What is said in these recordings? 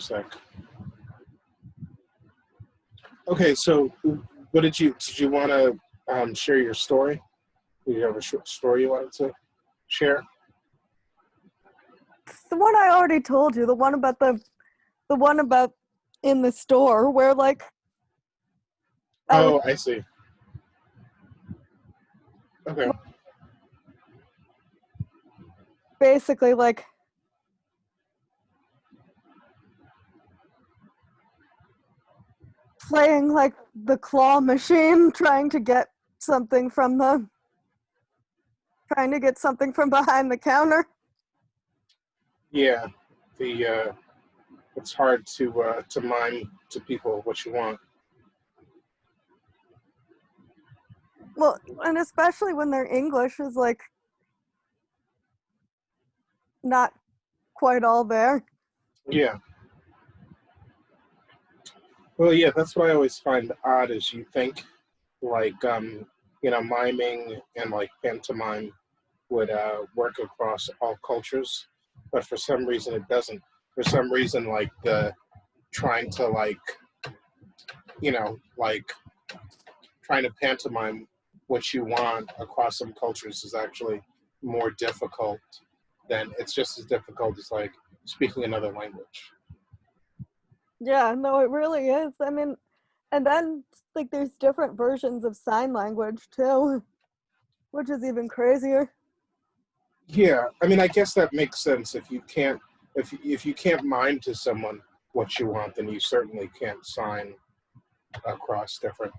Sec. Okay, so what did you want to share your story? Do you have a short story you wanted to share? The one I already told you, the one about in the store where like Oh, I see. Okay. basically like playing like the claw machine, trying to get something from behind the counter. Yeah. The it's hard to mime to people what you want. Well, and especially when their English is like not quite all there. Yeah. Well, yeah, that's what I always find odd is you think like miming and like pantomime would work across all cultures, but for some reason it doesn't. For some reason, like the trying to like trying to pantomime what you want across some cultures is actually more difficult than it's just as difficult as like speaking another language. Yeah, no, it really is. I mean, and then like there's different versions of sign language too, which is even crazier. Yeah, I mean, I guess that makes sense. If you can't mime to someone what you want, then you certainly can't sign across different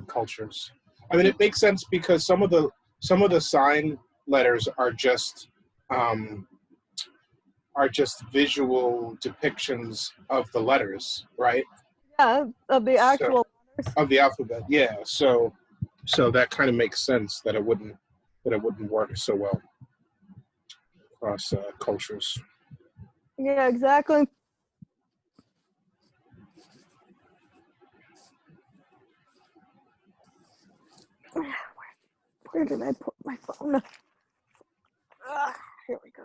cultures. I mean, it makes sense because some of the sign letters um, are just visual depictions of the letters, right? Yeah, of the So actual letters. of the alphabet, yeah. So that kind of makes sense that it wouldn't work so well across cultures. Yeah, exactly. Where did I put my phone? Here we go.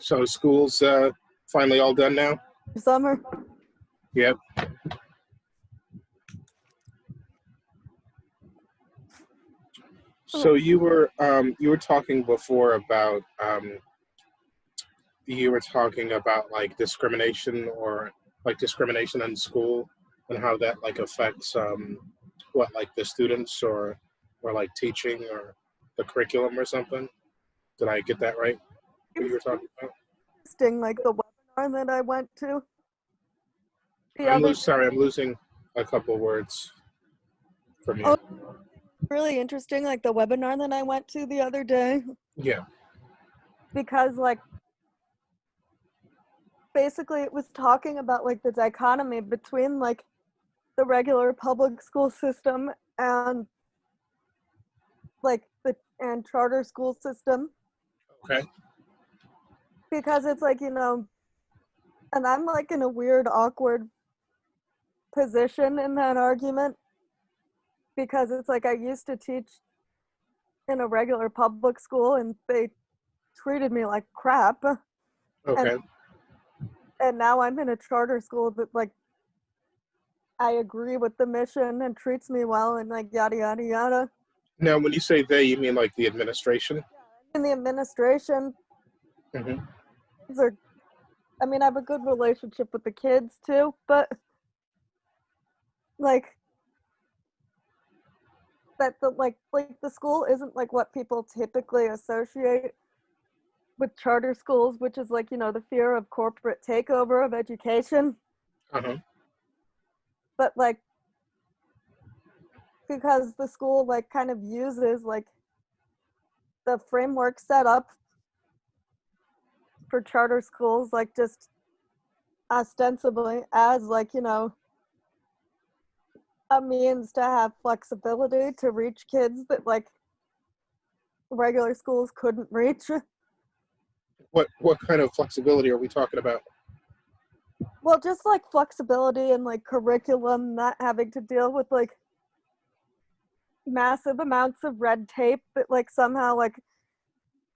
So school's finally all done now. Summer. Yep. So you were talking before about you were talking about like discrimination or like discrimination in school and how that like affects what like the students or like teaching or the curriculum or something. Did I get that right? What you were talking about? Interesting, like the webinar that I went to the other. Sorry, I'm losing a couple words from you. Oh, really interesting, like the webinar that I went to the other day, Yeah. because like basically it was talking about like the dichotomy between like the regular public school system and like the and charter school system, Okay. because it's like, and I'm like in a weird awkward position in that argument, because it's like I used to teach in a regular public school and they treated me like crap, and Okay. now I'm in a charter school that like I agree with the mission and treats me well and like yada yada yada. Now, when you say they, you mean like the administration? In the administration, Hmm. kids are, I mean, I have a good relationship with the kids too, but like that the like the school isn't like what people typically associate with charter schools, which is like, the fear of corporate takeover of education. Uh-huh. But like because the school like kind of uses like the framework set up for charter schools like just ostensibly as like, a means to have flexibility to reach kids that like regular schools couldn't reach. What kind of flexibility are we talking about? Well, just like flexibility and like curriculum, not having to deal with like massive amounts of red tape, but like somehow like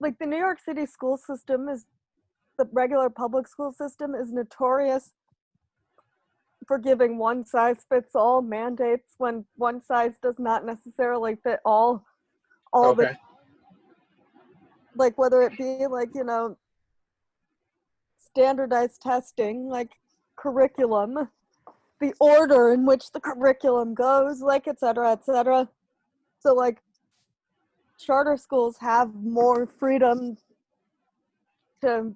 the New York City school system is the regular public school system is notorious for giving one size fits all mandates when one size does not necessarily fit all the Okay. like whether it be like, you know, standardized testing, like curriculum, the order in which the curriculum goes, like et cetera, et cetera. So like charter schools have more freedom to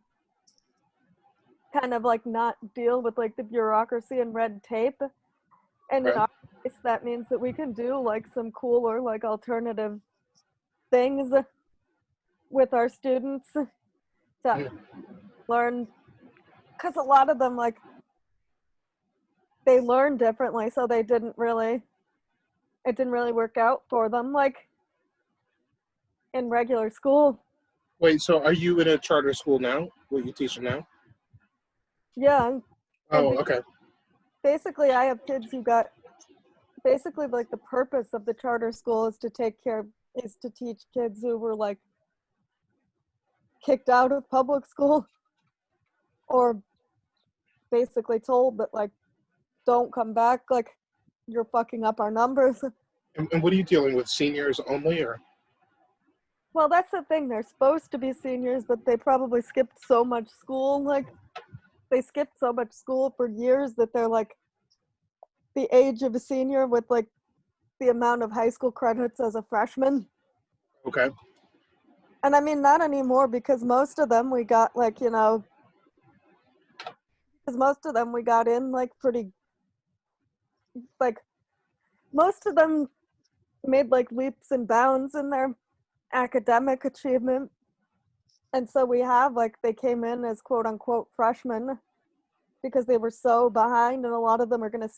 kind of like not deal with like the bureaucracy and red tape. And in Okay. our case, that means that we can do like some cooler, like alternative things with our students to Mm. learn. Because a lot of them, like, they learn differently, so it didn't really work out for them, like in regular school. Wait, so are you in a charter school now? What you teaching now? Yeah, and Oh, okay. basically, I have kids who got basically like the purpose of the charter school is to teach kids who were like kicked out of public school or basically told that like don't come back, like you're fucking up our numbers. And what are you dealing with? Seniors only, or? Well, that's the thing, they're supposed to be seniors, but they probably skipped so much school, like they skipped so much school for years that they're like the age of a senior with like the amount of high school credits as a freshman. Okay. And I mean, not anymore because most of them we got like, you know, because most of them we got in like pretty, like, most of them made like leaps and bounds in their academic achievement. And so we have like, they came in as quote unquote freshmen because they were so behind, and a lot of them are going to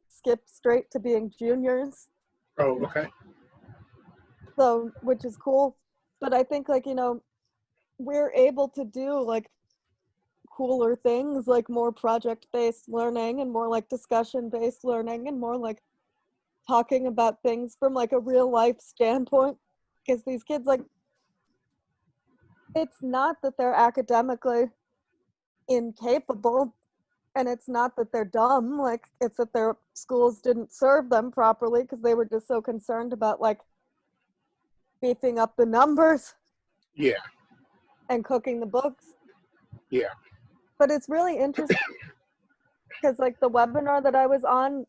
skip straight to being juniors. Oh, okay. So, which is cool. But I think like, you know, we're able to do like cooler things, like more project-based learning and more like discussion-based learning and more like talking about things from like a real life standpoint. Because these kids, like, it's not that they're academically incapable and it's not that they're dumb, like it's that their schools didn't serve them properly because they were just so concerned about like beefing up the numbers Yeah. and cooking the books. Yeah. But it's really interesting because like the webinar that I was on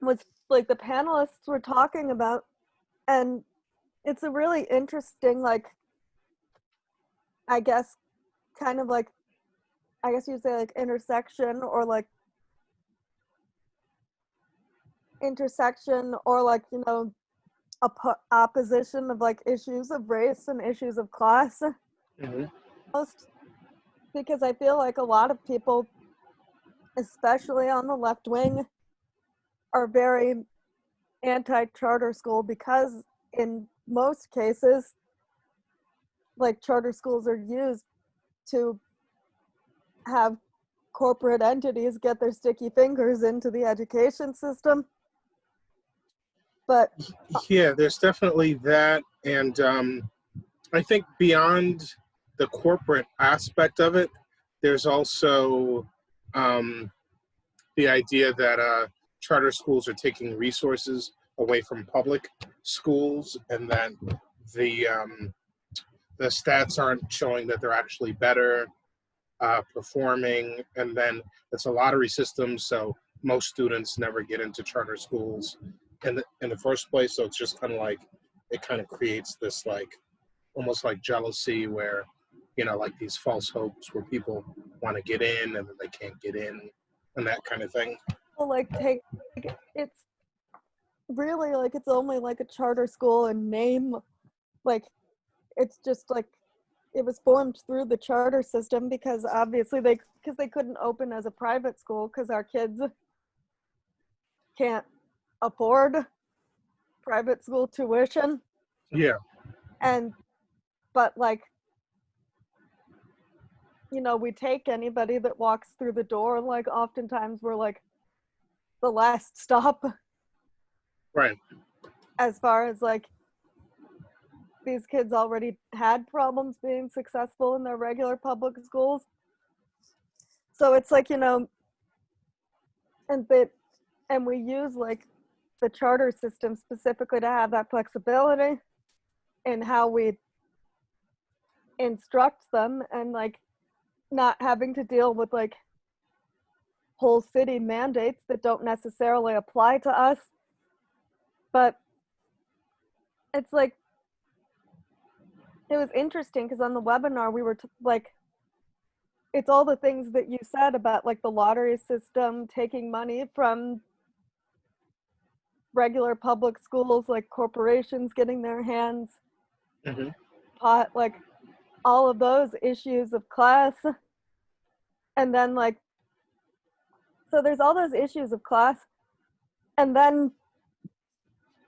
was like the panelists were talking about, and it's a really interesting, like, I guess kind of like, I guess you'd say like intersection or like you know, opposition of like issues of race and issues of class, Hmm. most, because I feel like a lot of people, especially on the left wing, are very anti-charter school because in most cases like charter schools are used to have corporate entities get their sticky fingers into the education system. But Yeah, there's definitely that, and I think beyond the corporate aspect of it, there's also um, the idea that charter schools are taking resources away from public schools, and that the um, the stats aren't showing that they're actually better performing, and then it's a lottery system, so most students never get into charter schools in the first place. So it's just kind of like it kind of creates this like almost like jealousy where like these false hopes where people want to get in and then they can't get in and that kind of thing. like take it's really like it's only like a charter school in name, like it's just like it was formed through the charter system because obviously they couldn't open as a private school because our kids can't afford private school tuition. Yeah. And but like, you know, we take anybody that walks through the door, like oftentimes we're like the last stop Right. as far as like these kids already had problems being successful in their regular public schools. So it's like, you know, and we use like the charter system specifically to have that flexibility in how we instruct them, and like not having to deal with like whole city mandates that don't necessarily apply to us. But it's like, it was interesting because on the webinar we were like, it's all the things that you said about like the lottery system taking money from regular public schools, like corporations getting their hands Hmm. pot, like all of those issues of class. And then like, so there's all those issues of class, and then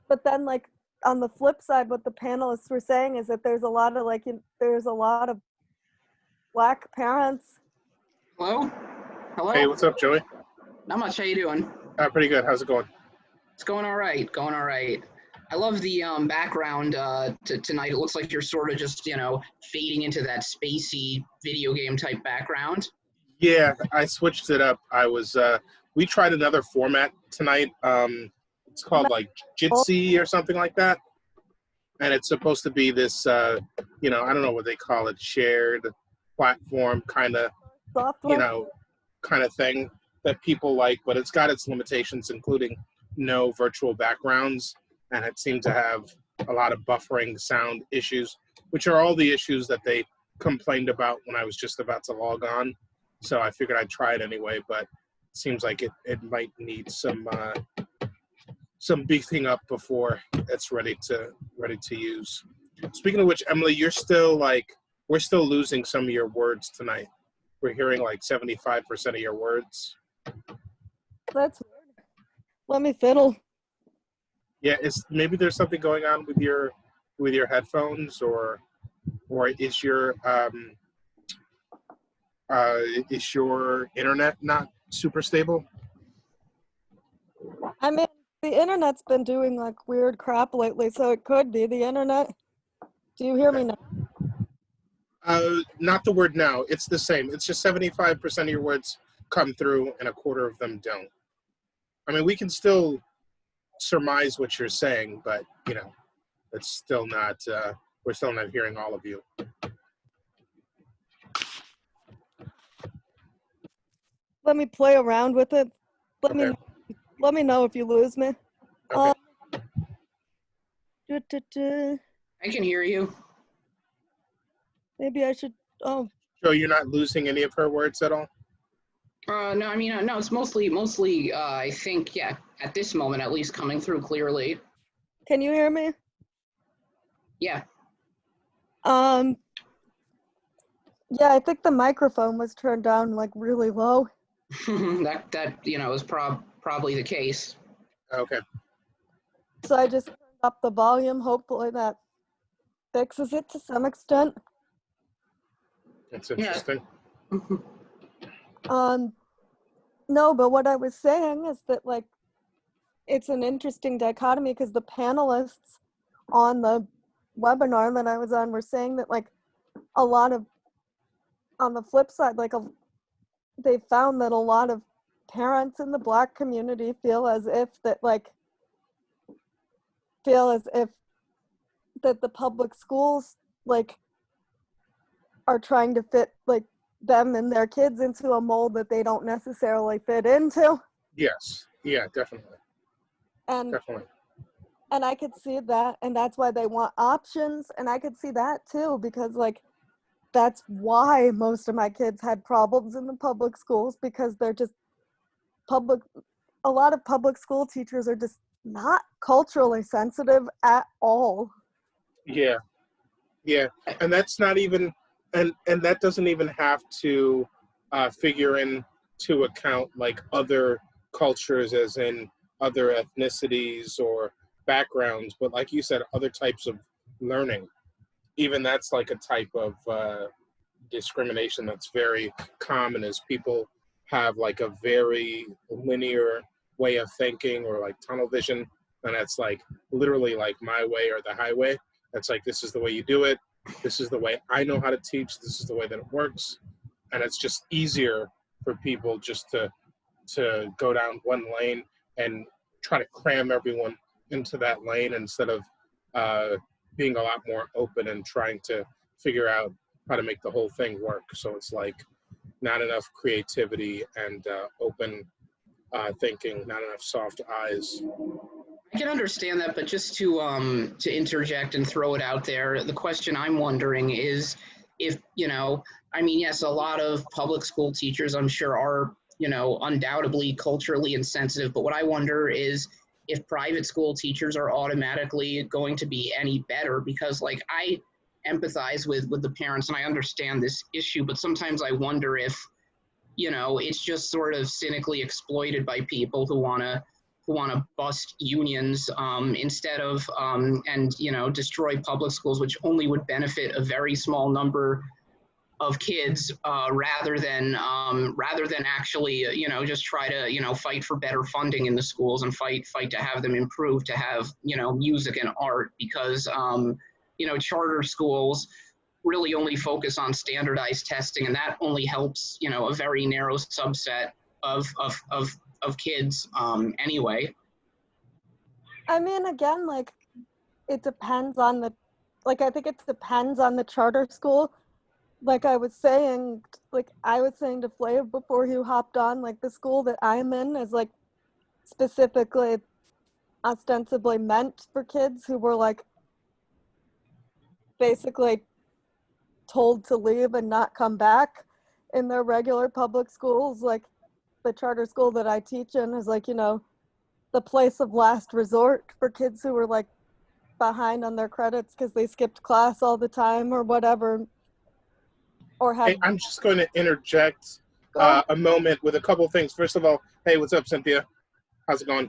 but then like on the flip side, what the panelists were saying is that there's a lot of like, there's a lot of Black parents. Hello? Hello? Hey, what's up, Joey? Not much. How you doing? Pretty good. How's it going? It's going all right. Going all right. I love the background to tonight. It looks like you're sort of just, fading into that spacey video game type background. Yeah, I switched it up. We tried another format tonight. It's called like Jitsi or something like that. And it's supposed to be this, I don't know what they call it, shared platform kind of, Software. kind of thing that people like, but it's got its limitations, including no virtual backgrounds. And it seemed to have a lot of buffering sound issues, which are all the issues that they complained about when I was just about to log on. So I figured I'd try it anyway, but it seems like it might need some beefing up before it's ready to use. Speaking of which, Emily, we're still losing some of your words tonight. We're hearing like 75% of your words. That's weird. Let me fiddle. Yeah, maybe there's something going on with your headphones, or is your internet not super stable? I mean, the internet's been doing like weird crap lately, so it could be the internet. Do you hear me now? Not the word now. It's the same. It's just 75% of your words come through and a quarter of them don't. I mean, we can still surmise what you're saying, but it's still not. We're still not hearing all of you. Let me play around with it. Let me know if you lose me. Okay. I can hear you. Maybe I should. Oh, So you're not losing any of her words at all? No, I mean, no, it's mostly, I think, yeah, at this moment, at least coming through clearly. can you hear me? Yeah. Yeah, I think the microphone was turned down like really low. that is probably the case. Okay. So I just turned up the volume. Hopefully that fixes it to some extent. That's interesting. No, but what I was saying is that like it's an interesting dichotomy because the panelists on the webinar that I was on were saying that like a lot of, on the flip side, like they found that a lot of parents in the Black community feel as if that the public schools like are trying to fit like them and their kids into a mold that they don't necessarily fit into. Yes. Yeah, definitely. And Definitely. and I could see that, and that's why they want options, and I could see that too, because like that's why most of my kids had problems in the public schools, because they're just a lot of public school teachers are just not culturally sensitive at all. Yeah. Yeah. And that's not even, and that doesn't even have to figure into account like other cultures, as in other ethnicities or backgrounds, but like you said, other types of learning. even that's like a type of discrimination that's very common, is people have like a very linear way of thinking, or like tunnel vision, and that's like literally like my way or the highway. That's like, this is the way you do it, this is the way I know how to teach, this is the way that it works. And it's just easier for people just to go down one lane and try to cram everyone into that lane, instead of being a lot more open and trying to figure out how to make the whole thing work. So it's like not enough creativity and open thinking, not enough soft eyes. I can understand that, but just to interject and throw it out there, the question I'm wondering is if, I mean, yes, a lot of public school teachers, I'm sure, are, undoubtedly culturally insensitive, but what I wonder is if private school teachers are automatically going to be any better, because like I empathize with the parents and I understand this issue, but sometimes I wonder if, it's just sort of cynically exploited by people who want to bust unions instead of and destroy public schools, which only would benefit a very small number of kids, rather than actually just try to fight for better funding in the schools and fight to have them improve, to have music and art, because charter schools really only focus on standardized testing, and that only helps a very narrow subset of kids anyway. I mean, again, like, it depends on the, like, I think it depends on the charter school. Like I was saying to Flav before he hopped on, like, the school that I'm in is like specifically ostensibly meant for kids who were like basically told to leave and not come back in their regular public schools. Like, the charter school that I teach in is like, the place of last resort for kids who were like behind on their credits because they skipped class all the time or whatever. Or had. Hey, I'm just going to interject a moment with a couple of things. First of all, hey, what's up, Cynthia? How's it going?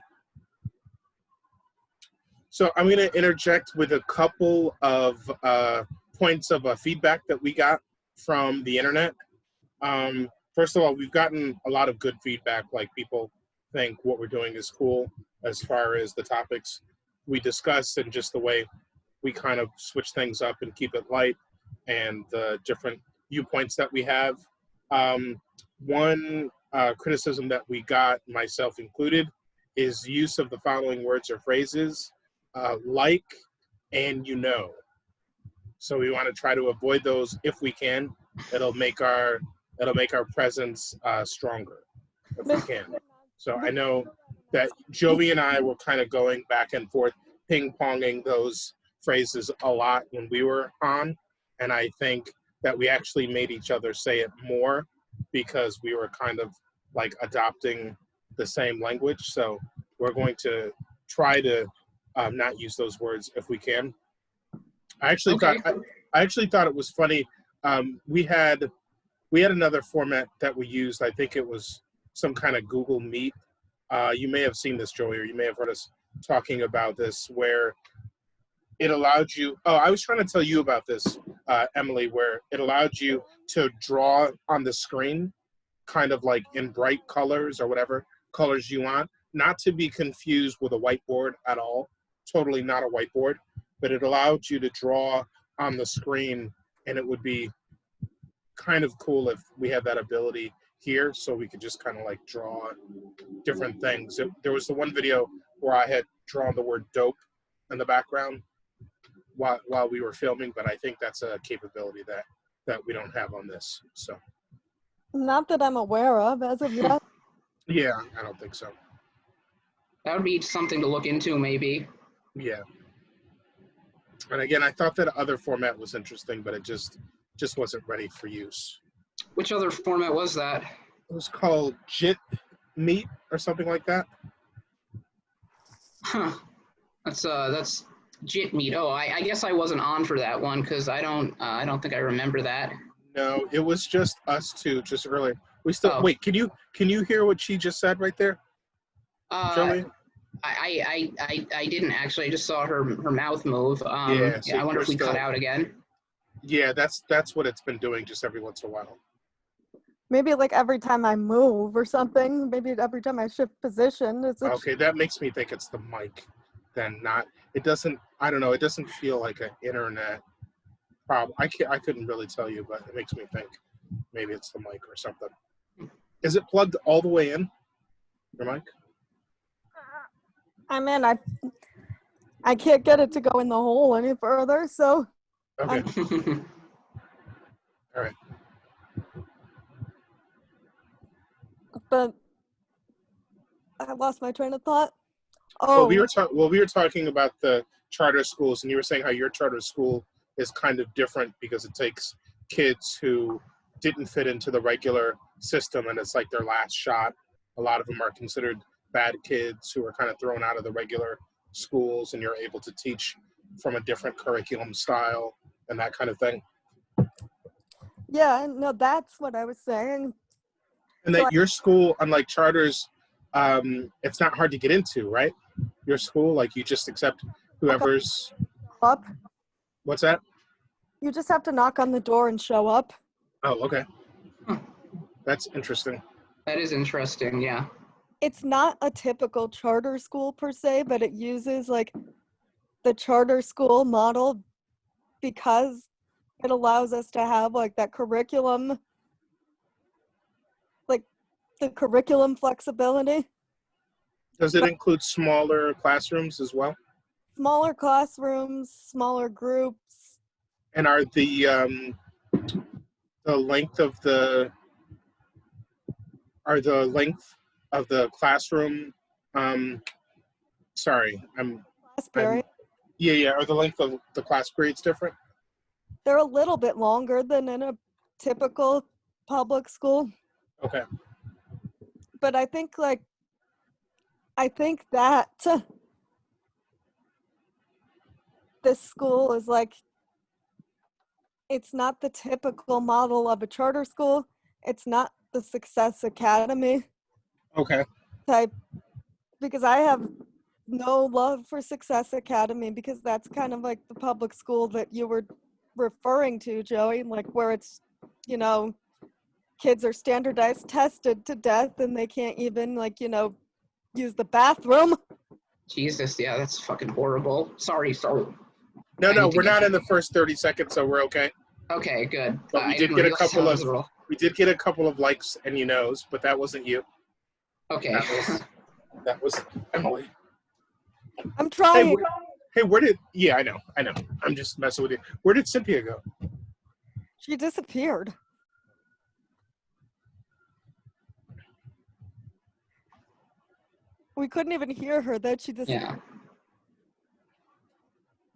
So I'm going to interject with a couple of points of feedback that we got from the internet. First of all, we've gotten a lot of good feedback. Like, people think what we're doing is cool as far as the topics we discuss and just the way we kind of switch things up and keep it light, and the different viewpoints that we have. One criticism that we got, myself included, is use of the following words or phrases, like and So we want to try to avoid those if we can. It'll make our presence stronger if we can. So I know that Joey and I were kind of going back and forth, ping-ponging those phrases a lot when we were on, and I think that we actually made each other say it more because we were kind of like adopting the same language. So we're going to try to not use those words if we can. I actually thought it was funny. We had another format that we used. I think it was some kind of Google Meet. You may have seen this, Joey, or you may have heard us talking about this, where it allowed you, I was trying to tell you about this, Emily, where it allowed you to draw on the screen, kind of like in bright colors or whatever colors you want, not to be confused with a whiteboard at all, totally not a whiteboard, but it allowed you to draw on the screen, and it would be kind of cool if we had that ability here, so we could just kind of like draw different things. There was the one video where I had drawn the word dope in the background while we were filming, but I think that's a capability that we don't have on this. So, not that I'm aware of as of yet. Yeah, I don't think so. That would be something to look into, maybe. Yeah. And again, I thought that other format was interesting, but it just wasn't ready for use. Which other format was that? It was called JIT Meet or something like that. Huh. That's JIT Meet. Oh, I guess I wasn't on for that one because I don't think I remember that. No, it was just us two, just earlier. We still wait. Can you hear what she just said right there, Joey? I didn't actually. I just saw her mouth move. Yeah. So I wonder if we cut out again. Yeah, that's what it's been doing just every once in a while. Maybe like every time I move or something. Maybe every time I shift position. Okay, that makes me think it's the mic, then not. It doesn't. I don't know. It doesn't feel like an internet problem. I couldn't really tell you, but it makes me think maybe it's the mic or something. Is it plugged all the way in? Your mic? I mean, I can't get it to go in the hole any further, so Okay. All right. but I lost my train of thought. Well, Oh, we were talking about the charter schools, and you were saying how your charter school is kind of different because it takes kids who didn't fit into the regular system, and it's like their last shot. A lot of them are considered bad kids who are kind of thrown out of the regular schools, and you're able to teach from a different curriculum style and that kind of thing. yeah, no, that's what I was saying. And So that your school, unlike charters, it's not hard to get into, right? Your school, like you just accept whoever's. up. What's that? You just have to knock on the door and show up. Oh, okay. That's interesting. That is interesting, yeah. It's not a typical charter school per se, but it uses like the charter school model because it allows us to have like that curriculum, like the curriculum flexibility. Does it include smaller classrooms as well? Smaller classrooms, smaller groups. And are the length of the classroom? Sorry, Class period. yeah. Are the length of the class periods different? They're a little bit longer than in a typical public school. Okay. But I think that this school is like, it's not the typical model of a charter school. It's not the Success Academy Okay. type, because I have no love for Success Academy because that's kind of like the public school that you were referring to, Joey, like where it's, kids are standardized tested to death and they can't even use the bathroom. Jesus, yeah, that's fucking horrible. Sorry. No, we're not in the first 30 seconds, so we're okay. Okay, good. But we did get a couple of likes and knows, but that wasn't you. Okay. That was Emily. I'm trying. Hey, I know. I'm just messing with you. Where did Cynthia go? She disappeared. We couldn't even hear her. That she disappeared. Yeah.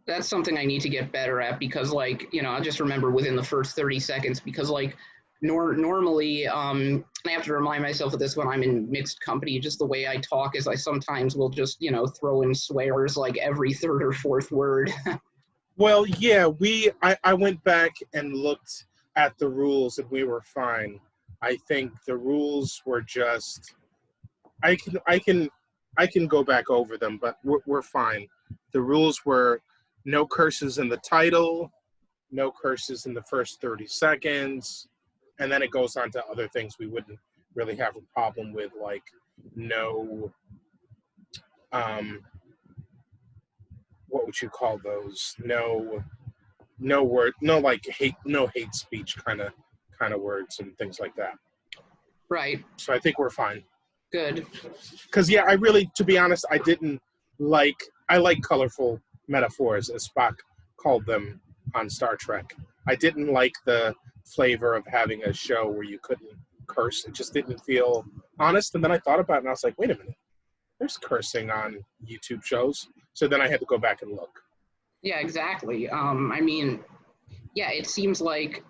That's something I need to get better at because, I just remember within the first 30 seconds because, normally, and I have to remind myself of this when I'm in mixed company, just the way I talk is I sometimes will just, throw in swears like every third or fourth word. Well, yeah, I went back and looked at the rules and we were fine. I think the rules were just, I can go back over them, but we're fine. The rules were no curses in the title, no curses in the first 30 seconds, and then it goes on to other things we wouldn't really have a problem with, like no, what would you call those? No word, no hate speech kind of words and things like that. Right. So I think we're fine. Good. Because I really, to be honest, I like colorful metaphors, as Spock called them on Star Trek. I didn't like the flavor of having a show where you couldn't curse. It just didn't feel honest. And then I thought about it and I was like, wait a minute, there's cursing on YouTube shows. So then I had to go back and look. Yeah, exactly. It seems like,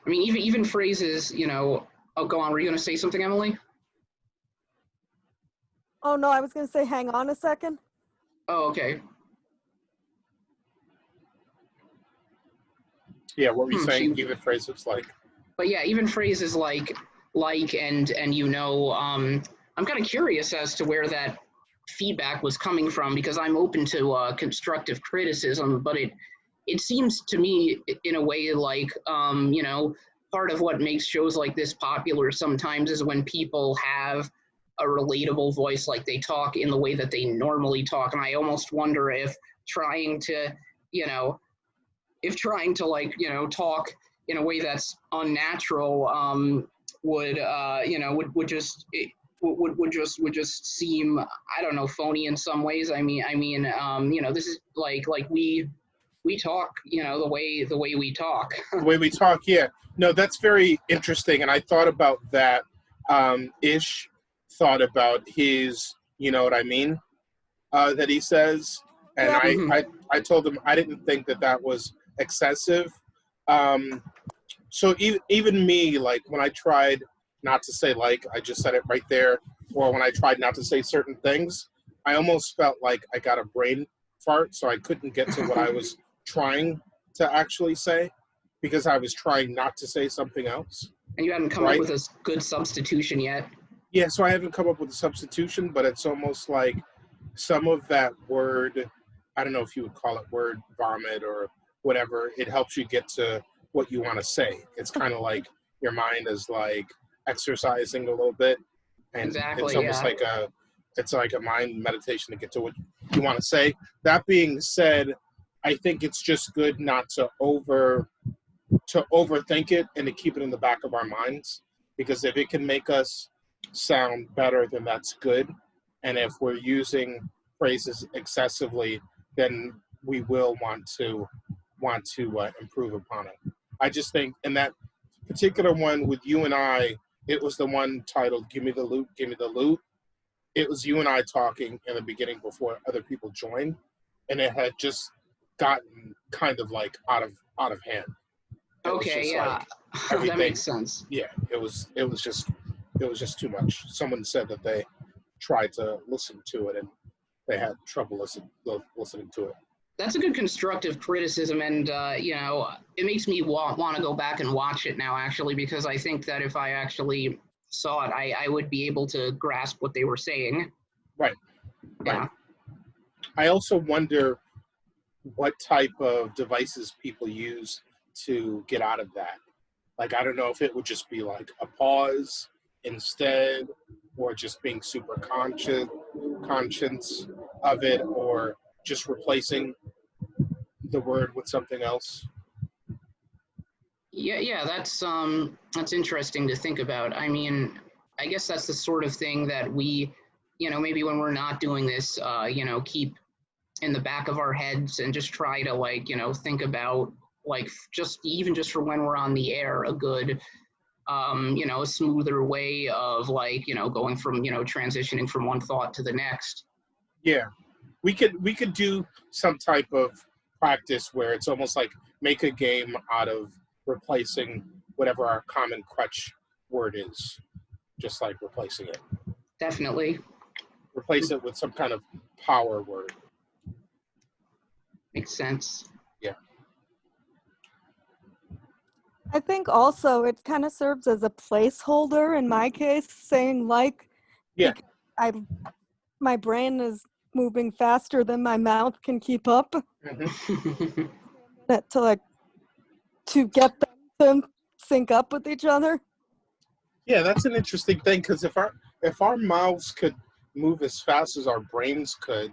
even phrases, oh, go on. Were you going to say something, Emily? Oh, no, I was going to say, hang on a second. Oh, okay. Yeah, what were you saying? Even phrases like. But yeah, even phrases like and I'm kind of curious as to where that feedback was coming from because I'm open to constructive criticism, but it seems to me in a way like, part of what makes shows like this popular sometimes is when people have a relatable voice, like they talk in the way that they normally talk. And I almost wonder if trying to, you know, talk in a way that's unnatural would just seem, I don't know, phony in some ways. This is like we talk, the way we talk. The way we talk, yeah. No, that's very interesting. And I thought about that. Ish thought about his, you know what I mean, that he says. And Yeah. I told him I didn't think that was excessive. So even me, like when I tried not to say like, I just said it right there, or when I tried not to say certain things, I almost felt like I got a brain fart, so I couldn't get to what I was trying to actually say because I was trying not to say something else. And you haven't come Right. up with a good substitution yet. Yeah, so I haven't come up with a substitution, but it's almost like some of that word, I don't know if you would call it word vomit or whatever, it helps you get to what you want to say. It's kind of like your mind is like exercising a little bit, and Exactly, it's almost yeah. it's like a mind meditation to get to what you want to say. That being said, I think it's just good not to overthink it and to keep it in the back of our minds, because if it can make us sound better, then that's good. And if we're using phrases excessively, then we will want to improve upon it. I just think in that particular one with you and I, it was the one titled "Give Me the Loot, Give Me the Loot." It was you and I talking in the beginning before other people joined, and it had just gotten kind of like out of hand. It was Okay, just yeah. like That everything. makes sense. Yeah, it was just too much. Someone said that they tried to listen to it and they had trouble listening to it. That's a good constructive criticism, and it makes me want to go back and watch it now, actually, because I think that if I actually saw it, I would be able to grasp what they were saying. Right. Yeah. I also wonder what type of devices people use to get out of that. Like, I don't know if it would just be like a pause instead, or just being super conscious of it, or just replacing the word with something else. Yeah, that's interesting to think about. I mean, I guess that's the sort of thing that we, maybe when we're not doing this, keep in the back of our heads and just try to think about just for when we're on the air, a good a smoother way of going from transitioning from one thought to the next. Yeah, we could do some type of practice where it's almost like make a game out of replacing whatever our common crutch word is, just like replacing it. Definitely. Replace it with some kind of power word. Makes sense. Yeah. I think also it kind of serves as a placeholder in my case, saying like, Yeah. my brain is moving faster than my mouth can keep up. Mm-hmm. to get them to sync up with each other. Yeah, that's an interesting thing, because if our mouths could move as fast as our brains could,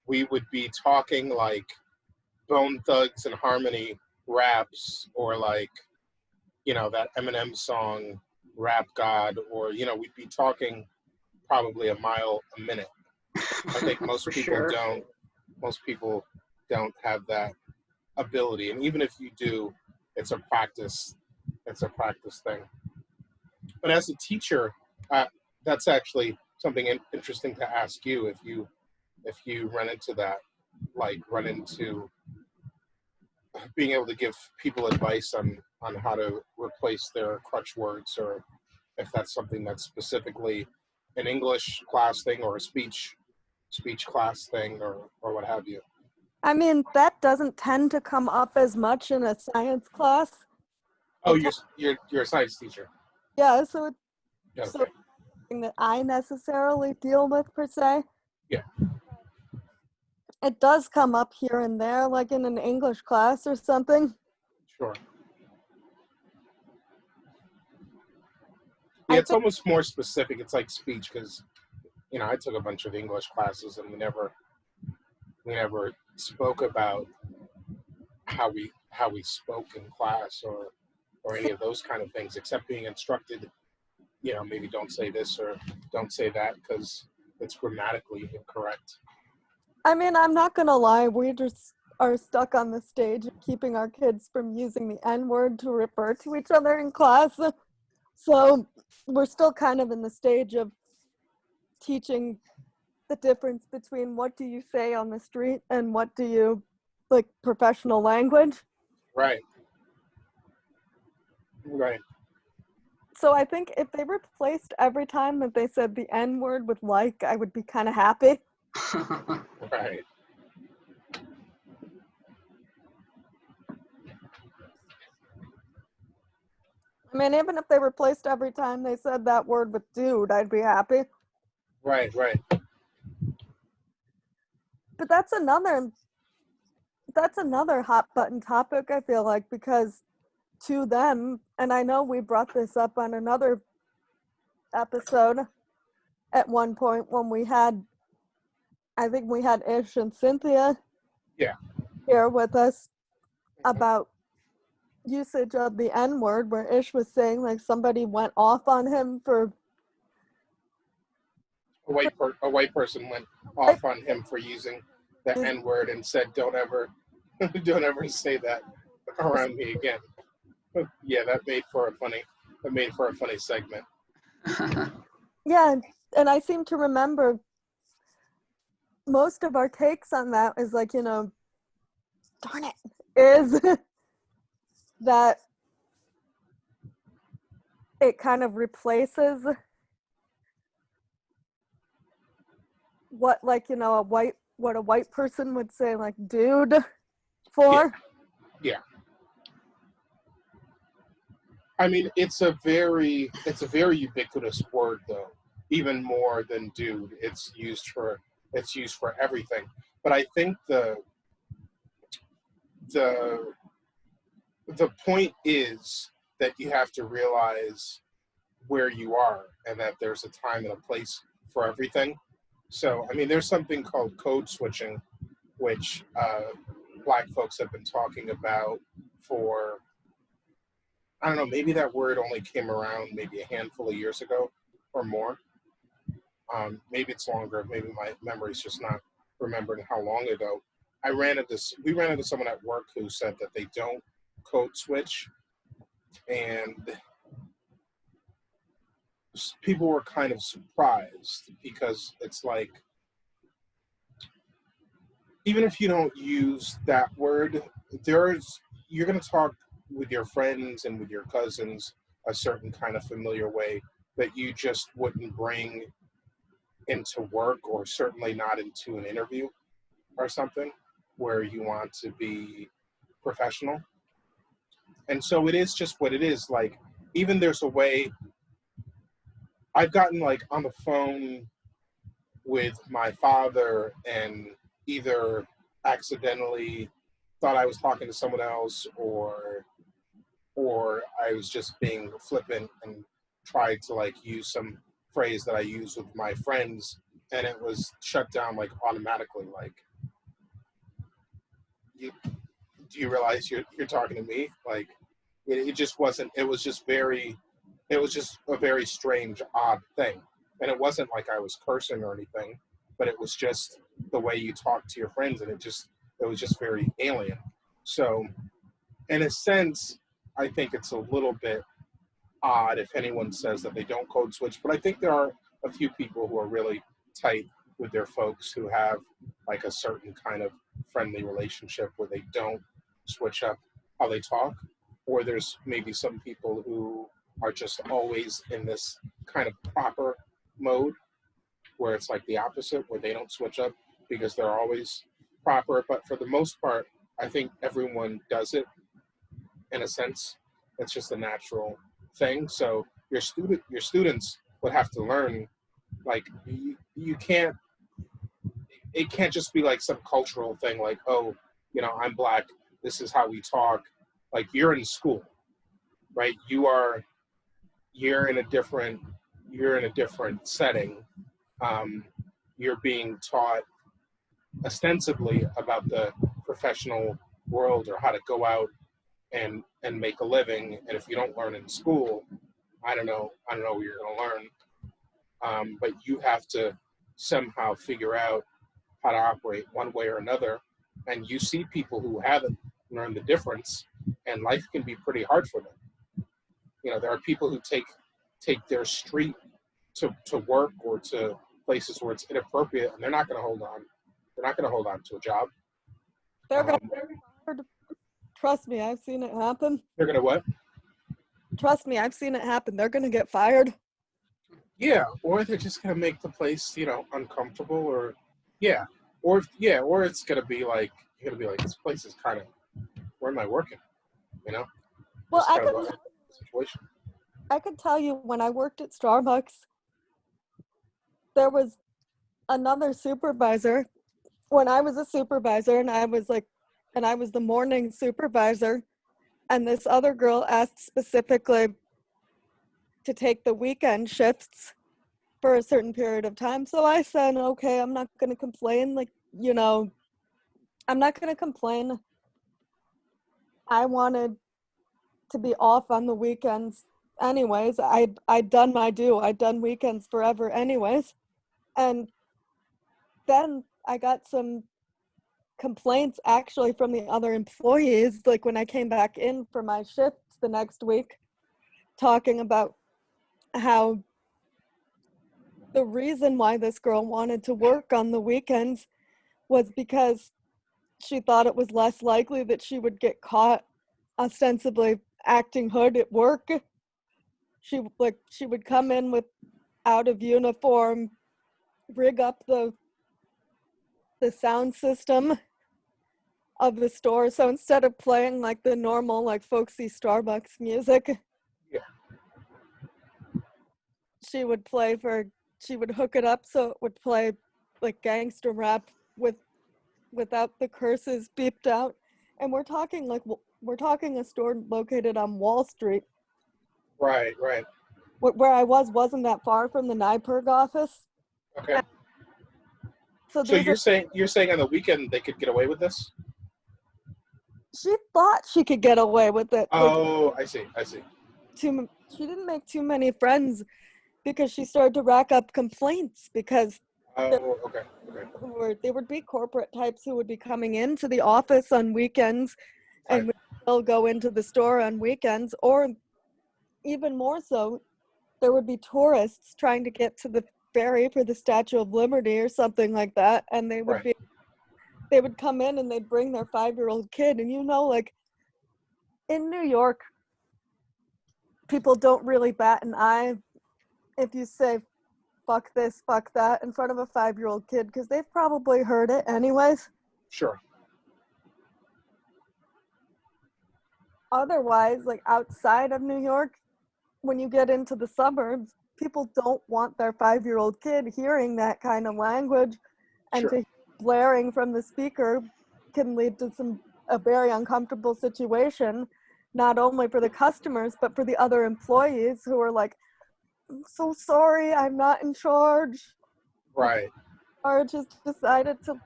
we would be talking like Bone Thugs and Harmony raps, or like, that Eminem song Rap God, or we'd be talking probably a mile a minute. I think most people don't have that ability, and even if you do, it's a practice thing. But as a teacher, that's actually something interesting to ask you, if you run into that, like run into being able to give people advice on how to replace their crutch words, or if that's something that's specifically an English class thing or a speech class thing, or what have you. I mean, that doesn't tend to come up as much in a science class. Oh, you're a science teacher. Yeah, so it's Okay. something that I necessarily deal with per se. Yeah. it does come up here and there, like in an English class or something. Sure. I Yeah, it's think almost more specific. It's like speech because, I took a bunch of English classes and we never spoke about how we spoke in class or any of those kind of things, except being instructed, maybe don't say this or don't say that because it's grammatically incorrect. I mean, I'm not gonna lie, we just are stuck on the stage of keeping our kids from using the N-word to refer to each other in class. So we're still kind of in the stage of teaching the difference between what do you say on the street and what do you, like, professional language. Right. Right. So I think if they replaced every time that they said the N-word with like, I would be kind of happy. Right. I mean, even if they replaced every time they said that word with dude, I'd be happy. Right. Right. But that's another hot button topic, I feel like, because to them, and I know we brought this up on another episode at one point when I think we had Ish and Cynthia Yeah. here with us about usage of the N-word, where Ish was saying like somebody went off on him for A white person went off on him for using the N word and said, "Don't ever, don't ever say that around me again." Yeah, that made for a funny segment. Yeah, and I seem to remember most of our takes on that is like, darn it, is that it kind of replaces what, like, what a white person would say like dude for. Yeah. I mean, it's a very ubiquitous word though, even more than dude. It's used for everything. But I think the the point is that you have to realize where you are and that there's a time and a place for everything. So, I mean, there's something called code switching, which Black folks have been talking about for, I don't know, maybe that word only came around maybe a handful of years ago or more. Maybe it's longer. Maybe my memory's just not remembering how long ago. We ran into someone at work who said that they don't code switch, and people were kind of surprised because it's like, even if you don't use that word, you're going to talk with your friends and with your cousins a certain kind of familiar way that you just wouldn't bring into work, or certainly not into an interview or something where you want to be professional. And so it is just what it is. Like, even there's a way I've gotten like on the phone with my father and either accidentally thought I was talking to someone else, or I was just being flippant and tried to like use some phrase that I use with my friends, and it was shut down like automatically. Like, do you realize you're talking to me? Like, it just wasn't. It was just a very strange, odd thing, and it wasn't like I was cursing or anything, but it was just the way you talk to your friends, and it was just very alien. So, in a sense, I think it's a little bit odd if anyone says that they don't code switch, but I think there are a few people who are really tight with their folks who have like a certain kind of friendly relationship where they don't switch up how they talk, or there's maybe some people who are just always in this kind of proper mode where it's like the opposite, where they don't switch up because they're always proper. But for the most part, I think everyone does it in a sense. It's just a natural thing. So your students would have to learn, like, you can't, it can't just be like some cultural thing like, oh, you know, I'm black, this is how we talk. Like, you're in school, right? You're in a different setting. You're being taught ostensibly about the professional world or how to go out and make a living. And if you don't learn in school, I don't know what you're going to learn. But you have to somehow figure out how to operate one way or another. And you see people who haven't learned the difference, and life can be pretty hard for them. You know, there are people who take their street to work or to places where it's inappropriate, and they're not going to hold on. They're not going to hold on to a job. They're gonna Um, get fired. Trust me, I've seen it happen. they're going to what? Trust me, I've seen it happen. They're gonna get fired. Yeah, or they're just going to make the place, you know, uncomfortable, or or it's going to be like, you're going to be like, this place is kind of, where am I working? You know? Well, Just kind of a situation. I could tell you when I worked at Starbucks, there was another supervisor. When I was a supervisor and I was the morning supervisor, and this other girl asked specifically to take the weekend shifts for a certain period of time. So I said, okay, I'm not going to complain. Like, you know, I'm not going to complain. I wanted to be off on the weekends anyways. I'd done my due. I'd done weekends forever anyways. And then I got some complaints actually from the other employees, like when I came back in for my shifts the next week, talking about how the reason why this girl wanted to work on the weekends was because she thought it was less likely that she would get caught ostensibly acting hood at work. She would come in with out of uniform, rig up the sound system of the store. So instead of playing like the normal, like folksy Starbucks music, Yeah. she would hook it up so it would play like gangster rap without the curses beeped out. And we're talking a store located on Wall Street. Right. Where I wasn't that far from the NYPIRG office. Okay. So So you're saying on the weekend they could get away with this? she thought she could get away with it. Oh, I see. She didn't make too many friends because she started to rack up complaints because Oh, okay. they would be corporate types who would be coming into the office on weekends and would still go into the store on weekends, or even more so, there would be tourists trying to get to the ferry for the Statue of Liberty or something like that, and they would come in and they'd bring their 5-year-old kid, and you know, like in New York, people don't really bat an eye if you say fuck this, fuck that in front of a 5-year-old kid, because they've probably heard it anyways. Sure. Otherwise, like outside of New York, when you get into the suburbs, people don't want their 5-year-old kid hearing that kind of language, and Sure. to blaring from the speaker can lead to a very uncomfortable situation, not only for the customers, but for the other employees who are like, I'm so sorry, I'm not in charge. Right. Or just decided to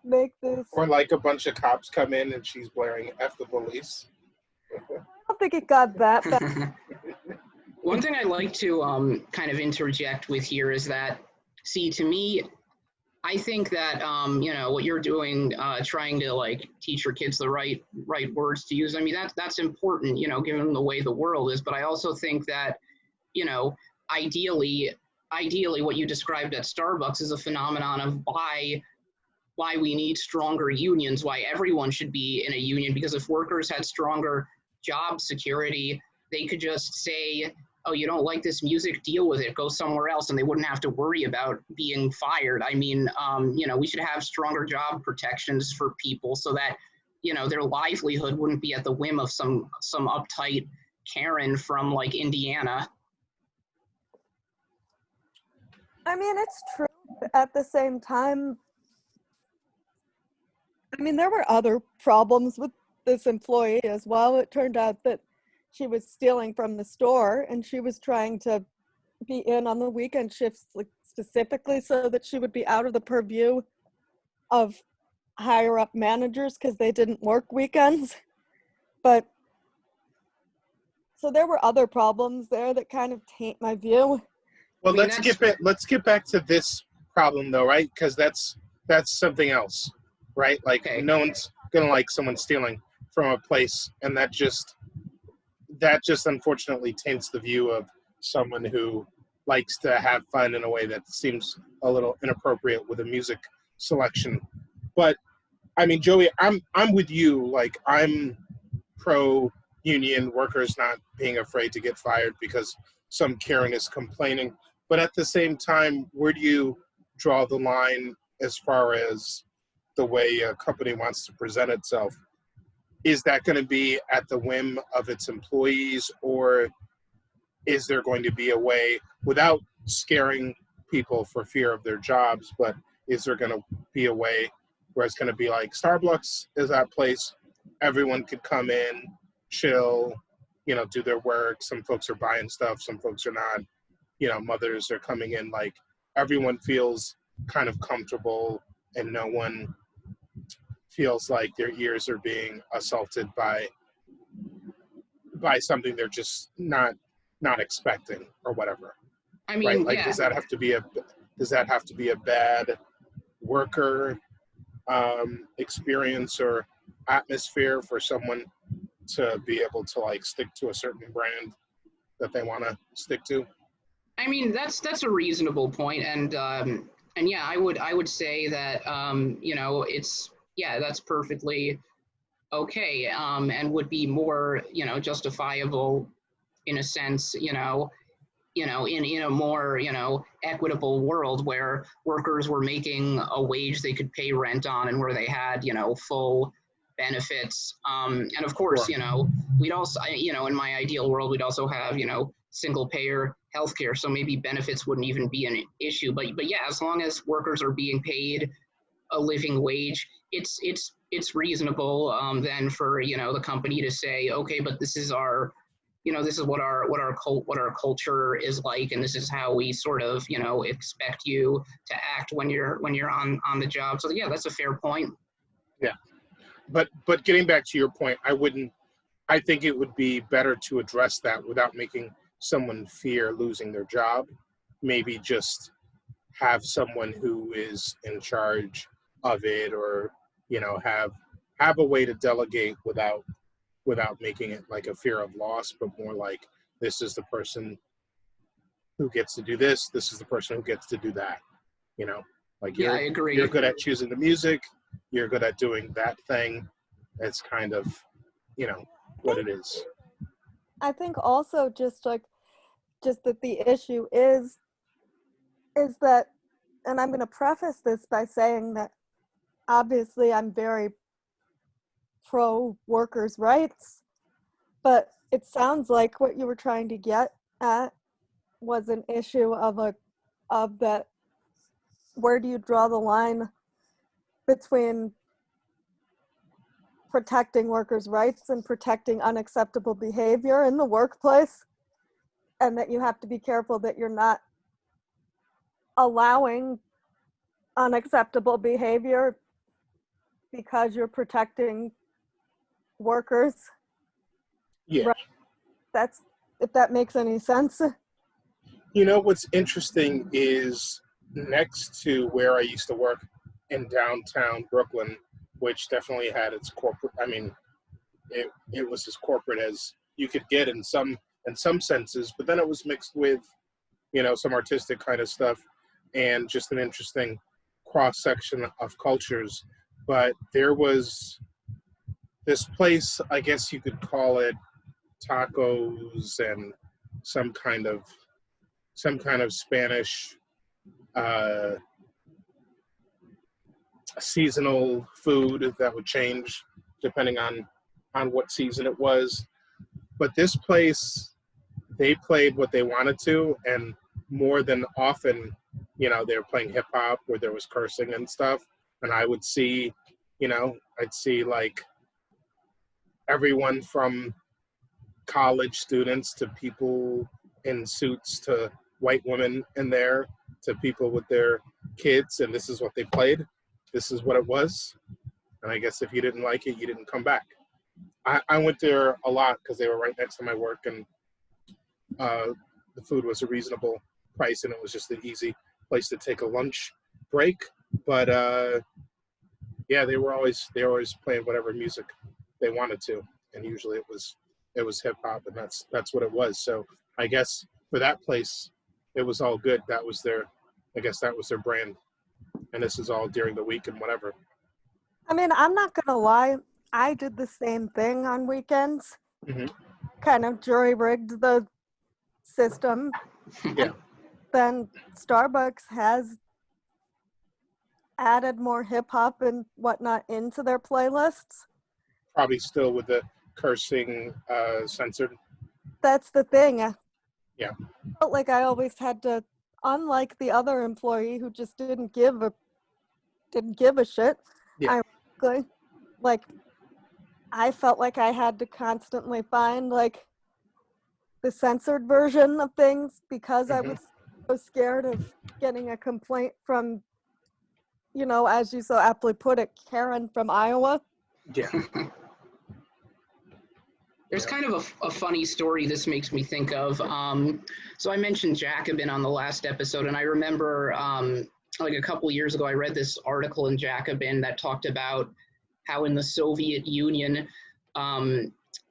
make this. Or like a bunch of cops come in and she's blaring F the police. I don't think it got that bad. One thing I like to kind of interject with here is that, see, to me, I think that you know, what you're doing, trying to like teach your kids the right words to use. I mean, that's important, you know, given the way the world is. But I also think that, you know, ideally, what you described at Starbucks is a phenomenon of why we need stronger unions, why everyone should be in a union. Because if workers had stronger job security, they could just say, oh, you don't like this music, deal with it, go somewhere else, and they wouldn't have to worry about being fired. I mean, you know, we should have stronger job protections for people so that, you know, their livelihood wouldn't be at the whim of some uptight Karen from like Indiana. I mean, it's true. At the same time, I mean, there were other problems with this employee as well. It turned out that she was stealing from the store and she was trying to be in on the weekend shifts, like specifically so that she would be out of the purview of higher up managers because they didn't work weekends. But so there were other problems there that kind of taint my view. Well, I mean, let's get back to this problem though, right? Because that's something else, right? Like Okay. no one's gonna like someone stealing from a place, and that just unfortunately taints the view of someone who likes to have fun in a way that seems a little inappropriate with a music selection. But I mean, Joey, I'm with you. Like I'm pro union, workers not being afraid to get fired because some Karen is complaining. But at the same time, where do you draw the line as far as the way a company wants to present itself? Is that going to be at the whim of its employees, or is there going to be a way, without scaring people for fear of their jobs, but is there going to be a way where it's going to be like Starbucks is that place, everyone could come in, chill, do their work. Some folks are buying stuff, some folks are not. Mothers are coming in, like everyone feels kind of comfortable and no one feels like their ears are being assaulted by something they're just not expecting or whatever. I Right? mean, Like yeah. does that have to be a bad worker experience or atmosphere for someone to be able to like stick to a certain brand that they want to stick to? I mean, that's a reasonable point, and yeah, I would say that that's perfectly okay, and would be more justifiable in a sense, in a more equitable world where workers were making a wage they could pay rent on and where they had full benefits, and of course Sure. we'd also in my ideal world we'd also have single payer healthcare, so maybe benefits wouldn't even be an issue, but yeah, as long as workers are being paid a living wage, it's reasonable then for the company to say, okay, but this is our this is what our culture is like, and this is how we sort of expect you to act when you're on the job. So yeah, that's a fair point. Yeah. But getting back to your point, I think it would be better to address that without making someone fear losing their job. Maybe just have someone who is in charge of it, or have a way to delegate without making it like a fear of loss, but more like this is the person who gets to do this is the person who gets to do that. Like Yeah, I you're agree. good at choosing the music, you're good at doing that thing. It's kind of what it is. I think also just that the issue is that, and I'm going to preface this by saying that obviously I'm very pro workers' rights, but it sounds like what you were trying to get at was an issue of that, where do you draw the line between protecting workers' rights and protecting unacceptable behavior in the workplace, and that you have to be careful that you're not allowing unacceptable behavior because you're protecting workers. Yeah. Right. That's, if that makes any sense. What's interesting is next to where I used to work in downtown Brooklyn, which definitely had its corporate, I mean, it was as corporate as you could get in some senses, but then it was mixed with, some artistic kind of stuff and just an interesting cross section of cultures. But there was this place, I guess you could call it tacos and some kind of Spanish seasonal food that would change depending on what season it was. But this place, they played what they wanted to, and more than often, they were playing hip hop where there was cursing and stuff. And I would see, You know, I'd see like everyone from college students to people in suits to white women in there to people with their kids, and this is what they played. This is what it was. And I guess if you didn't like it, you didn't come back. I went there a lot because they were right next to my work, and the food was a reasonable price, and it was just an easy place to take a lunch break. But yeah, they were always playing whatever music they wanted to, and usually it was hip hop, and that's what it was. So I guess for that place, it was all good. That was their brand, and this is all during the week and whatever. I mean, I'm not gonna lie. I did the same thing on weekends. Hmm. Kind of jury-rigged the system. Yeah. Then Starbucks has added more hip-hop and whatnot into their playlists. Probably still with the cursing censored. That's the thing. Yeah. I felt like I always had to, unlike the other employee who just didn't give a shit. Yeah. I felt like I had to constantly find like the censored version of things because I was so scared of getting a complaint from, as you so aptly put it, Karen from Iowa. Yeah. There's kind of a funny story this makes me think of. So I mentioned Jacobin on the last episode, and I remember like a couple years ago, I read this article in Jacobin that talked about how in the Soviet Union,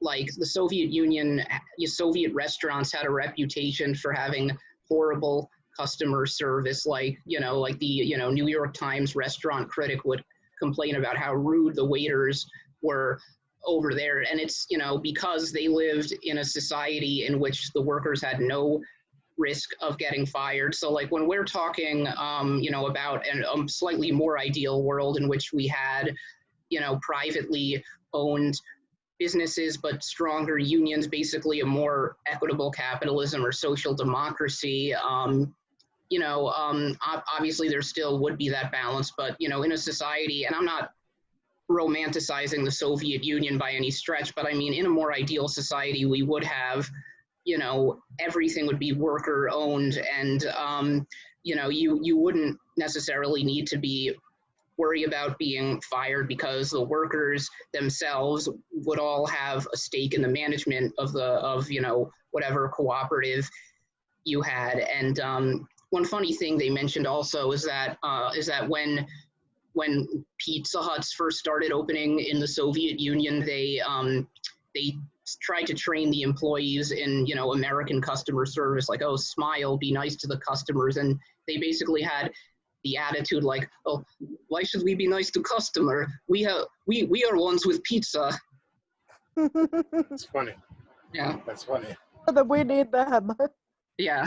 like the Soviet Union, Soviet restaurants had a reputation for having horrible customer service. Like the New York Times restaurant critic would complain about how rude the waiters were over there. And it's, because they lived in a society in which the workers had no risk of getting fired. So like when we're talking, about a slightly more ideal world in which we had, privately owned businesses, but stronger unions, basically a more equitable capitalism or social democracy, obviously there still would be that balance, but, in a society, and I'm not romanticizing the Soviet Union by any stretch, but I mean, in a more ideal society, we would have, everything would be worker owned, and, you wouldn't necessarily need to be worry about being fired because the workers themselves would all have a stake in the management of whatever cooperative you had. And one funny thing they mentioned also is that when Pizza Huts first started opening in the Soviet Union, they tried to train the employees in, American customer service, like, oh, smile, be nice to the customers. And they basically had the attitude like, oh, why should we be nice to customer? We are ones with pizza. It's funny. Yeah. That's funny. That we need them. Yeah.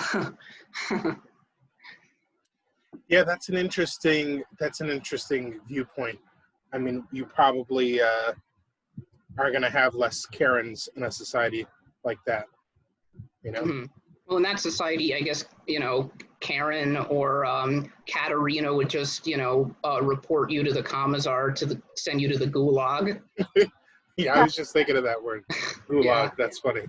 Yeah, that's an interesting viewpoint. I mean, you probably are going to have less Karens in a society like that, Mm-hmm. Well, in that society, I guess, Karen or Katerina would just, report you to the Commissar send you to the gulag. Yeah, I was just thinking of that word. Gulag, Yeah. That's funny.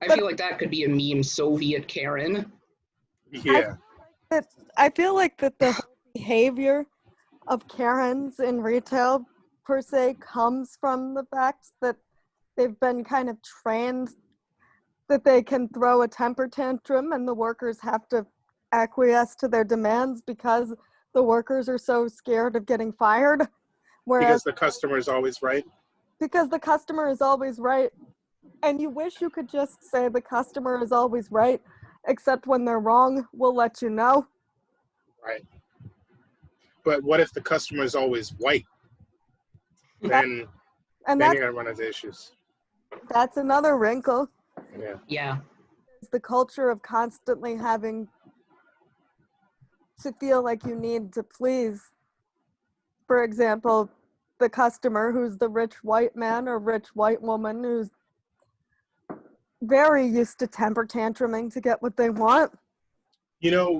I feel like that could be a meme, Soviet Karen. Yeah. I feel like that the whole behavior of Karens in retail per se comes from the fact that they've been kind of trained that they can throw a temper tantrum and the workers have to acquiesce to their demands because the workers are so scared of getting fired. Because the customer is always right. Because the customer is always right. And you wish you could just say the customer is always right, except when they're wrong, we'll let you know. Right. But what if the customer is always white? Then you're going to run into issues. That's another wrinkle. Yeah. Yeah. It's the culture of constantly having to feel like you need to please, for example, the customer who's the rich white man or rich white woman who's very used to temper tantruming to get what they want.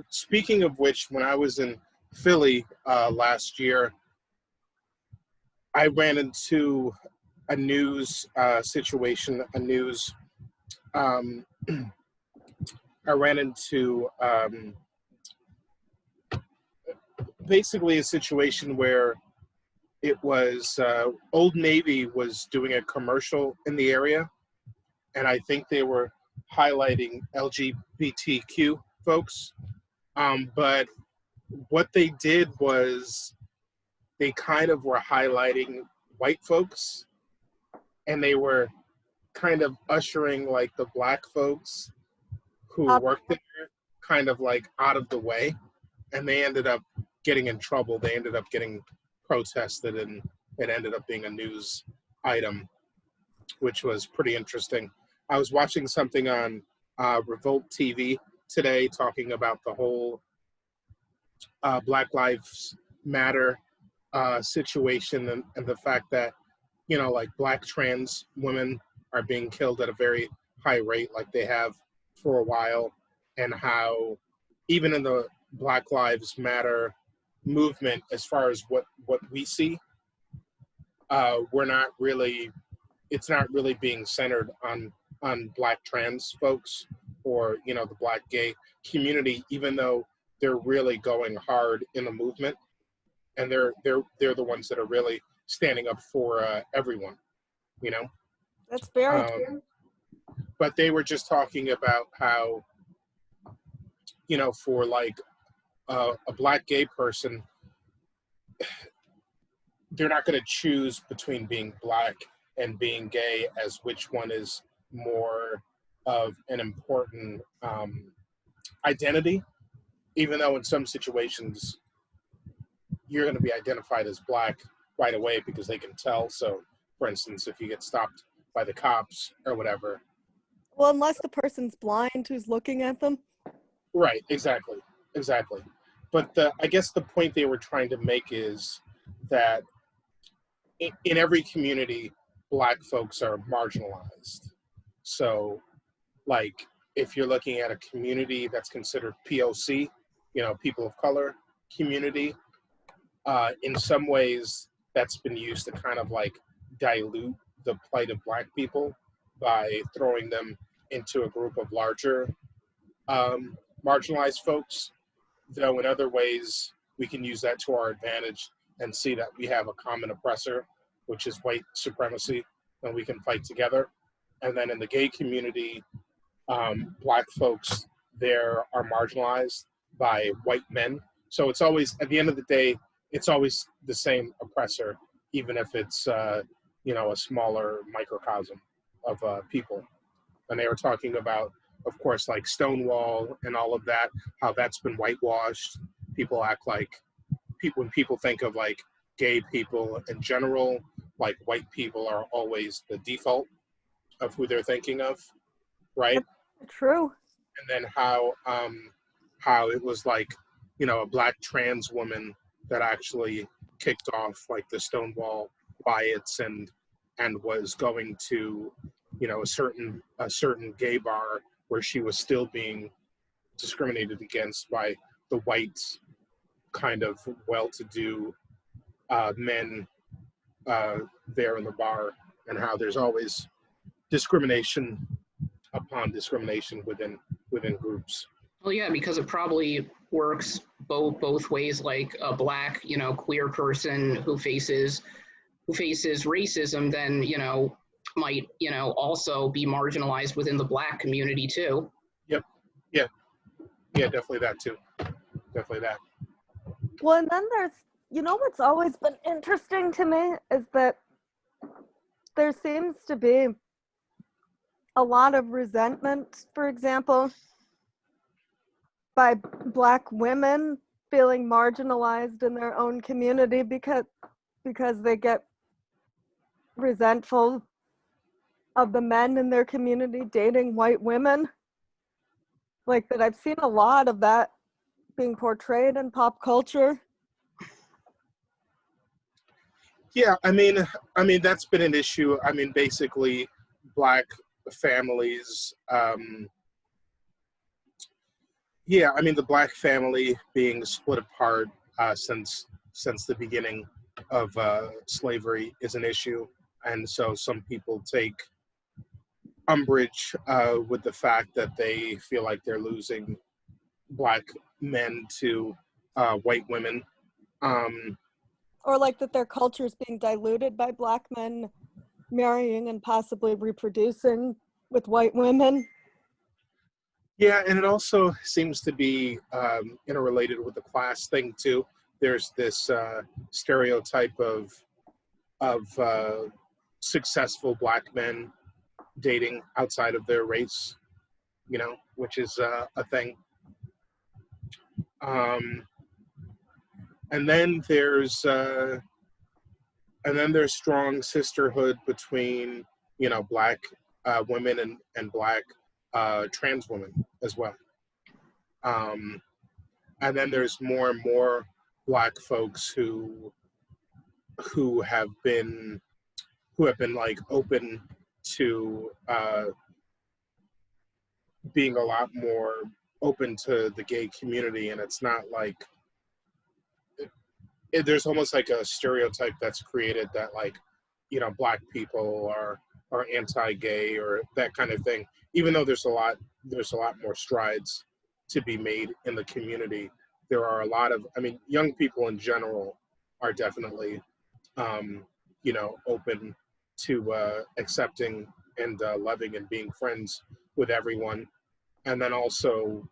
Speaking of which, when I was in Philly last year, I ran into a news situation, um, I ran into basically a situation where it was Old Navy was doing a commercial in the area, and I think they were highlighting LGBTQ folks. But what they did was they kind of were highlighting white folks, and they were kind of ushering like the black folks who Up. worked there kind of like out of the way, and they ended up getting in trouble. They ended up getting protested, and it ended up being a news item, which was pretty interesting. I was watching something on Revolt TV today talking about the whole Black Lives Matter situation, and the fact that, like black trans women are being killed at a very high rate, like they have for a while, and how even in the Black Lives Matter movement, as far as what we see, we're not really, it's not really being centered on black trans folks or the black gay community, even though they're really going hard in the movement, and they're the ones that are really standing up for everyone, you know. That's very Um, true. but they were just talking about how, for like a black gay person, they're not going to choose between being black and being gay as which one is more of an important identity, even though in some situations you're going to be identified as black right away because they can tell. So, for instance, if you get stopped by the cops or whatever. Well, unless the person's blind who's looking at them. Right, exactly. But I guess the point they were trying to make is that in every community, black folks are marginalized. So, like, if you're looking at a community that's considered POC, people of color community, in some ways that's been used to kind of like dilute the plight of black people by throwing them into a group of larger marginalized folks. Though in other ways, we can use that to our advantage and see that we have a common oppressor, which is white supremacy, and we can fight together. And then in the gay community, black folks there are marginalized by white men. So it's always, at the end of the day, it's always the same oppressor, even if it's a smaller microcosm of people. And they were talking about, of course, like Stonewall and all of that, how that's been whitewashed. People act like when people think of like gay people in general, like white people are always the default of who they're thinking of, right? True. And then how it was like, a black trans woman that actually kicked off like the Stonewall riots and was going to, a certain gay bar where she was still being discriminated against by the white kind of well-to-do men there in the bar, and how there's always discrimination upon discrimination within groups. Well, yeah, because it probably works both ways. Like a black, queer person who faces racism, then might also be marginalized within the black community too. Yep. Yeah, definitely that too. Definitely that. Well, and then there's, what's always been interesting to me is that there seems to be a lot of resentment, for example, by black women feeling marginalized in their own community because they get resentful of the men in their community dating white women. Like that, I've seen a lot of that being portrayed in pop culture. Yeah, I mean that's been an issue. I mean, basically, black families. Yeah, I mean the black family being split apart. since the beginning of slavery is an issue, and so some people take umbrage with the fact that they feel like they're losing black men to white women. Or like that their culture is being diluted by black men marrying and possibly reproducing with white women. Yeah, and it also seems to be interrelated with the class thing too. There's this stereotype of successful black men dating outside of their race, which is a thing. And then there's strong sisterhood between black women and black trans women as well. And then there's more and more black folks who have been like open to being a lot more open to the gay community, and it's not like there's almost like a stereotype that's created that like black people are anti-gay or that kind of thing, even though there's a lot more strides to be made in the community. There are a lot of, young people in general are definitely open to accepting and loving and being friends with everyone, and then also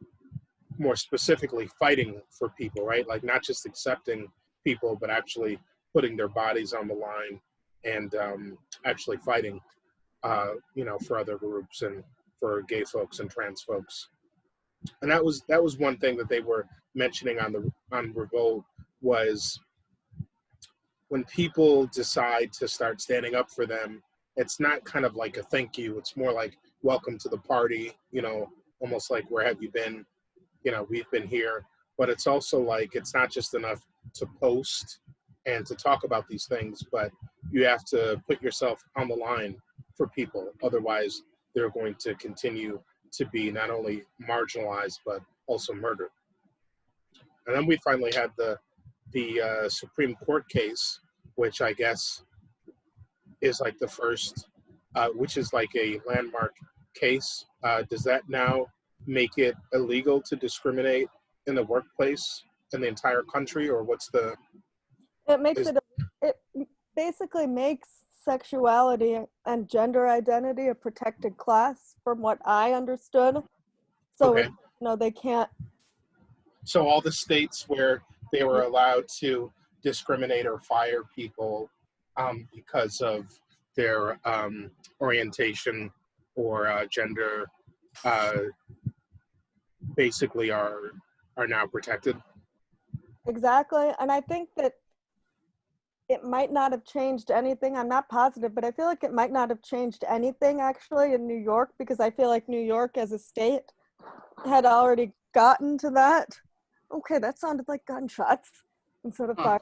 more specifically fighting for people, right? Like not just accepting people, but actually putting their bodies on the line and actually fighting, for other groups and for gay folks and trans folks. And that was one thing that they were mentioning on Revolt, was when people decide to start standing up for them, it's not kind of like a thank you. It's more like welcome to the party, almost like where have you been? We've been here. But it's also like it's not just enough to post and to talk about these things, but you have to put yourself on the line for people. Otherwise, they're going to continue to be not only marginalized, but also murdered. And then we finally had the Supreme Court case, which I guess is like the first, which is like a landmark case. Does that now make it illegal to discriminate in the workplace in the entire country, or what's the? It basically makes sexuality and gender identity a protected class, from what I understood. So Okay. they can't. So all the states where they were allowed to discriminate or fire people because of their orientation or gender, basically are now protected. Exactly. And I think that it might not have changed anything. I'm not positive, but I feel like it might not have changed anything actually in New York, because I feel like New York as a state had already gotten to that. Okay, that sounded like gunshots instead of fire.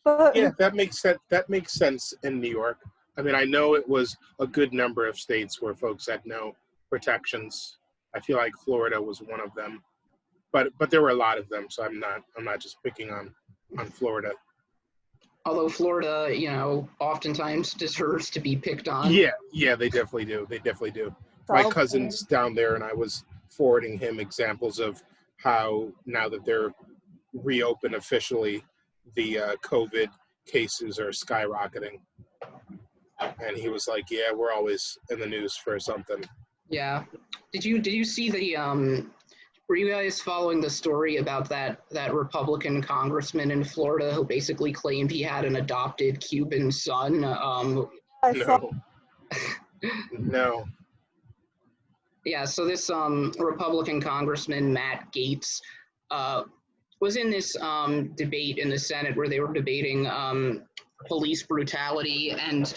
But yeah, that makes sense. That makes sense in New York. I know it was a good number of states where folks had no protections. I feel like Florida was one of them, but there were a lot of them. So I'm not just picking on Florida. Although Florida, oftentimes deserves to be picked on. Yeah, they definitely do. My cousin's down there, and I was forwarding him examples of how now that they're reopened officially, the COVID cases are skyrocketing. And he was like, yeah, we're always in the news for something. Yeah. Did you see were you guys following the story about that Republican congressman in Florida who basically claimed he had an adopted Cuban son? No. Yeah, so this Republican congressman, Matt Gaetz, was in this debate in the Senate where they were debating police brutality, and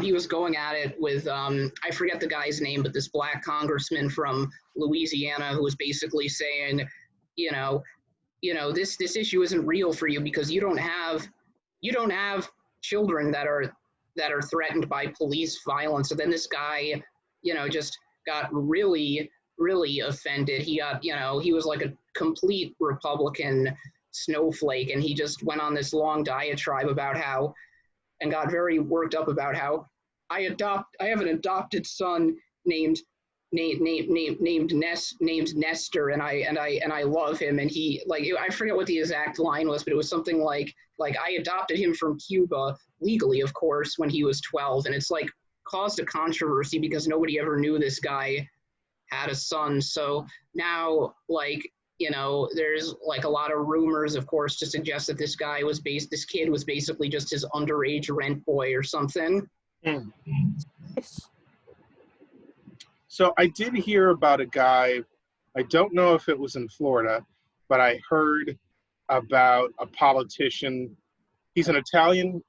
he was going at it with, I forget the guy's name, but this black congressman from Louisiana who was basically saying, this issue isn't real for you because you don't have children that are threatened by police violence. So then this guy, just got really, really offended. He got, he was like a complete Republican snowflake, and he just went on this long diatribe about how, and got very worked up about how I have an adopted son named Nestor, and I love him, and he, like, I forget what the exact line was, but it was something like I adopted him from Cuba legally, of course, when he was 12, and it's like caused a controversy because nobody ever knew this guy had a son. So now, like, you know, there's like a lot of rumors, of course, to suggest that this kid was basically just his underage rent boy or something. Hmm. So I did hear about a guy, I don't know if it was in Florida, but I heard about a politician. He's of Italian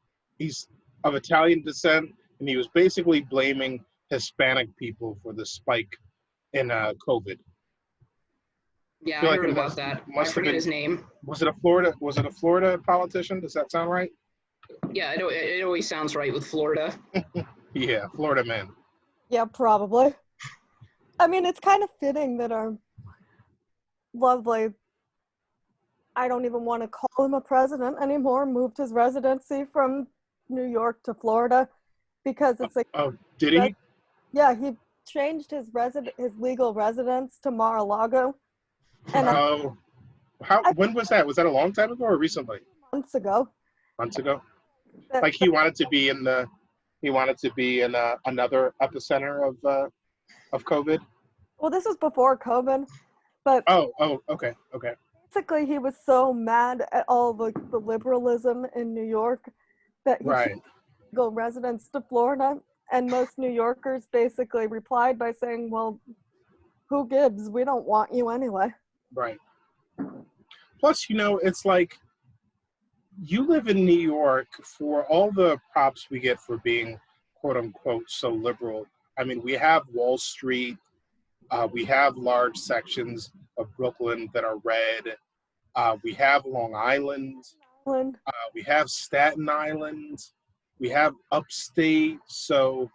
descent, and he was basically blaming Hispanic people for the spike in COVID. Yeah, feel I like heard it about that. I must have forget been- his name. Was it a Florida politician? Does that sound right? Yeah, it always sounds right with Florida. Yeah, Florida man. Yeah, probably. I mean, it's kind of fitting that our lovely, I don't even want to call him a president anymore, moved his residency from New York to Florida, because it's like, Oh, did he? yeah, he changed his legal residence to Mar-a-Lago, and Oh, when was that? Was that a long time ago or recently? months ago. Months ago? that- Like he wanted to be in another epicenter of COVID. well, this was before COVID, but Oh, okay. basically he was so mad at all the liberalism in New York that he Right. changed legal residence to Florida, and most New Yorkers basically replied by saying, well, who gives? We don't want you anyway. Right. Plus, it's like you live in New York, for all the props we get for being quote unquote so liberal. I mean, we have Wall Street, we have large sections of Brooklyn that are red. We have Long Island, And we have Staten Island, we have upstate. So,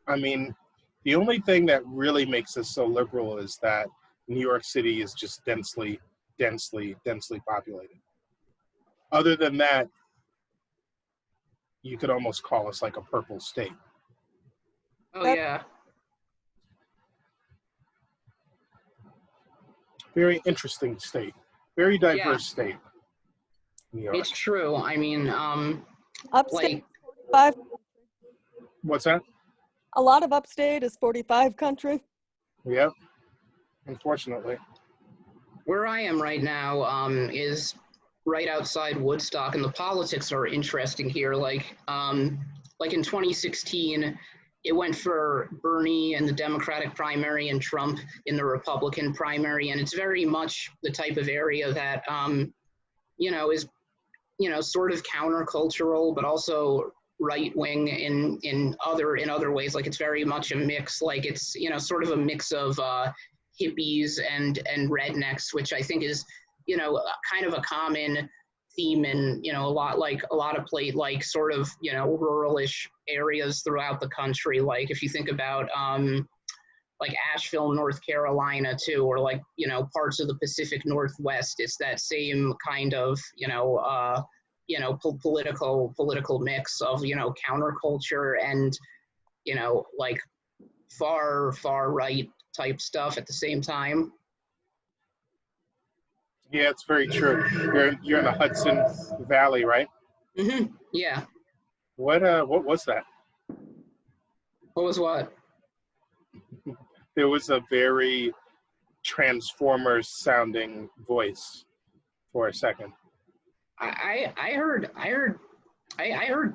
I mean, the only thing that really makes us so liberal is that New York City is just densely populated. Other than that, you could almost call us like a purple state. Oh That- yeah. Very interesting state. Very diverse state. New York. It's true. I mean, upstate, like, 45, What's that? a lot of upstate is 45 country. Yep. Unfortunately. where I am right now is right outside Woodstock, and the politics are interesting here. Like in 2016, it went for Bernie in the Democratic primary and Trump in the Republican primary, and it's very much the type of area that is sort of countercultural, but also right wing in other ways. Like it's very much a mix. Like it's sort of a mix of hippies and rednecks, which I think is kind of a common theme in a lot of sort of ruralish areas throughout the country. Like if you think about like Asheville, North Carolina too, or like parts of the Pacific Northwest, it's that same kind of political mix of counterculture and like far right type stuff at the same time. Yeah, it's very true. You're in the Hudson Valley, right? Mm-hmm. Yeah. What was that? What was what? There was a very Transformers sounding voice for a second. I heard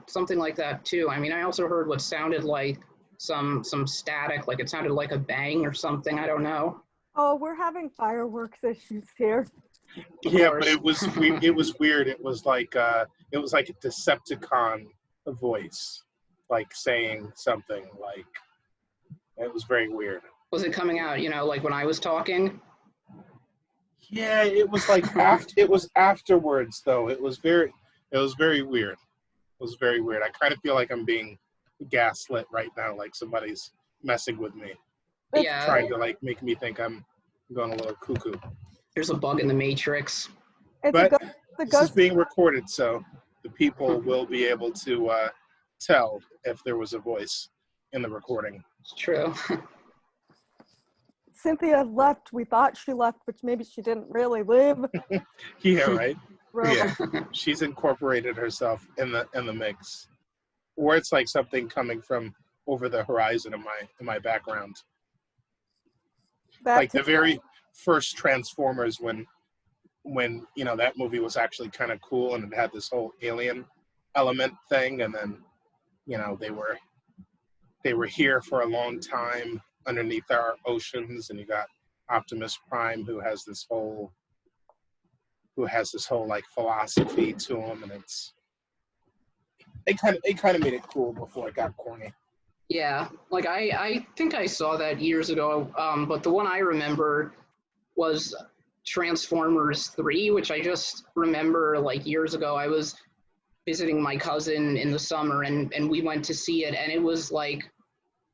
something like that too. I mean, I also heard what sounded like some static, like it sounded like a bang or something. I don't know. Oh, we're having fireworks issues here. Yeah, but it was weird. It was like a Decepticon voice, like saying something. Like it was very weird. Was it coming out, like when I was talking? Yeah, it was like it was afterwards though. It was very weird. It was very weird. I kind of feel like I'm being gaslit right now, like somebody's messing with me, Yeah. trying to like make me think I'm going a little cuckoo. There's a bug in the Matrix. It's But the this is ghost. being recorded, so the people will be able to tell if there was a voice in the recording. It's true. Cynthia left. We thought she left, but maybe she didn't really leave. Yeah, right. Robot. Yeah, she's incorporated herself in the mix, or it's like something coming from over the horizon in my background, That like too. the very first Transformers when that movie was actually kind of cool and it had this whole alien element thing, and then they were here for a long time underneath our oceans, and you got Optimus Prime who has this whole like philosophy to him, and it kind of made it cool before it got corny. Yeah, like I think I saw that years ago, but the one I remember was Transformers 3, which I just remember like years ago. I was visiting my cousin in the summer, and we went to see it, and it was like,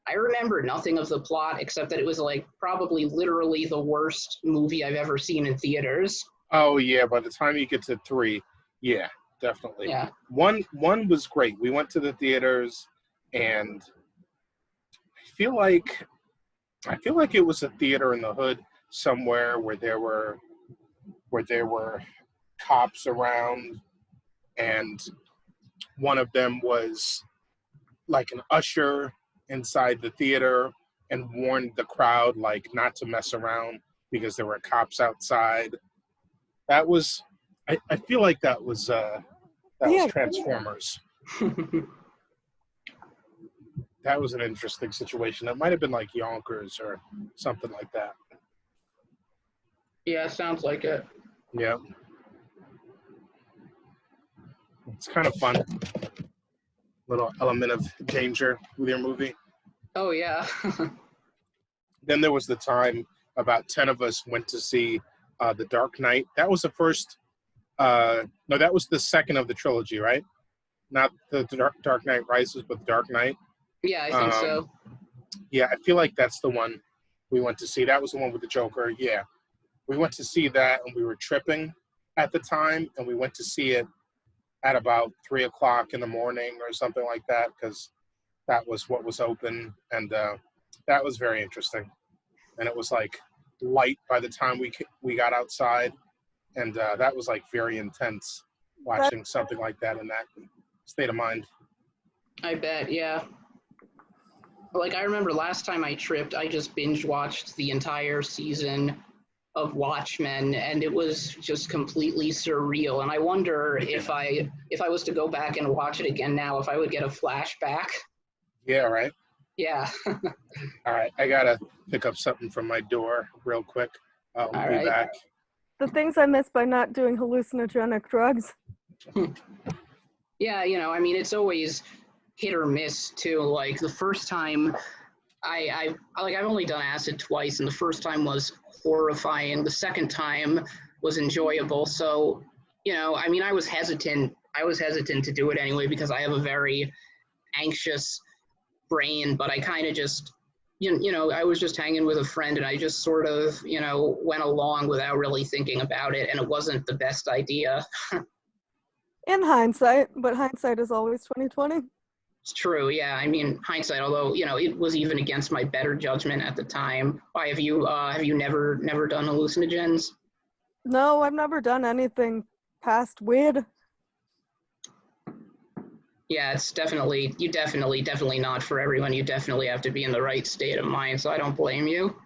I remember nothing of the plot except that it was like probably literally the worst movie I've ever seen in theaters. Oh yeah, by the time you get to 3, yeah, definitely. Yeah. One was great. We went to the theaters, and I feel like it was a theater in the hood somewhere where there were cops around, and one of them was like an usher inside the theater and warned the crowd like not to mess around because there were cops outside. That was I feel like that was Yeah. Transformers. That was an interesting situation. It might have been like Yonkers or something like that. Yeah, sounds like it. Yeah. It's kind of fun. Little element of danger with your movie. Oh yeah. Then there was the time about 10 of us went to see The Dark Knight. That was the first, no, that was the second of the trilogy, right? Not the Dark Knight Rises, but The Dark Knight. Yeah, I think so. Yeah, I feel like that's the one we went to see. That was the one with the Joker. Yeah. We went to see that, and we were tripping at the time, and we went to see it at about 3 o'clock in the morning or something like that, because that was what was open, and that was very interesting. And it was like light by the time we got outside, and that was like very intense watching something like that in that state of mind. I bet, yeah. Like, I remember last time I tripped, I just binge watched the entire season of Watchmen, and it was just completely surreal. And I wonder if I was to go back and watch it again now, if I would get a flashback. Yeah, right. Yeah. All right, I gotta pick up something from my door real quick. I'll All be right. back. The things I miss by not doing hallucinogenic drugs. Yeah, I mean, it's always hit or miss too. Like the first time I've only done acid twice, and the first time was horrifying. The second time was enjoyable. So, I mean, I was hesitant to do it anyway because I have a very anxious brain, but I kind of just, I was just hanging with a friend, and I just sort of, went along without really thinking about it, and it wasn't the best idea. In hindsight, but hindsight is always 20/20. It's true, yeah. I mean, hindsight, although, it was even against my better judgment at the time. Why have you never done hallucinogens? No, I've never done anything past weed. Yeah, it's definitely not for everyone. You definitely have to be in the right state of mind, so I don't blame you.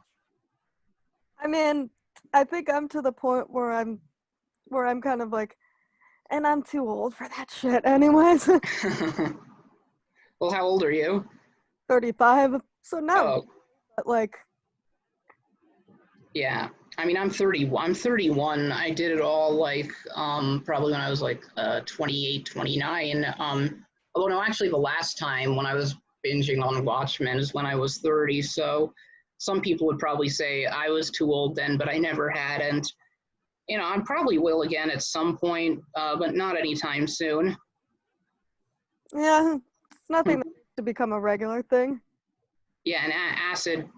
I mean, I think I'm to the point where I'm kind of like, and I'm too old for that shit anyways. Well, how old are you? 35. So now, Oh, but like, yeah. I mean, I'm 31. I did it all like probably when I was like 28, 29. Although no, actually the last time when I was binging on Watchmen is when I was 30. So some people would probably say I was too old then, but I never had. And, I probably will again at some point, but not anytime soon. yeah, it's nothing that needs to become a regular thing. Yeah, and acid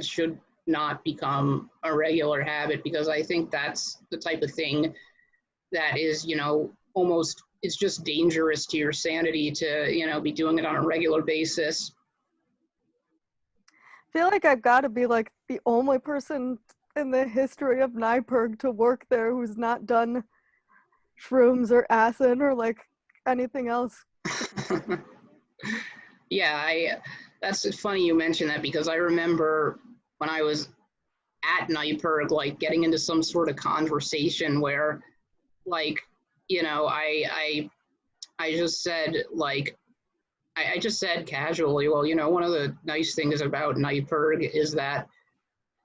should not become a regular habit, because I think that's the type of thing that is, almost, it's just dangerous to your sanity to, be doing it on a regular basis. I feel like I've got to be like the only person in the history of NYPIRG to work there who's not done shrooms or acid or like anything else. Yeah, that's funny you mention that, because I remember when I was at NYPIRG, like getting into some sort of conversation where, like, I just said, like, I just said casually, well, one of the nice things about NYPIRG is that,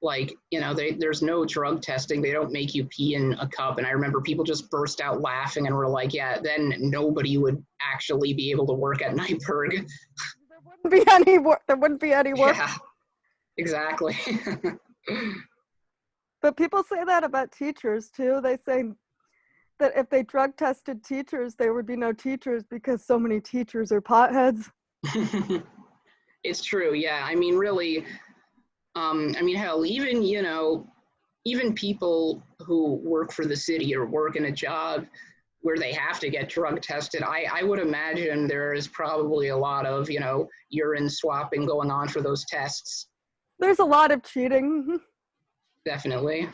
like, there's no drug testing. They don't make you pee in a cup. And I remember people just burst out laughing and were like, yeah, then nobody would actually be able to work at NYPIRG. There wouldn't be any work. Yeah, exactly. But people say that about teachers too. They say that if they drug tested teachers, there would be no teachers because so many teachers are potheads. It's true. Yeah. I mean, really, hell, even people who work for the city or work in a job where they have to get drug tested, I would imagine there is probably a lot of, urine swapping going on for those tests. There's a lot of cheating. Definitely.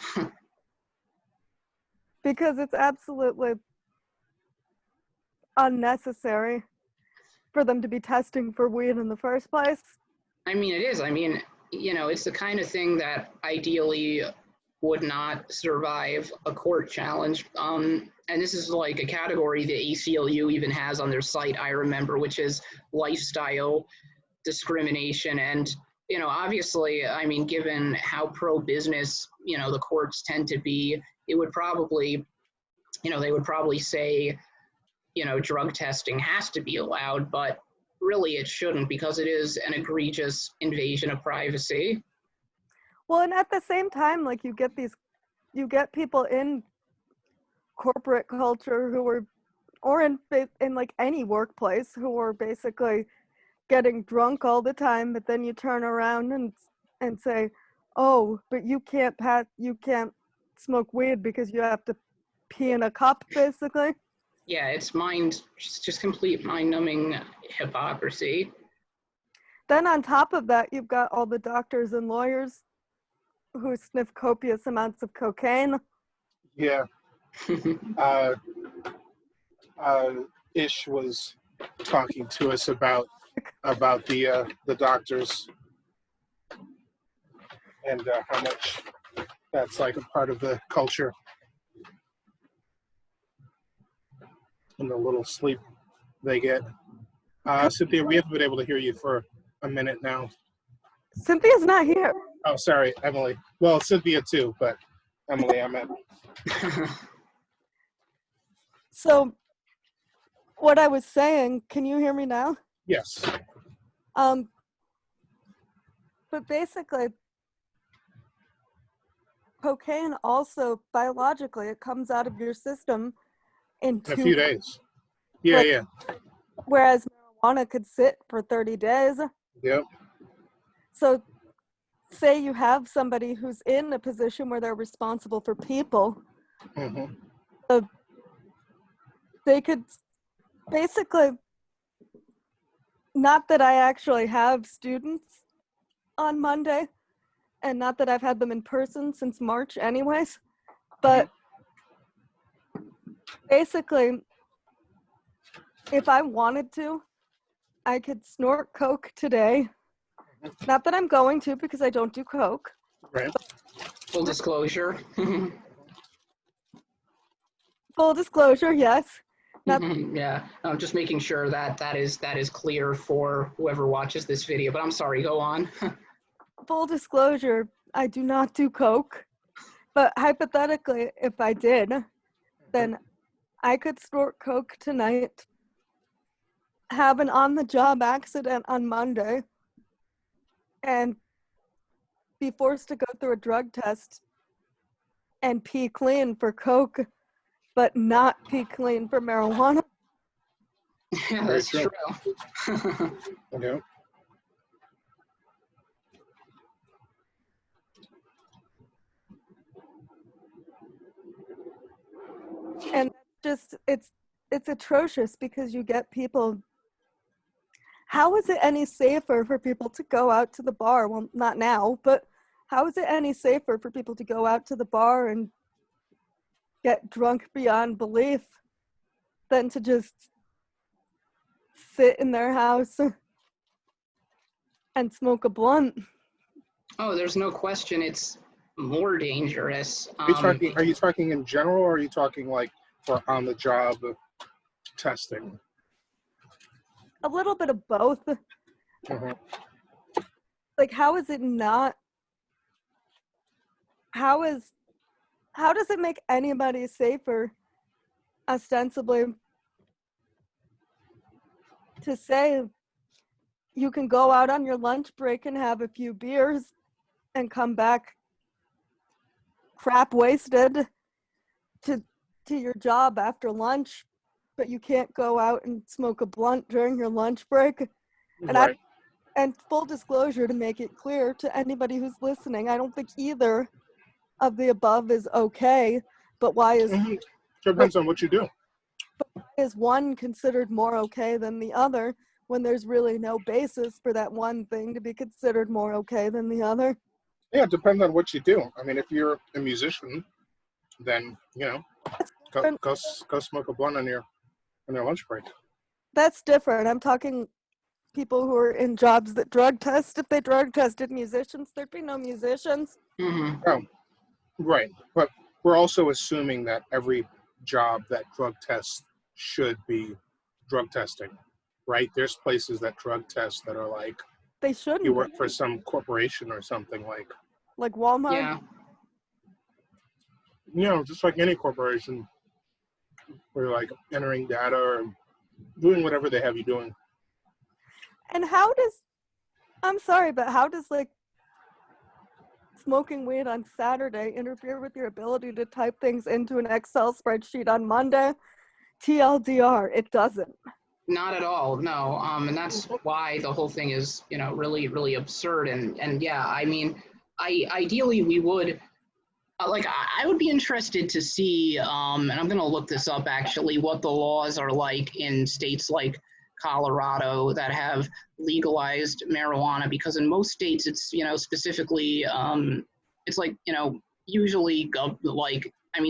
Because it's absolutely unnecessary for them to be testing for weed in the first place. I mean, it is. I mean, it's the kind of thing that ideally would not survive a court challenge. And this is like a category the ACLU even has on their site, I remember, which is lifestyle discrimination. And, obviously, I mean, given how pro-business, the courts tend to be, it would probably, they would probably say, drug testing has to be allowed, but really it shouldn't, because it is an egregious invasion of privacy. Well, and at the same time, like you get people in corporate culture who are, or in like any workplace, who are basically getting drunk all the time, but then you turn around and say, oh, but you can't smoke weed because you have to pee in a cup, basically. Yeah, it's just complete mind-numbing hypocrisy. Then on top of that, you've got all the doctors and lawyers who sniff copious amounts of cocaine. Yeah. Ish was talking to us about the doctors and how much that's like a part of the culture and the little sleep they get. Cynthia, we haven't been able to hear you for a minute now. Cynthia's not here. Oh, sorry, Emily. Well, Cynthia too, but Emily, I meant. So what I was saying, can you hear me now? Yes. But basically, cocaine also, biologically, it comes out of your system in In a few days. Yeah, like, yeah. Whereas marijuana could sit for 30 days. Yep. So say you have somebody who's in a position where they're responsible for people, Mm-hmm. They could basically, not that I actually have students on Monday, and not that I've had them in person since March anyways, but basically, if I wanted to, I could snort coke today. Not that I'm going to, because I don't do coke. Right. Full disclosure. Full disclosure, yes. Yeah, I'm just making sure that is clear for whoever watches this video, but I'm sorry, go on. Full disclosure, I do not do coke, but hypothetically, if I did, then I could snort coke tonight, have an on-the-job accident on Monday, and be forced to go through a drug test and pee clean for coke, but not pee clean for marijuana. Yeah, that's true. Yeah. And just it's atrocious because you get people. How is it any safer for people to go out to the bar? Well, not now, but how is it any safer for people to go out to the bar and get drunk beyond belief than to just sit in their house and smoke a blunt? Oh, there's no question it's more dangerous. Are you talking in general, or are you talking like for on the job testing? A little bit of both. Mhm. Like, how is it not? How does it make anybody safer, ostensibly, to say you can go out on your lunch break and have a few beers and come back crap wasted to your job after lunch, but you can't go out and smoke a blunt during your lunch break? And Right. and full disclosure, to make it clear to anybody who's listening, I don't think either of the above is okay. But why Mhm. Depends on what you do. is one considered more okay than the other when there's really no basis for that one thing to be considered more okay than the other? Yeah, it depends on what you do. I mean, if you're a musician, then go smoke a blunt on your lunch break. That's different. I'm talking people who are in jobs that drug test. If they drug tested musicians, there'd be no musicians. Mhm. Oh, right. But we're also assuming that every job that drug tests should be drug testing, right? There's places that drug test that are like They you shouldn't work be. for some corporation or something Like Walmart. Yeah. just like any corporation, where you're like entering data or doing whatever they have you doing. And I'm sorry, but how does like smoking weed on Saturday interfere with your ability to type things into an Excel spreadsheet on Monday? TLDR, it doesn't. Not at all, no. And that's why the whole thing is, really, really absurd. And yeah, I mean, ideally we would, I would be interested to see, and I'm going to look this up actually, what the laws are like in states like Colorado that have legalized marijuana, because in most states it's, specifically, it's like, usually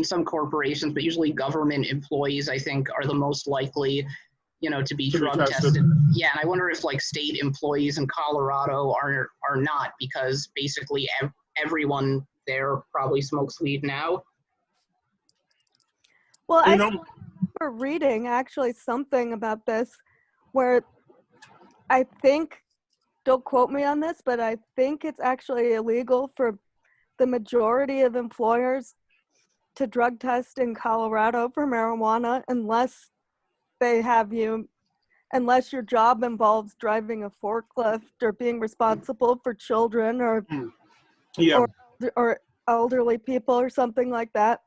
some corporations, but usually government employees, I think, are the most likely to be drug tested. Yeah, and I wonder if like state employees in Colorado are not, because basically everyone there probably smokes weed now. Well, I You know, remember reading actually something about this where I think, don't quote me on this, but I think it's actually illegal for the majority of employers to drug test in Colorado for marijuana unless your job involves driving a forklift or being responsible for children yeah, or elderly people or something like that.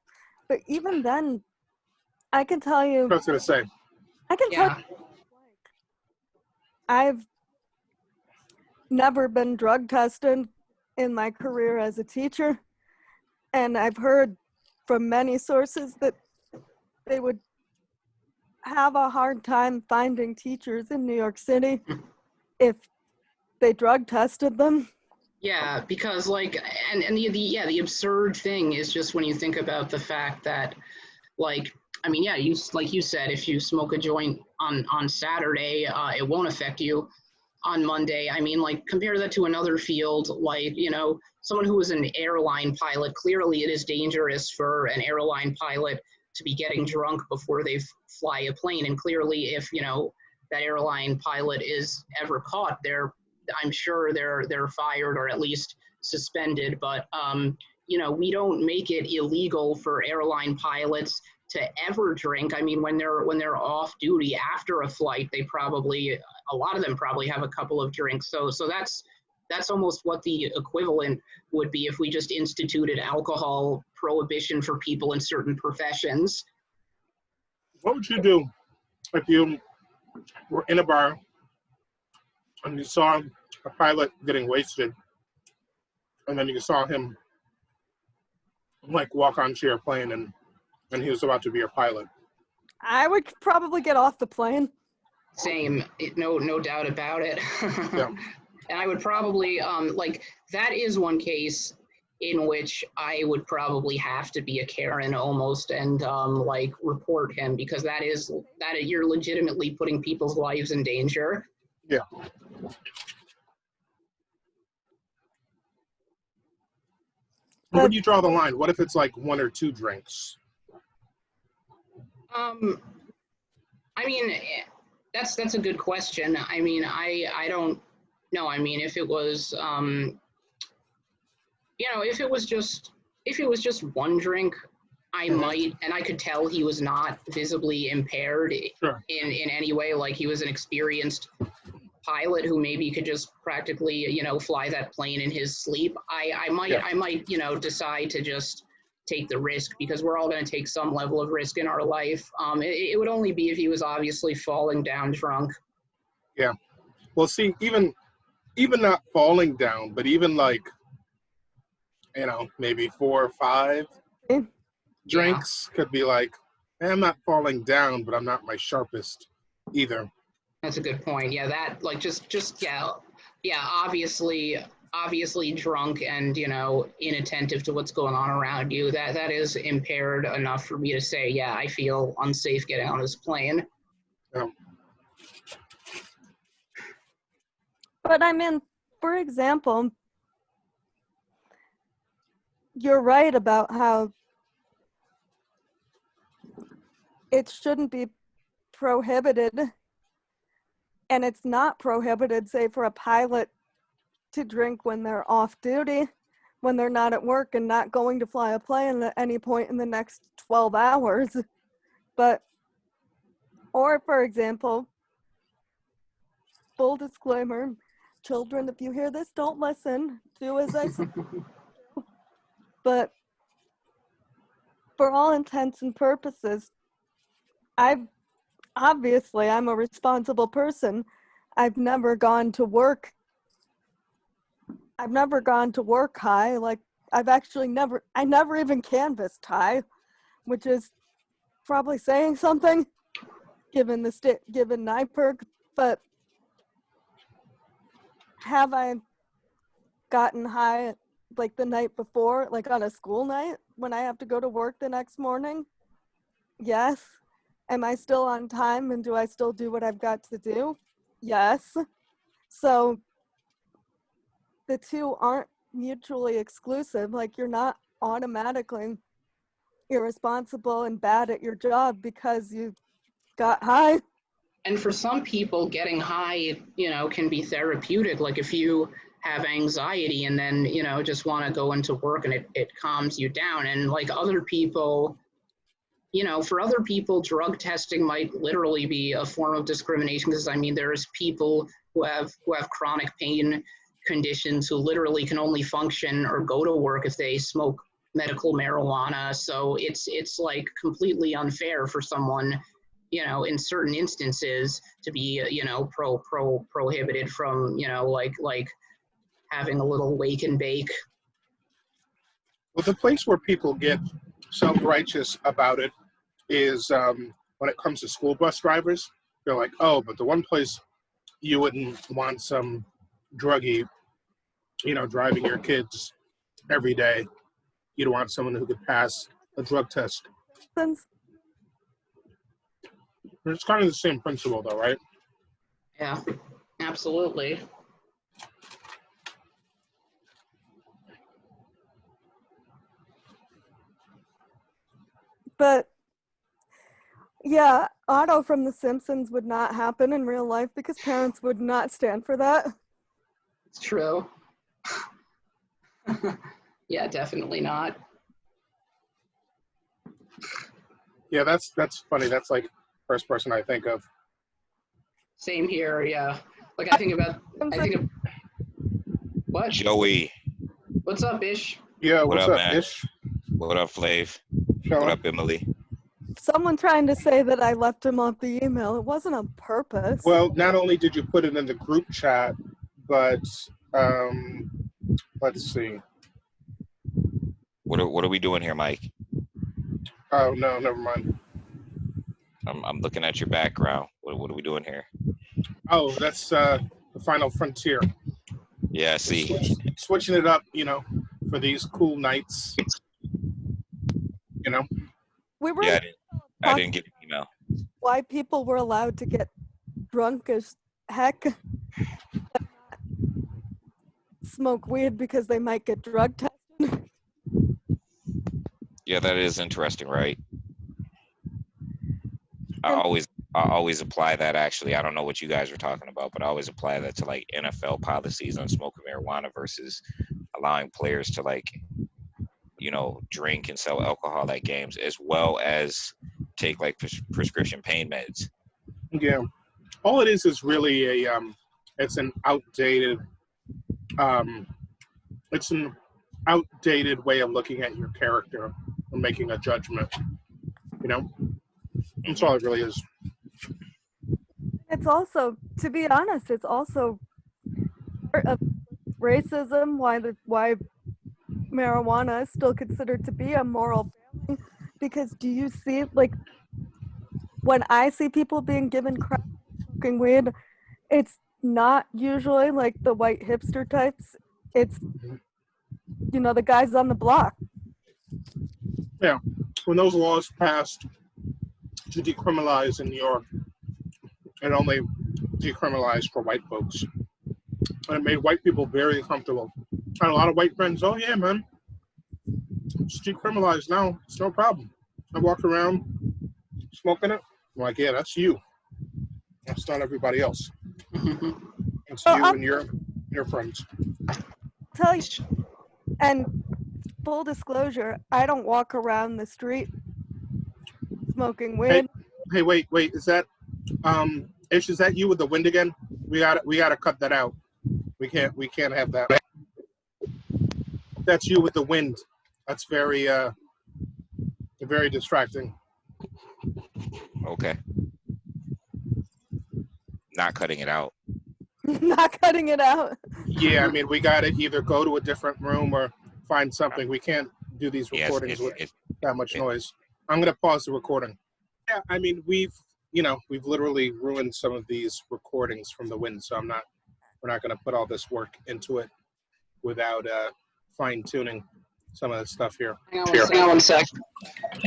But even then, I can tell you, I was gonna say. Yeah. I've never been drug tested in my career as a teacher, and I've heard from many sources that they would have a hard time finding teachers in New York City if they drug tested them. Yeah, because and the absurd thing is just when you think about the fact that you said, if you smoke a joint on Saturday, it won't affect you on Monday. I mean, compare that to another field, someone who is an airline pilot. Clearly, it is dangerous for an airline pilot to be getting drunk before they fly a plane. And clearly, if that airline pilot is ever caught, I'm sure they're fired or at least suspended. But we don't make it illegal for airline pilots to ever drink. I mean, when they're off duty after a flight, a lot of them probably have a couple of drinks. So that's almost what the equivalent would be if we just instituted alcohol prohibition for people in certain professions. What would you do if you were in a bar and you saw a pilot getting wasted, and then you saw him walk onto your plane and and he was about to be your pilot. I would probably get off the plane. Same, no doubt about it. Yeah. And I would probably, like, that is one case in which I would probably have to be a Karen almost and like report him, because that you're legitimately putting people's lives in danger. Yeah. Where do you draw the line? What if it's like 1 or 2 drinks? I mean, that's a good question. I mean, I don't know. I mean, if it was, if it was just 1 drink, I might, and I could tell he was not visibly impaired Sure. in any way, like he was an experienced pilot who maybe could just practically, fly that plane in his sleep. I might, decide to just take the risk, because we're all going to take some level of risk in our life. It would only be if he was obviously falling down drunk. Yeah. Well, see, even not falling down, but even like, maybe 4 or 5 drinks could be like, I'm not falling down, but I'm not my sharpest either. That's a good point. Yeah, that like just obviously drunk and inattentive to what's going on around you. That is impaired enough for me to say, yeah, I feel unsafe getting on this plane. Yeah. But I mean, for example, you're right about how it shouldn't be prohibited, and it's not prohibited, say, for a pilot to drink when they're off duty, when they're not at work and not going to fly a plane at any point in the next 12 hours. But, or for example, full disclaimer, children, if you hear this, don't listen. Do as I say. But for all intents and purposes, I'm a responsible person. I've never gone to work high. Like, I never even canvassed high, which is probably saying something given NIPERC. But have I gotten high like the night before, like on a school night when I have to go to work the next morning? Yes. Am I still on time, and do I still do what I've got to do? Yes. So the two aren't mutually exclusive. Like, you're not automatically irresponsible and bad at your job because you got high. And for some people, getting high, can be therapeutic. Like if you have anxiety and then, just want to go into work and it calms you down. And like other people, for other people, drug testing might literally be a form of discrimination, because I mean, there's people who have chronic pain conditions who literally can only function or go to work if they smoke medical marijuana. So it's like completely unfair for someone, in certain instances to be, prohibited from, like having a little wake and bake. Well, the place where people get self-righteous about it is when it comes to school bus drivers. They're like, oh, but the one place you wouldn't want some druggie, driving your kids every day. You'd want someone who could pass a drug test. It's kind of the same principle, though, right? Yeah, absolutely. But yeah, Otto from The Simpsons would not happen in real life because parents would not stand for that. It's true. Yeah, definitely not. Yeah, that's funny. That's like first person I think of. Same here, yeah. Like I think of what? Joey. What's up, Ish? Yeah, What what's up, up, man? Ish? What up, Flav? Sean? What up, Emily? Someone trying to say that I left him off the email. It wasn't on purpose. Well, not only did you put it in the group chat, but let's see. What are we doing here, Mike? Oh, no, never mind. I'm looking at your background. What are we doing here? Oh, that's the Final Frontier. Yeah, I see. Switching it up, for these cool nights. We were Yeah, I talking didn't get an email. why people were allowed to get drunk as heck, smoke weed because they might get drug tested. Yeah, that is interesting, right? I And- always apply that. Actually, I don't know what you guys are talking about, but I always apply that to like NFL policies on smoking marijuana versus allowing players to drink and sell alcohol at games, as well as take like prescription pain meds. Yeah. All it is really it's an outdated way of looking at your character and making a judgment. That's all it really is. It's also, to be honest, it's also part of racism. Why marijuana is still considered to be a moral failing? Because do you see, like, when I see people being given crack smoking weed, it's not usually like the white hipster types. It's the guys on the block. Yeah. When those laws passed to decriminalize in New York, it only decriminalized for white folks. And it made white people very comfortable. I had a lot of white friends, oh yeah, man, it's decriminalized now. It's no problem. I walk around smoking it. I'm like, yeah, that's you. That's not everybody else. It's you and your friends. Tell you, and full disclosure, I don't walk around the street smoking weed. Hey, wait, is that Ish, is that you with the wind again? We gotta cut that out. We can't have that. That's you with the wind. That's very distracting. Okay. Not cutting it out. Not cutting it out. Yeah, I mean, we gotta either go to a different room or find something. We can't do these recordings with that much noise. I'm gonna pause the recording. Yeah, I mean, we've literally ruined some of these recordings from the wind, so we're not gonna put all this work into it without fine tuning some of the stuff here. Hang on one sec.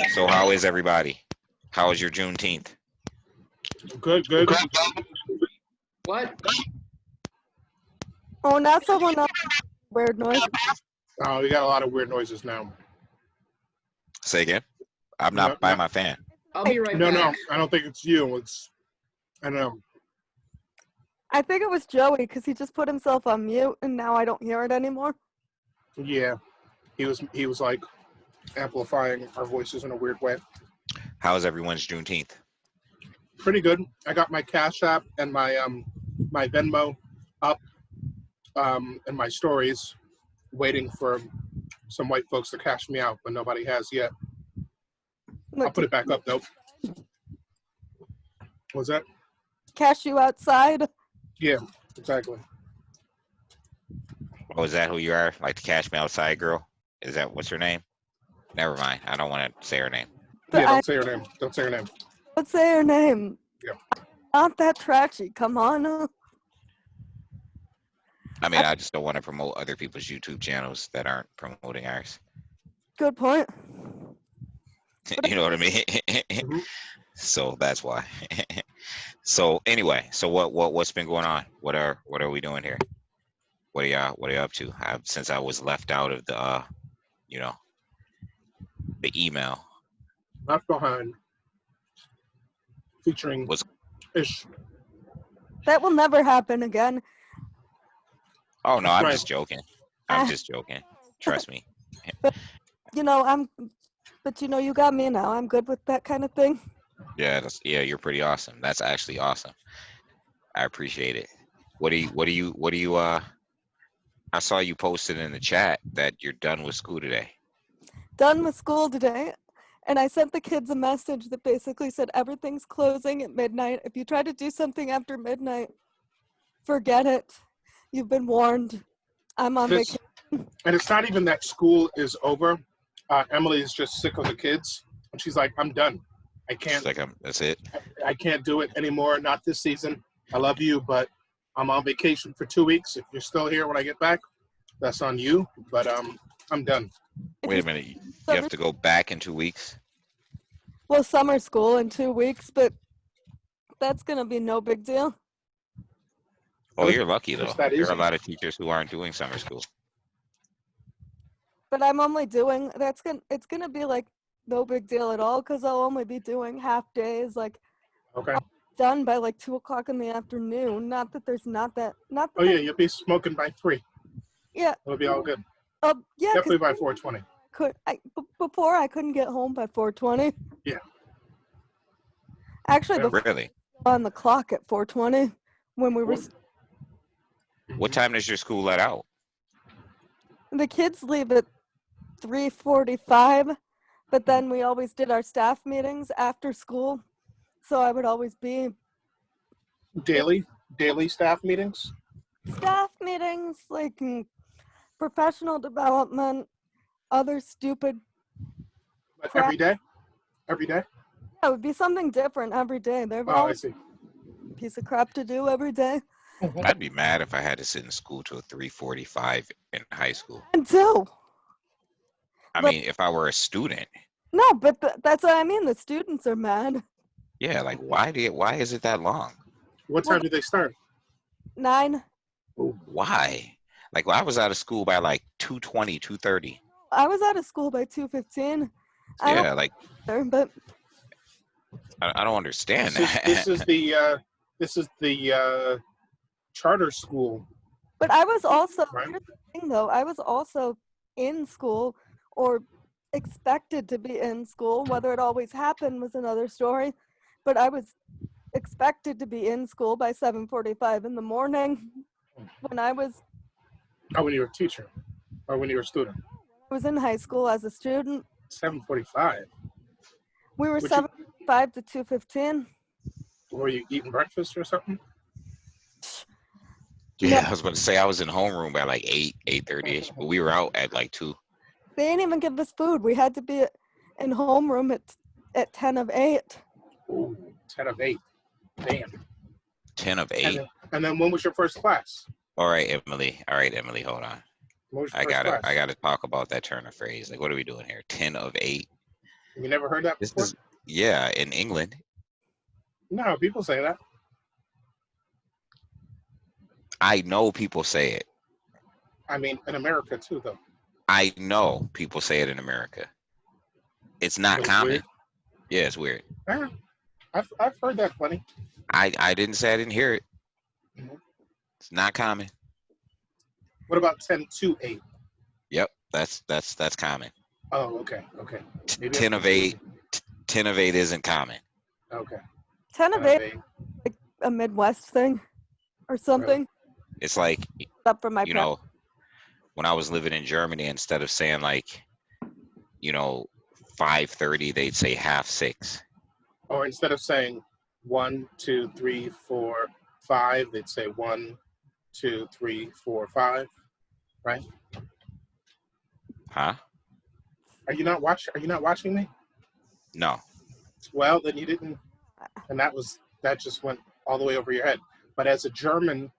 So how is everybody? How was your Juneteenth? Good. What? Oh, now someone else. Weird noise. Oh, we got a lot of weird noises now. Say again? I'm not by my fan. I'll be right No, back. I don't think it's you. I don't know. I think it was Joey because he just put himself on mute and now I don't hear it anymore. Yeah, he was like amplifying our voices in a weird way. How was everyone's Juneteenth? Pretty good. I got my Cash App and my my Venmo up in my stories, waiting for some white folks to cash me out, but nobody has yet. I'll put it back up though. Was that? Cash you outside. Yeah, exactly. Oh, is that who you are? Like the Cash Me Outside girl? Is that what's her name? Never mind. I don't want to say her name. But Yeah, don't say her name. Don't say her name. Let's say her name. Yeah. Not that trashy. Come on. I mean, I just don't want to promote other people's YouTube channels that aren't promoting ours. Good point. You know what I mean? Mhm. So that's why. So anyway, so what's been going on? What are we doing here? What are you up to? Since I was left out of the the email. Left Behind, featuring Ish. That will never happen again. Oh no, I'm Right. just joking. I'm just joking. Trust me. But you got me now. I'm good with that kind of thing. Yeah, you're pretty awesome. That's actually awesome. I appreciate it. What do you I saw you posted in the chat that you're done with school today. Done with school today. And I sent the kids a message that basically said everything's closing at midnight. If you try to do something after midnight, forget it. You've been warned. I'm on vacation. And it's not even that school is over. Emily is just sick of the kids. And she's like, I'm done. I She's can't. like, that's it. I can't do it anymore. Not this season. I love you, but I'm on vacation for 2 weeks. If you're still here when I get back, that's on you. But I'm done. If Wait you a minute. You have to go back in 2 weeks? well, summer school in 2 weeks, but that's gonna be no big deal. Oh, you're lucky though. Just that There are a easy. lot of teachers who aren't doing summer school. But I'm only doing it's gonna be like no big deal at all because I'll only be doing half days, like Okay. done by like 2 o'clock in the afternoon. Not that there's not that Oh yeah, you'll be smoking by 3. yeah. It'll be all good. Yeah, Definitely because by 4:20. before I couldn't get home by 4:20. Yeah. Actually, Yeah. before Really? on the clock at 4:20 when we were What time does your school let out? the kids leave at 3:45, but then we always did our staff meetings after school, so I would always be Daily staff meetings. staff meetings like professional development, other stupid. But Crap. every day. Every day. Yeah, it would be something different every day. There's Oh, I always see. a piece of crap to do every day. I'd be mad if I had to sit in school till 3:45 in high school. And do. I But- mean, if I were a student, No, but that's what I mean. The students are mad. yeah, like why is it that long? What time do they start? 9. Why? Like I was out of school by like 2:20, 2:30. I was out of school by 2:15. I Yeah, like don't know, but I don't understand This that. is the charter school. But I was also, Right. here's the thing though, I was also in school or expected to be in school. Whether it always happened was another story. But I was expected to be in school by 7:45 in the morning when I was Oh, when you were a teacher, or when you were a student. in high school as a student. 7:45. We were Would you- 7:45 to 2:15. Were you eating breakfast or something? Yeah, I was about to say I was in homeroom by like 8:30ish, but we were out at like 2. They didn't even give us food. We had to be in homeroom at 10 of 8. Ooh, 10 of 8. Damn. 10 of And 8. then, when was your first class? All right, Emily. All right, Emily, hold on. What was your I first gotta class? talk about that turn of phrase. Like what are we doing here? 10 of 8. You never heard that This before? is yeah, in England. No, people say that. I know people say it. I mean, in America too, though. I know people say it in America. It's not It's common. weird. Yeah, it's weird. Yeah, I've heard that plenty. I didn't say I didn't hear it. Mhm. It's not common. What about 10 to 8? Yep, that's common. Oh, okay. Maybe 10 I'm of 8. confused. 10 of 8 isn't common. Okay. 10 10 of 8, a Midwest thing or something. It's like, Up for my you know, when I was living in Germany, instead of saying like, 5:30, they'd say 5:30. Or instead of saying 1, 2, 3, 4, 5, they'd say 1, 2, 3, 4, 5. Right? Huh? Are you not watching me? No. Well, then you didn't, and that just went all the way over your head. But as a German,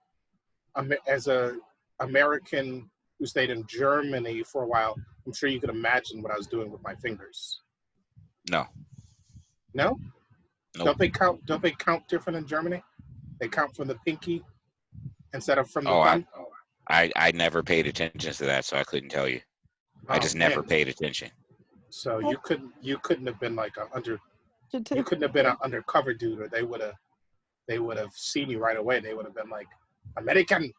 as a American who stayed in Germany for a while, I'm sure you could imagine what I was doing with my fingers. No. No? Nope. Don't they count different in Germany? They count from the pinky instead of from the Oh, thumb. I never paid attention to that, so I couldn't tell you. I just never man. paid attention. So you couldn't have been like you pet. couldn't have been an undercover dude, or they would have seen you right away. They would have been like, American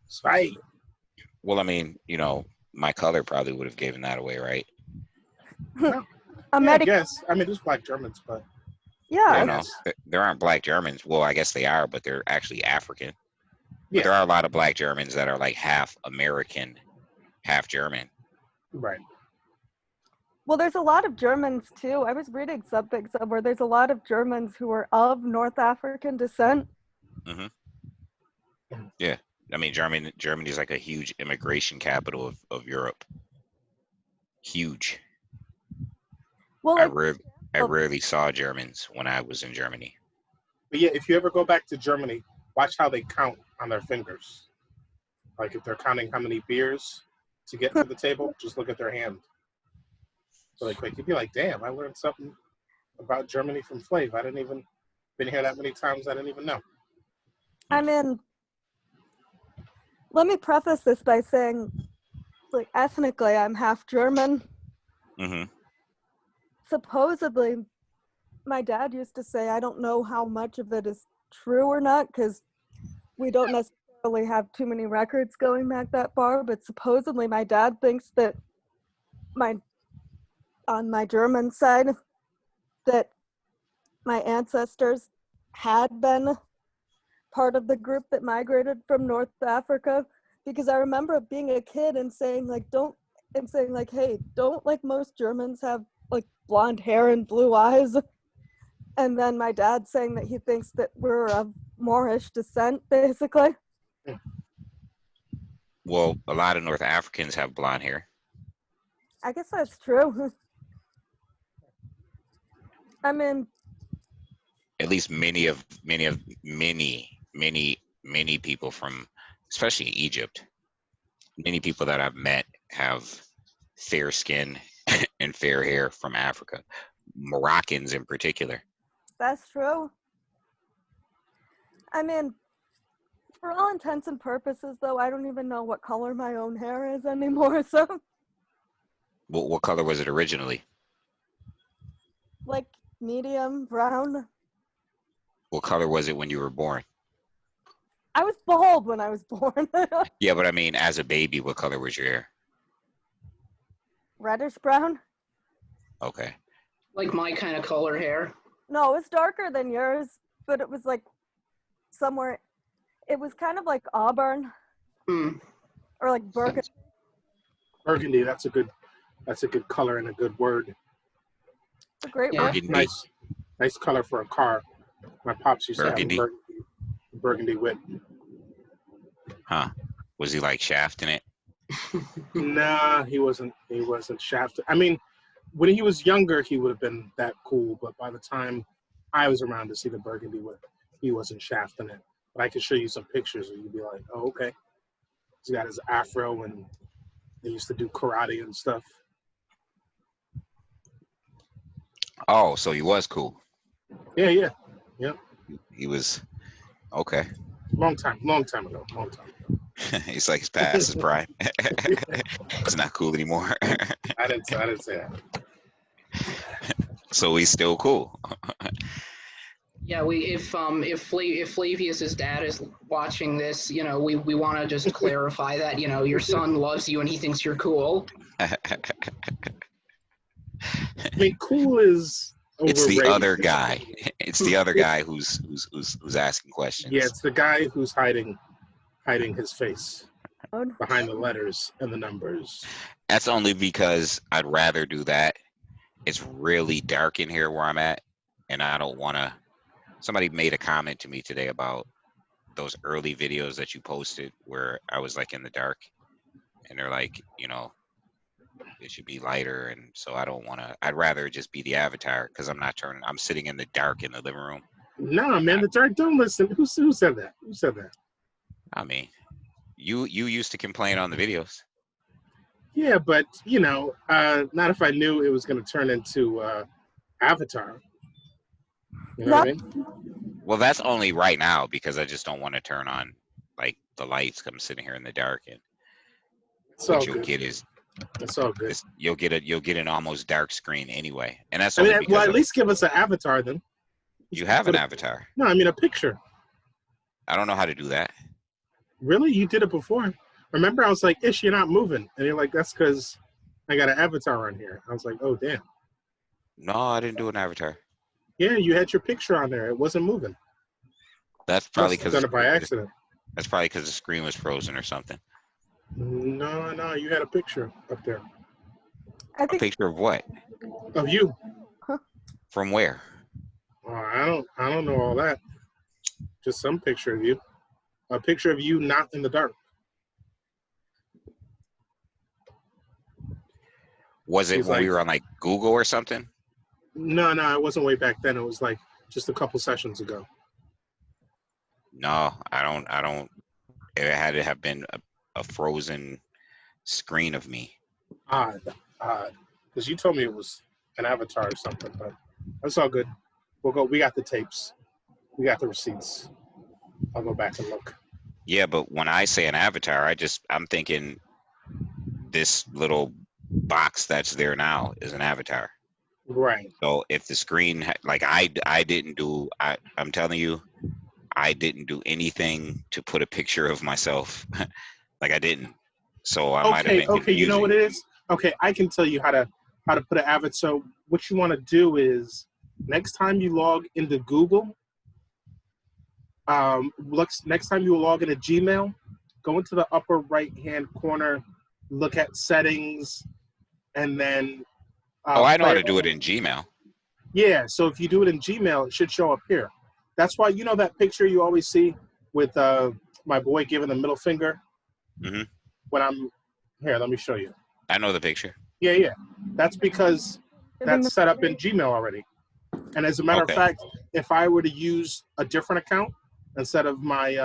spy. Well, I mean, my color probably would have given that away, right? Yeah, I American. guess. I mean, there's black Germans, but Yeah. You know. know, there aren't black Germans. Well, I guess they are, but they're actually African. But Yeah. there are a lot of black Germans that are like half American, half German. right. Well, there's a lot of Germans too. I was reading something somewhere. There's a lot of Germans who are of North African descent. Yeah. I mean, Germany is like a huge immigration capital of Europe. Huge. Well, I like, rare I oh, rarely saw Germans when I was in Germany. But yeah, if you ever go back to Germany, watch how they count on their fingers. Like if they're counting how many beers to get to the table, just look at their hand really quick. You'd be like, damn, I learned something about Germany from Flav. I didn't even been here that many times. I didn't even know. I mean, let me preface this by saying, like, ethnically, I'm half German. Hmm. Supposedly, my dad used to say, I don't know how much of it is true or not, because we don't necessarily have too many records going back that far, but supposedly my dad thinks that on my German side, that my ancestors had been part of the group that migrated from North Africa, because I remember being a kid and saying like, hey, don't like most Germans have like blonde hair and blue eyes? And then my dad saying that he thinks that we're of Moorish descent, basically. Well, a lot of North Africans have blonde hair. I guess that's true. I mean, At least many people from, especially Egypt, many people that I've met have fair skin and fair hair from Africa. Moroccans in particular. that's true. I mean, for all intents and purposes, though, I don't even know what color my own hair is anymore. So, What color was it originally? like, medium brown. What color was it when you were born? I was bald when I was born. Yeah, but I mean, as a baby, what color was your hair? Reddish brown. Okay. Like my kind of color hair. No, it was darker than yours, but it was like somewhere. It was kind of like auburn Hmm. or like burgundy. Burgundy, that's a good color and a good word. It's a great Yeah. word. Burgundy. Nice color for a car. My pops used to have a Burgundy. burgundy whip. Huh? Was he like shafting it? Nah, he wasn't shafted. I mean, when he was younger, he would have been that cool, but by the time I was around to see the burgundy whip, he wasn't shafting it. But I could show you some pictures and you'd be like, oh, okay. He's got his afro and they used to do karate and stuff. Oh, so he was cool. Yeah. He was okay. Long time ago. He's like, he's past his prime. He's not cool anymore. I didn't say that. So he's still cool. Yeah, if Flavius's dad is watching this, you know, we want to just clarify that, you know, your son loves you and he thinks you're cool. I mean, cool is overrated. It's the other guy. It's the other guy who's asking questions. Yeah, it's the guy who's hiding his face behind the letters and the numbers. That's only because I'd rather do that. It's really dark in here where I'm at, and I don't want to. Somebody made a comment to me today about those early videos that you posted where I was like in the dark, and they're like, you know, it should be lighter, and so I don't want to. I'd rather just be the avatar because I'm sitting in the dark in the living room. Nah, man, the dark don't listen. Who said that? Who said that? I mean, you used to complain on the videos. Yeah, but you know, not if I knew it was going to turn into Avatar. You know what I mean? Well, that's only right now because I just don't want to turn on like the lights. I'm sitting here in the dark, and It's all what you'll good. get is It's all good. you'll get an almost dark screen anyway, and that's I only mean, because well, at least give us an avatar then. you have an avatar. No, I mean a picture. I don't know how to do that. Really? You did it before. Remember, I was like, Ish, you're not moving. And you're like, that's because I got an avatar on here. I was like, oh, damn. No, I didn't do an avatar. Yeah, you had your picture on there. It wasn't moving. That's probably Must have because done it by accident. That's probably because the screen was frozen or something. No, you had a picture up there I A think picture of what? of you. From where? Oh, I don't know all that. Just some picture of you. A picture of you not in the dark. Was it He's when we like- were on like Google or something? No, it wasn't way back then. It was like just a couple sessions ago. No, I don't. It had to have been a frozen screen of me. Odd. Because you told me it was an avatar or something, but that's all good. We'll go. We got the tapes. We got the receipts. I'll go back and look. Yeah, but when I say an avatar, I'm thinking this little box that's there now is an avatar. Right. So if the screen, I'm telling you, I didn't do anything to put a picture of myself. Like I didn't. So I might have been Okay. You know what confusing. it is? Okay, I can tell you how to put an avatar. So what you want to do is next time you log into Google, next time you log into Gmail, go into the upper right hand corner, look at settings, and then I know how to do it in Gmail. Yeah, so if you do it in Gmail, it should show up here. That's why, you know that picture you always see with my boy giving the middle finger? Mm-hmm. When I'm here, let me show you. I know the picture. Yeah. That's because that's set up in Gmail already. And as a matter of fact, if I were to use a different account instead of my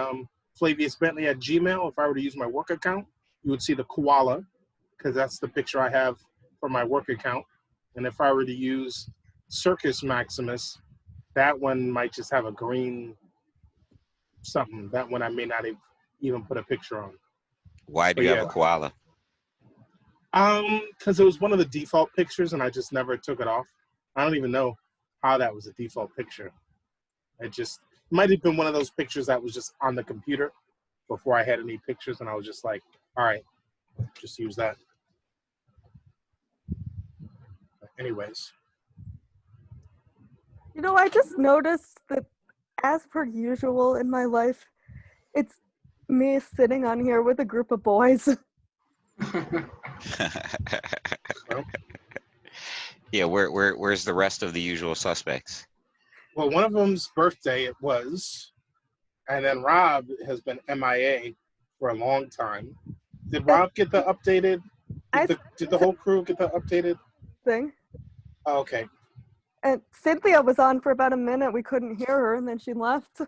Flavius Bentley at Gmail, if I were to use my work account, you would see the koala, because that's the picture I have for my work account. And if I were to use Circus Maximus, that one might just have a green something. That one I may not even put a picture on. Why do you have a koala? Because it was one of the default pictures and I just never took it off. I don't even know how that was a default picture. It might have been one of those pictures that was just on the computer before I had any pictures, and I was just like, all right, just use that. Anyways. You know, I just noticed that as per usual in my life, it's me sitting on here with a group of boys. Well, yeah, where's the rest of the usual suspects? Well, one of them's birthday it was, and then Rob has been MIA for a long time. Did Rob get the updated? Did the whole crew get the updated thing? Oh, okay. And Cynthia was on for about a minute. We couldn't hear her, and then she left.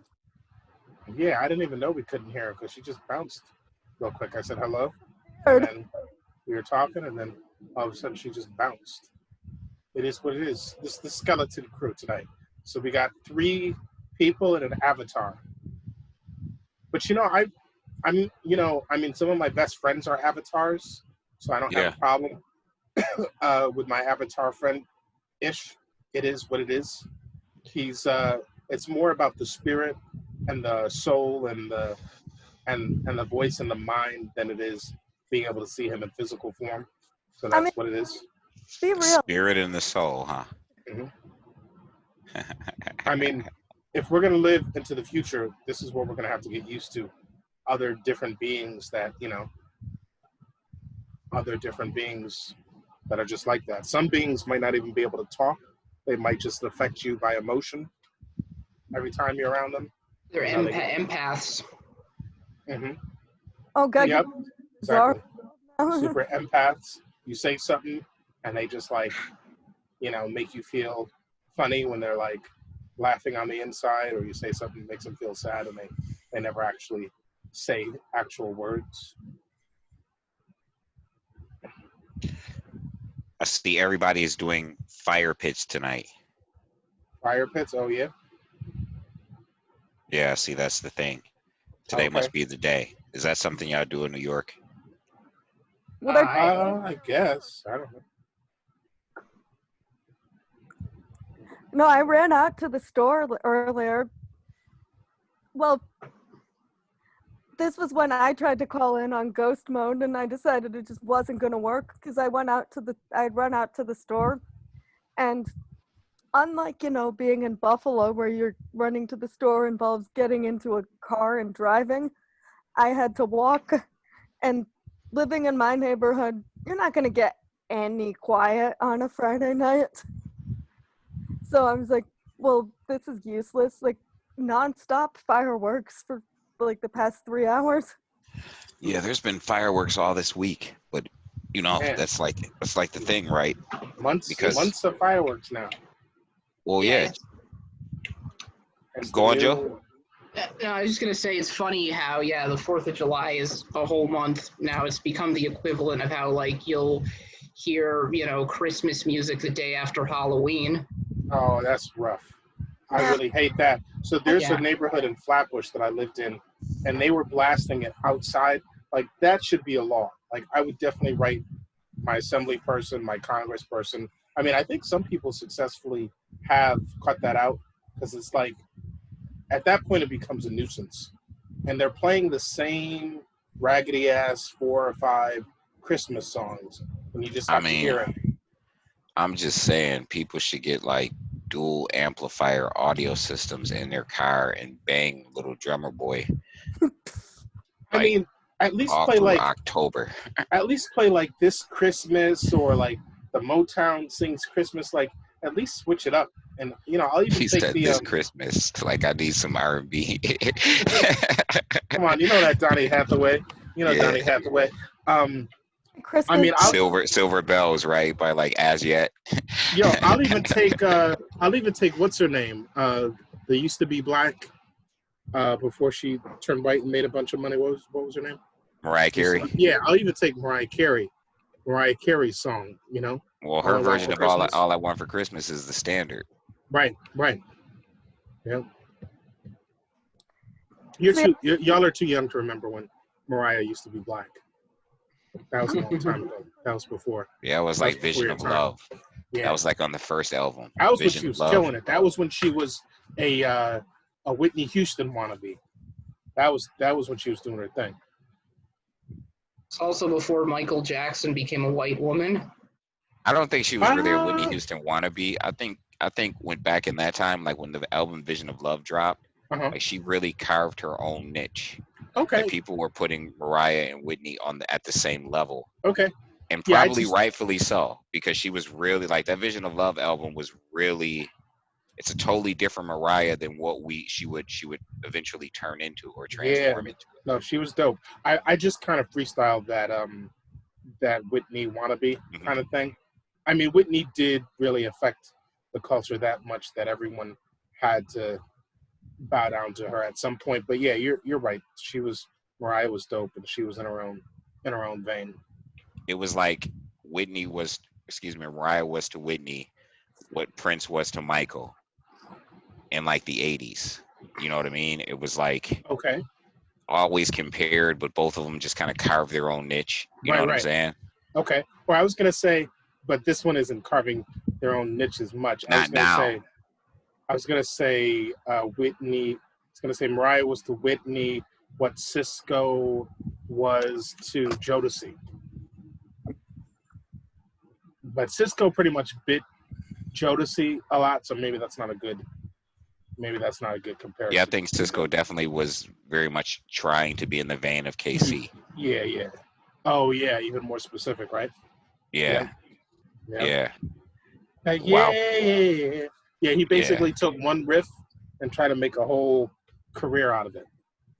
Yeah, I didn't even know we couldn't hear her because she just bounced real quick. I said hello, and then we were talking, and then all of a sudden she just bounced. It is what it is. This is the skeleton crew tonight. So we got 3 people and an avatar. But some of my best friends are avatars, so I don't have a problem with my avatar friend Ish. It is what it is. He's it's more about the spirit and the soul and the voice and the mind than it is being able to see him in physical form. So that's what it is. Be real. Spirit and the soul, huh? Mm-hmm. I mean, if we're going to live into the future, this is what we're going to have to get used to. Other different beings that are just like that. Some beings might not even be able to talk. They might just affect you by emotion every time you're around them. They're empaths. Mm-hmm. Oh, God. Yep, exactly. Super empaths. You say something, and they just make you feel funny when they're like laughing on the inside, or you say something that makes them feel sad, and they never actually say actual words. I see everybody is doing fire pits tonight. Fire pits? Oh, yeah? Yeah, see, that's the thing. Today must be the day. Is that something y'all do in New York? I guess. I don't know. No, I ran out to the store earlier. Well, this was when I tried to call in on ghost mode, and I decided it just wasn't going to work because I'd run out to the store, and unlike, being in Buffalo where you're running to the store involves getting into a car and driving, I had to walk, and living in my neighborhood, you're not going to get any quiet on a Friday night. So I was like, well, this is useless. Like, nonstop fireworks for the past 3 hours. Yeah, there's been fireworks all this week, but that's like the thing, right? Months of fireworks now. Well, Yeah, yeah. It's Go on, the Joe. new- No, I was just gonna say it's funny how the 4th of July is a whole month now. It's become the equivalent of how like you'll hear Christmas music the day after Halloween. Oh, that's rough. I Yeah. really hate that. So there's Yeah. a neighborhood in Flatbush that I lived in, and they were blasting it outside. Like that should be a law. Like I would definitely write my assembly person, my Congress person. I mean, I think some people successfully have cut that out because it's like at that point it becomes a nuisance, and they're playing the same raggedy ass 4 or 5 Christmas songs, and you just I have to hear mean, it. I'm just saying people should get like dual amplifier audio systems in their car and bang Little Drummer Boy I like mean, at least all play through like October. This Christmas or like the Motown sings Christmas. Like at least switch it up. And I'll even He take said the this Christmas, like I need some R&B. come on, that Donny Hathaway. Yeah. Donny Hathaway. Christmas. I mean, Silver Bells, right? By like As Yet. I'll even take what's her name? They used to be black before she turned white and made a bunch of money. What was her name? Mariah Carey. Yeah, I'll even take Mariah Carey's song, Well, All her I Want version for of Christmas. All I Want for Christmas is the standard. Right. Yeah. Y'all are too young to remember when Mariah used to be black. That was a long time ago. That was before. Yeah, it was That was like before Vision your of time. Love. Yeah. That was like on the first album. That was when Vision she of was Love. killing it. That was when she was a Whitney Houston wannabe. That was when she was doing her thing. It's also before Michael Jackson became a white woman. I don't think she was really a Whitney Ah. Houston wannabe. I think when back in that time, like when the album Vision of Love dropped, Uh-huh. like she really carved her own niche. Okay. Like people were putting Mariah and Whitney at the same level. Okay. And Yeah, probably rightfully so, because she was really like that Vision of Love album was really, it's a totally different Mariah than what she would eventually turn into or transform into. No, she was dope. I just kind of freestyled that Whitney wannabe Mhm. kind of thing. I mean, Whitney did really affect the culture that much that everyone had to bow down to her at some point. But yeah, you're right. Mariah was dope, and she was in her own vein. It was like Mariah was to Whitney what Prince was to Michael in like the 80s. You know what I mean? It was like Okay. always compared, but both of them just kind of carved their own niche. You know what I'm saying? Okay. Well, I was gonna say, but this one isn't carving their own niche as much. Not now. I was gonna say Whitney. I was gonna say Mariah was to Whitney what Cisco was to Jodeci. But Cisco pretty much bit Jodeci a lot, so maybe that's not a good comparison. Yeah, I think Cisco definitely was very much trying to be in the vein of KC. Yeah. Oh yeah, even more specific, right? Yeah. Yeah. Wow. Yeah, he basically took one riff and tried to make a whole career out of it.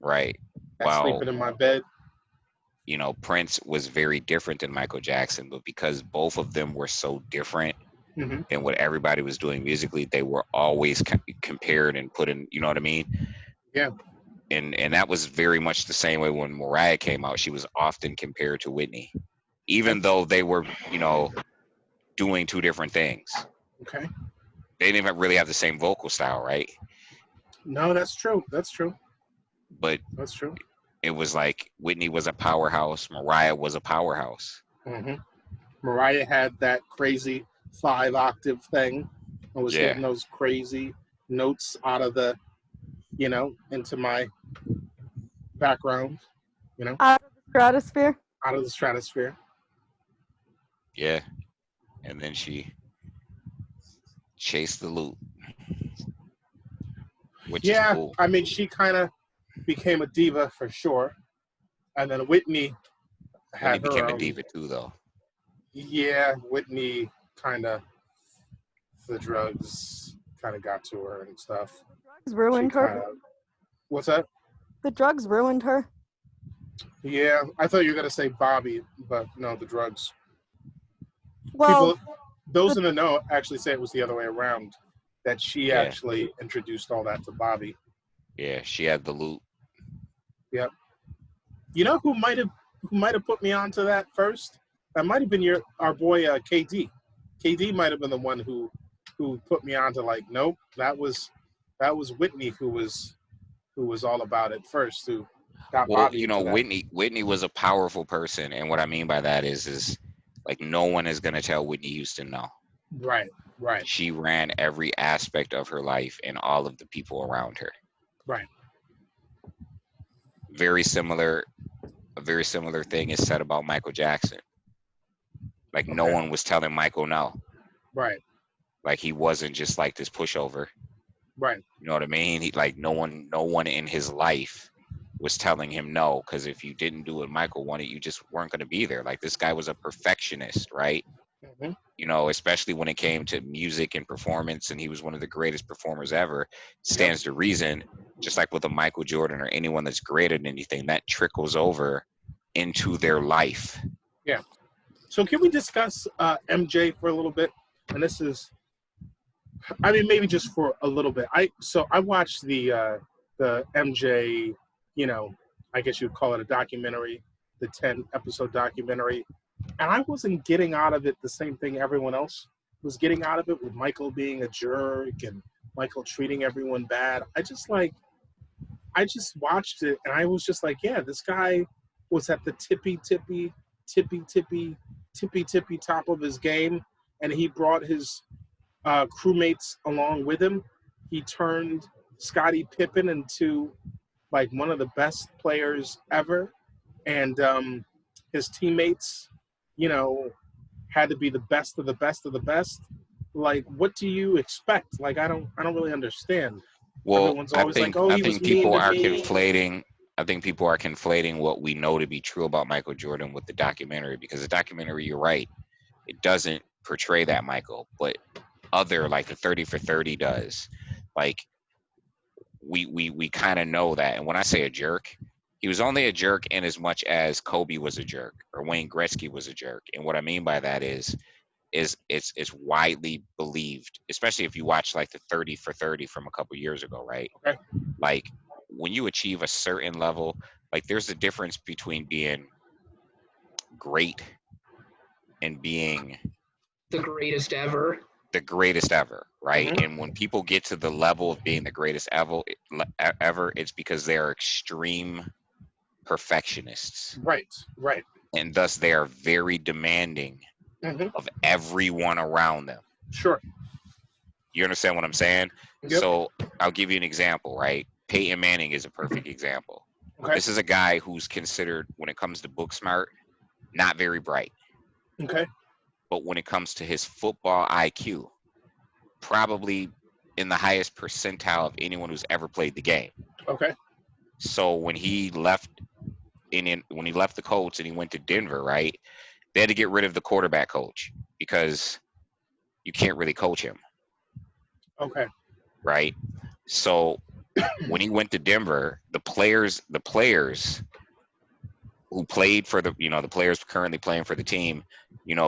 Right. That's Sleeping in My Bed. You know, Prince was very different than Michael Jackson, but because both of them were so different Mhm. than what everybody was doing musically, they were always compared and put in, you know what I mean? Yeah. And that was very much the same way when Mariah came out. She was often compared to Whitney, even though they were, doing two different things. Okay. They didn't even really have the same vocal style, right? No, that's true. But That's true. it was like Whitney was a powerhouse, Mariah was a powerhouse. Mm-hmm. Mariah had that crazy 5-octave thing and was hitting those crazy notes out of the, into my background, Out of the stratosphere. out of the stratosphere. Yeah. And then she chased the loot. Which is cool. I mean, she kind of became a diva for sure. And then Whitney had became her a diva too, though. Yeah, Whitney kind of, the drugs kind of got to her and stuff. Drugs ruined her. What's that? The drugs ruined her. Yeah, I thought you were going to say Bobby, but no, the drugs. Well, Those in the know actually say it was the other way around. that she Yeah. actually introduced all that to Bobby. Yeah, she had the loot. You know who might have put me onto that first? That might have been our boy KD. KD might have been the one who put me onto like, nope, that was Whitney who was all about it first, who got Well, Bobby into that. Whitney was a powerful person, and what I mean by that is like no one is gonna tell Whitney Houston no. Right. She ran every aspect of her life and all of the people around her. Right. A very similar thing is said about Michael Jackson. Like no Okay. one was telling Michael no. Right. Like he wasn't just like this pushover. Right. You know what I mean? He like no one in his life was telling him no, because if you didn't do what Michael wanted, you just weren't going to be there. Like this guy was a perfectionist, right? hmm You know, especially when it came to music and performance, and he was one of the greatest performers ever. Stands to reason, just like with a Michael Jordan or anyone that's greater than anything, that trickles over into their life. So can we discuss MJ for a little bit? And this is, I mean, maybe just for a little bit. I watched the MJ, you know, I guess you'd call it a documentary, the 10-episode documentary, and I wasn't getting out of it the same thing everyone else was getting out of it, with Michael being a jerk and Michael treating everyone bad. I just watched it and I was just like, yeah, this guy was at the tippy top of his game, and he brought his crewmates along with him. He turned Scottie Pippen into like one of the best players ever, and his teammates, you know, had to be the best of the best of the best. Like, what do you expect? Like, I don't really understand. Well, Everyone's always like, oh, I he was think mean people to are me. conflating. I think people are conflating what we know to be true about Michael Jordan with the documentary, because the documentary, you're right, it doesn't portray that Michael, but other like the 30 for 30 does. Like we kind of know that. And when I say a jerk, he was only a jerk in as much as Kobe was a jerk or Wayne Gretzky was a jerk. And what I mean by that is it's widely believed, especially if you watch like the 30 for 30 from a couple years ago, right? Okay. Like when you achieve a certain level, like there's a difference between being great and being The greatest ever. the greatest ever, right? Mhm. And when people get to the level of being the greatest ever, it's because they are extreme perfectionists, Right. and thus they are very demanding hmm of everyone around them. Sure. You understand what I'm saying? Yep. So I'll give you an example, right? Peyton Manning is a perfect example. Okay. This is a guy who's considered, when it comes to book smart, not very bright. Okay. But when it comes to his football IQ, probably in the highest percentile of anyone who's ever played the game. Okay. So when he left when he left the Colts and he went to Denver, right? They had to get rid of the quarterback coach because you can't really coach him, Okay. right? So when he went to Denver, the players who played for the players currently playing for the team,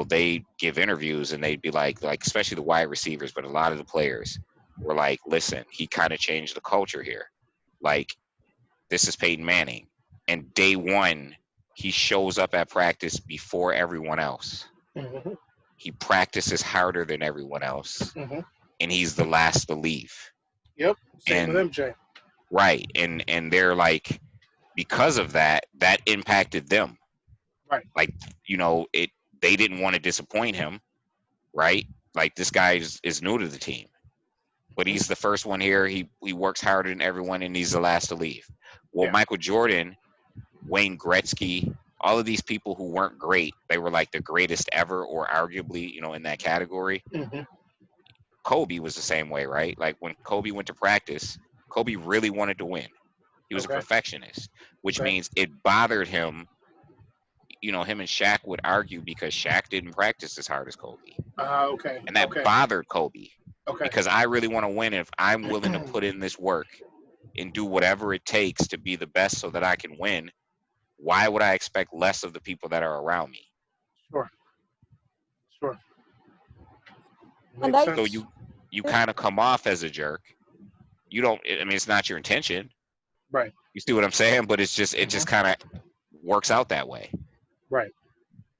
they give interviews and they'd be like especially the wide receivers, but a lot of the players were like, listen, he kind of changed the culture here. Like, this is Peyton Manning. And day one, he shows up at practice before everyone else. hmm He practices harder than everyone else. hmm And he's the last to leave. Yep. Same And with MJ. right. And they're like, because of that impacted them. Right. Like, they didn't want to disappoint him, right? Like, this guy is new to the team, but he's the first one here. He works harder than everyone, and he's the last to leave. Well, Yeah. Michael Jordan, Wayne Gretzky, all of these people who weren't great, they were like the greatest ever, or arguably, in that category. hmm Kobe was the same way, right? Like when Kobe went to practice, Kobe really wanted to win. He was Okay. a perfectionist, which Okay. means it bothered him. Him and Shaq would argue because Shaq didn't practice as hard as Kobe. Okay. And that okay. bothered Kobe Okay. because I really want to win. If I'm willing to put in this work and do whatever it takes to be the best so that I can win, why would I expect less of the people that are around me? Sure. And Makes I- sense. So you kind of come off as a jerk. You don't. I mean, it's not your intention. Right. You see what I'm saying? But it's just it just kind of works out that way. Right.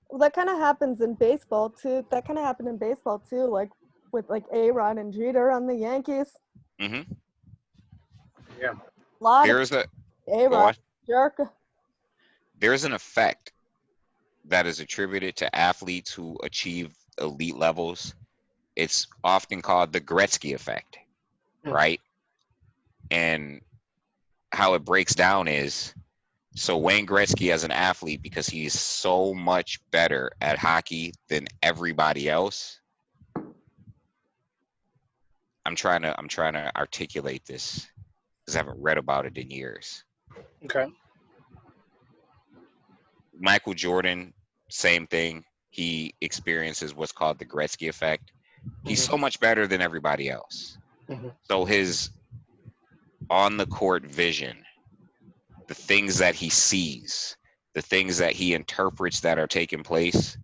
Well, that kind of happens in baseball too. That kind of happened in baseball too, like with like A-Rod and Jeter on the Yankees. hmm Yeah. A lot There's a of A-Rod jerk. there's an effect that is attributed to athletes who achieve elite levels. It's often called the Gretzky effect, right? And how it breaks down is, so Wayne Gretzky as an athlete, because he's so much better at hockey than everybody else. I'm trying to articulate this because I haven't read about it in years. Okay. Michael Jordan, same thing. He experiences what's called the Gretzky effect. He's so much better than everybody else. So his on the court vision, the things that he sees, the things that he interprets that are taking place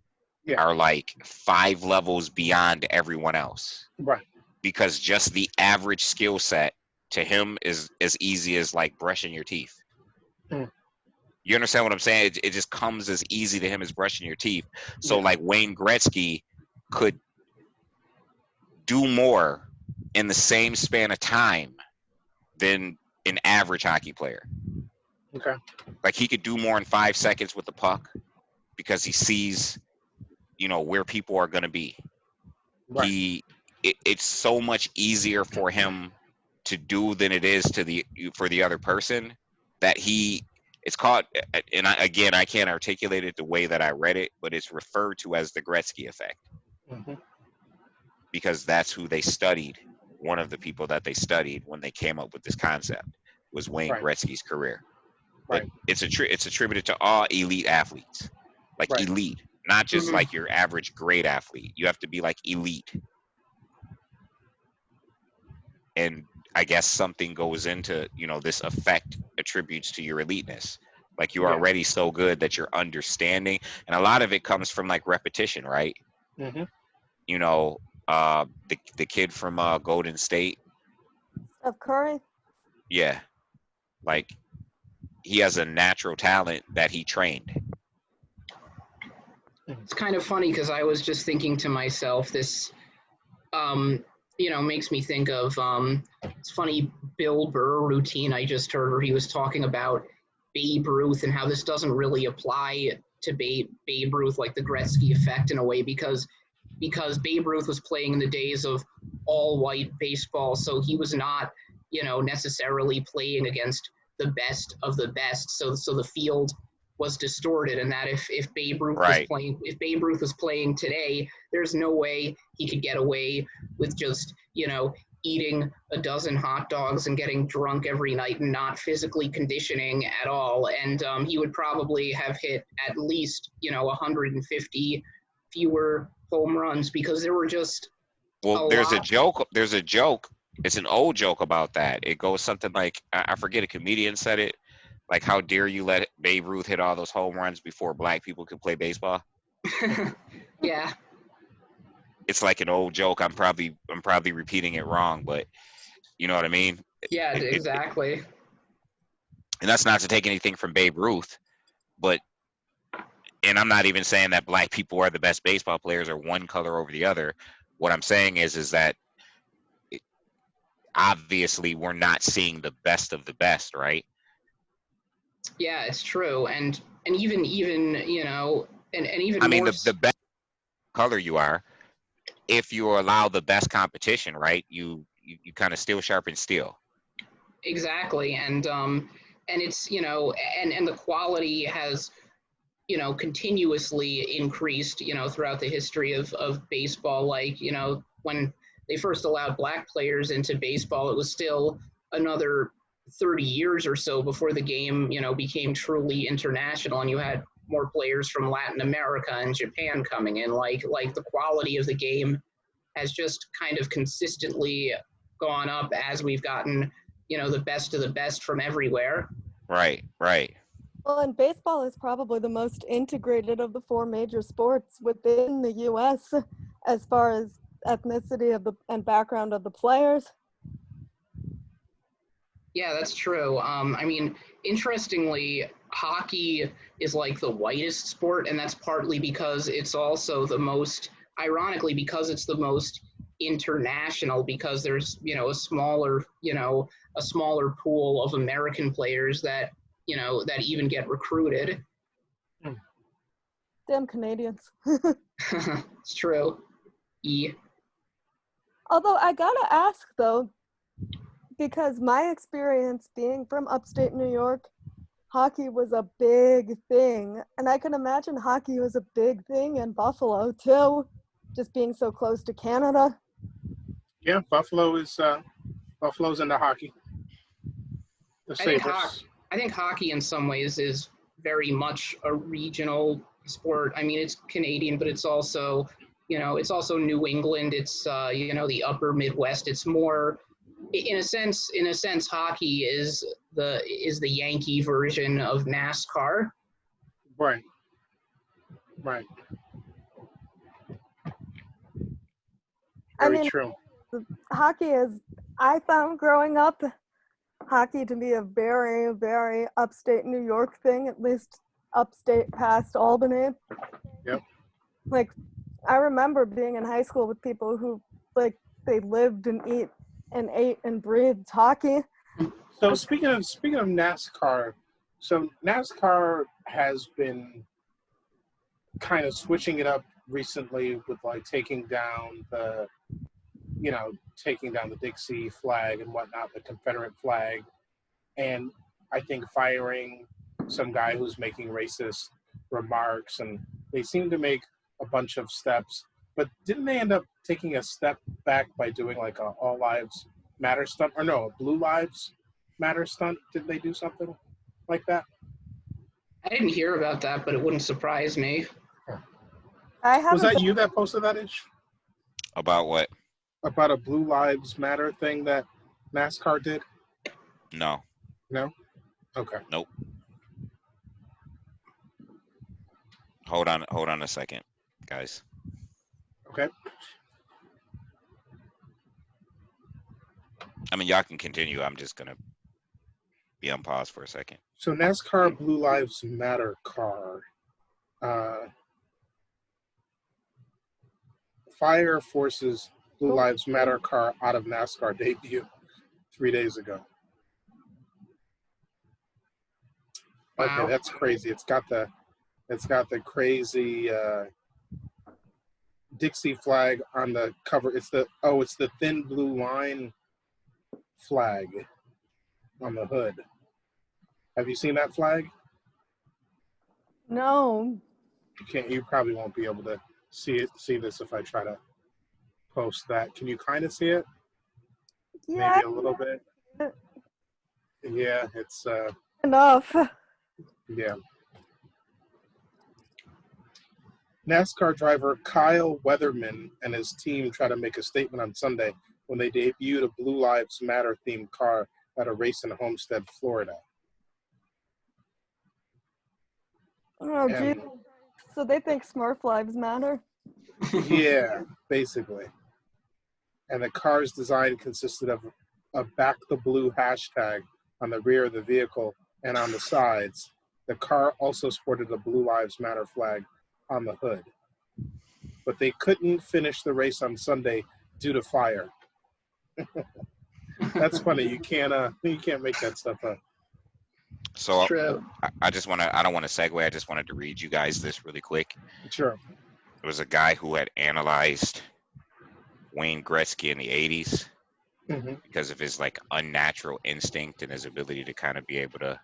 are like 5 levels beyond everyone else. Right. Because just the average skill set to him is as easy as like brushing your teeth. You understand what I'm saying? It just comes as easy to him as brushing your teeth. So like Wayne Gretzky could do more in the same span of time than an average hockey player. Okay. Like he could do more in 5 seconds with the puck because he sees, you know, where people are going to be. Right. It's so much easier for him to do than it is for the other person that it's called, and I can't articulate it the way that I read it, but it's referred to as the Gretzky effect because that's who they studied. One of the people that they studied when they came up with this concept was Wayne Gretzky's career. But it's attributed to all elite athletes, like elite, not just like your average great athlete. You have to be like elite. And I guess something goes into, you know, this effect attributes to your eliteness. Like you're already so good that you're understanding. And a lot of it comes from like repetition, right? You know, the kid from Golden State. Steph Curry. Yeah. Like he has a natural talent that he trained. It's kind of funny because I was just thinking to myself, this, you know, makes me think of it's funny Bill Burr routine I just heard where he was talking about Babe Ruth and how this doesn't really apply to Babe Ruth, like the Gretzky effect in a way, because Babe Ruth was playing in the days of all white baseball, so he was not, you know, necessarily playing against the best of the best, so the field was distorted, and that if Babe Ruth was playing today, there's no way he could get away with just, you know, eating a dozen hot dogs and getting drunk every night and not physically conditioning at all. And he would probably have hit at least, you know, 150 fewer home runs because there were just there's a joke. It's an old joke about that. It goes something like, I forget, a comedian said it, like, how dare you let Babe Ruth hit all those home runs before black people could play baseball? Yeah. It's like an old joke. I'm probably repeating it wrong, but you know what I mean? Yeah, exactly. And that's not to take anything from Babe Ruth, and I'm not even saying that black people are the best baseball players or one color over the other. What I'm saying is that obviously we're not seeing the best of the best, right? Yeah, it's true. And even, you know, and even I mean, more the best color you are, if you allow the best competition, right? You kind of steel sharpen steel. Exactly. And it's, you know, and the quality has, you know, continuously increased, you know, throughout the history of baseball. Like, you know, when they first allowed black players into baseball, it was still another 30 years or so before the game, you know, became truly international, and you had more players from Latin America and Japan coming in. Like the quality of the game has just kind of consistently gone up as we've gotten, you know, the best of the best from everywhere. Right. Well, and baseball is probably the most integrated of the 4 major sports within the U.S. as far as ethnicity of the and background of the players. Yeah, that's true. I mean, interestingly, hockey is like the whitest sport, and that's partly because it's also the most, ironically, because it's the most international, because there's, a smaller pool of American players that, that even get recruited. Damn Canadians. It's true. Although I gotta ask though, because my experience being from upstate New York, hockey was a big thing. And I can imagine hockey was a big thing in Buffalo too, just being so close to Canada. Yeah, Buffalo's into hockey. The Sabres. I think hockey in some ways is very much a regional sport. I mean, it's Canadian, but it's also, it's also New England. It's, the upper Midwest. It's more, in a sense, hockey is the Yankee version of NASCAR. Right. Right. Very true. Hockey is, I found growing up, hockey to be a very, very upstate New York thing, at least upstate past Albany. Yep. Like, I remember being in high school with people who, like, they lived and ate and breathed hockey. So speaking of NASCAR, so NASCAR has been kind of switching it up recently with like taking down the Dixie flag and whatnot, the Confederate flag, and I think firing some guy who's making racist remarks, and they seem to make a bunch of steps. But didn't they end up taking a step back by doing like a All Lives Matter stunt, or no, a Blue Lives Matter stunt? Did they do something like that? I didn't hear about that, but it wouldn't surprise me. Was that you that posted that, Ish? About what? About a Blue Lives Matter thing that NASCAR did? No. No? Okay. Nope. Hold on a second, guys. Okay. I mean, y'all can continue. I'm just gonna be on pause for a second. So NASCAR Blue Lives Matter car. Fire forces Blue Lives Matter car out of NASCAR debut 3 days ago. Okay, Wow. that's crazy. It's got the crazy Dixie flag on the cover. It's the thin blue line flag on the hood. Have you seen that flag? No. You probably won't be able to see this if I try to post that. Can you kind of see it? Yeah. Maybe a little bit. Yeah, it's Enough. yeah. NASCAR driver Kyle Weatherman and his team try to make a statement on Sunday when they debuted a Blue Lives Matter themed car at a race in Homestead, Florida. Oh, geez. So they think Smurf lives matter? Yeah, basically. And the car's design consisted of a Back the Blue hashtag on the rear of the vehicle and on the sides. The car also sported a Blue Lives Matter flag on the hood. But they couldn't finish the race on Sunday due to fire. That's funny. You can't make that stuff up. So True. I don't want to segue. I just wanted to read you guys this really quick. Sure. There was a guy who had analyzed Wayne Gretzky in the 80s because of his like unnatural instinct and his ability to kind of be able to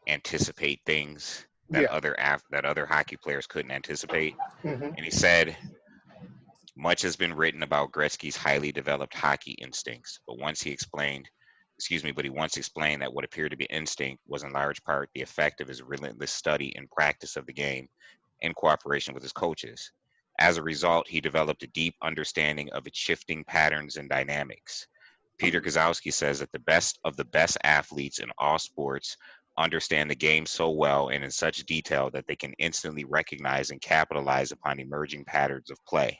anticipate things that other hockey players couldn't anticipate. And he said, much has been written about Gretzky's highly developed hockey instincts, but he once explained that what appeared to be instinct was in large part the effect of his relentless study and practice of the game in cooperation with his coaches. As a result, he developed a deep understanding of its shifting patterns and dynamics. Peter Guzowski says that the best of the best athletes in all sports understand the game so well and in such detail that they can instantly recognize and capitalize upon emerging patterns of play.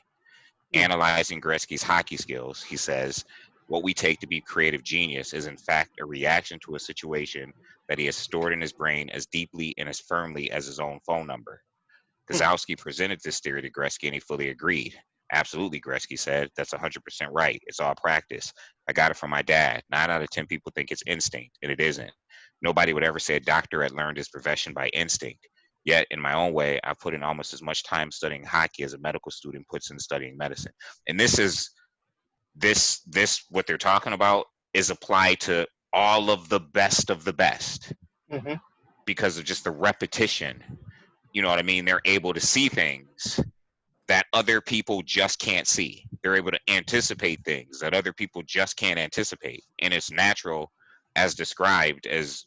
Analyzing Gretzky's hockey skills, he says, what we take to be creative genius is in fact a reaction to a situation that he has stored in his brain as deeply and as firmly as his own phone number. Kozlowski presented this theory to Gretzky and he fully agreed. Absolutely, Gretzky said. That's 100% right. It's all practice. I got it from my dad. 9 out of 10 people think it's instinct, and it isn't. Nobody would ever say a doctor had learned his profession by instinct. Yet, in my own way, I've put in almost as much time studying hockey as a medical student puts in studying medicine. And this is what they're talking about is applied to all of the best Mhm. because of just the repetition. You know what I mean? They're able to see things that other people just can't see. They're able to anticipate things that other people just can't anticipate. And it's natural as described as,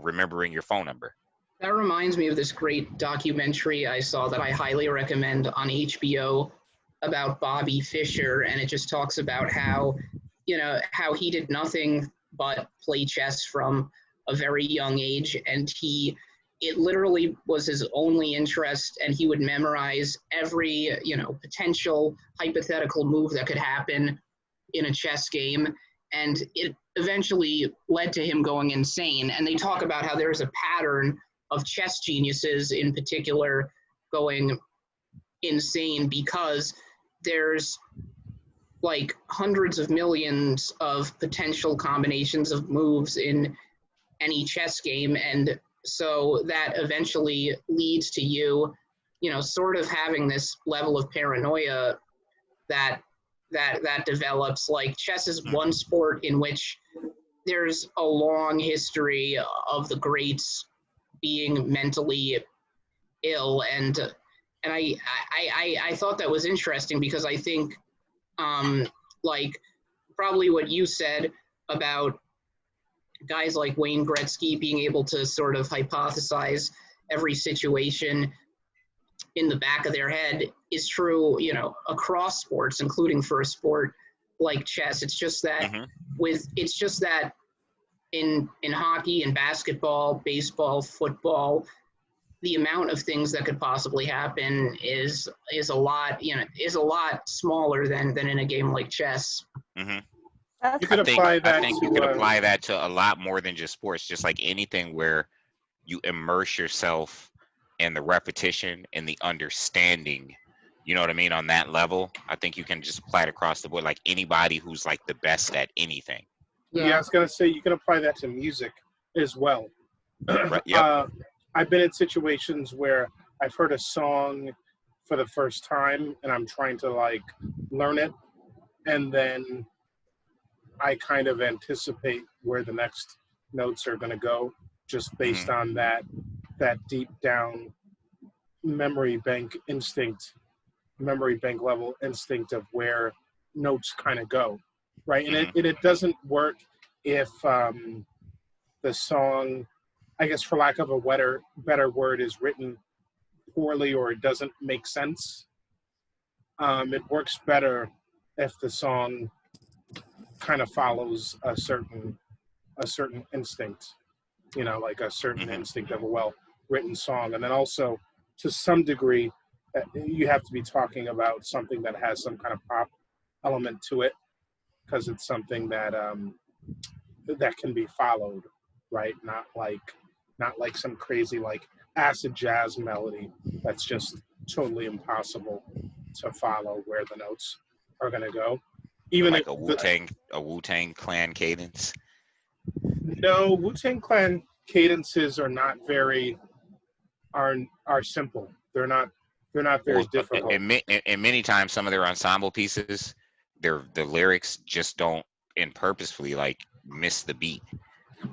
remembering your phone number. That reminds me of this great documentary I saw that I highly recommend on HBO about Bobby Fischer, and it just talks about how he did nothing but play chess from a very young age, and it literally was his only interest, and he would memorize every potential hypothetical move that could happen in a chess game, and it eventually led to him going insane. And they talk about how there's a pattern of chess geniuses in particular going insane because there's like hundreds of millions of potential combinations of moves in any chess game, and so that eventually leads to you sort of having this level of paranoia that develops. Like chess is one sport in which there's a long history of the greats being mentally ill, and I thought that was interesting because I think like probably what you said about guys like Wayne Gretzky being able to sort of hypothesize every situation in the back of their head is true, across sports, including for a sport like chess. It's just that in hockey and basketball, baseball, football, the amount of things that could possibly happen is a lot smaller than in a game like chess. Mm-hmm. That's You could I think, apply I that think to, you could apply that to a lot more than just sports, just like anything where you immerse yourself in the repetition and the understanding, you know what I mean, on that level. I think you can just apply it across the board, like anybody who's like the best at anything. Yeah, I was gonna say you can apply that to music as well. Right, yep. I've been in situations where I've heard a song for the first time and I'm trying to like learn it, and then I kind of anticipate where the next notes are going to go just based on that deep down memory bank level instinct of where notes kind of go, right? And it doesn't work if the song, I guess for lack of a better word, is written poorly or it doesn't make sense. It works better if the song kind of follows a certain instinct, like a certain instinct of a well-written song. And then also, to some degree, you have to be talking about something that has some kind of pop element to it, because it's something that that can be followed, right? Not like some crazy like acid jazz melody that's just totally impossible to follow where the notes are going to go. Even like a Wu-Tang Clan cadence. No, Wu-Tang Clan cadences are not very are simple. They're not very difficult. And many times, some of their ensemble pieces, the lyrics just don't, and purposefully like miss the beat.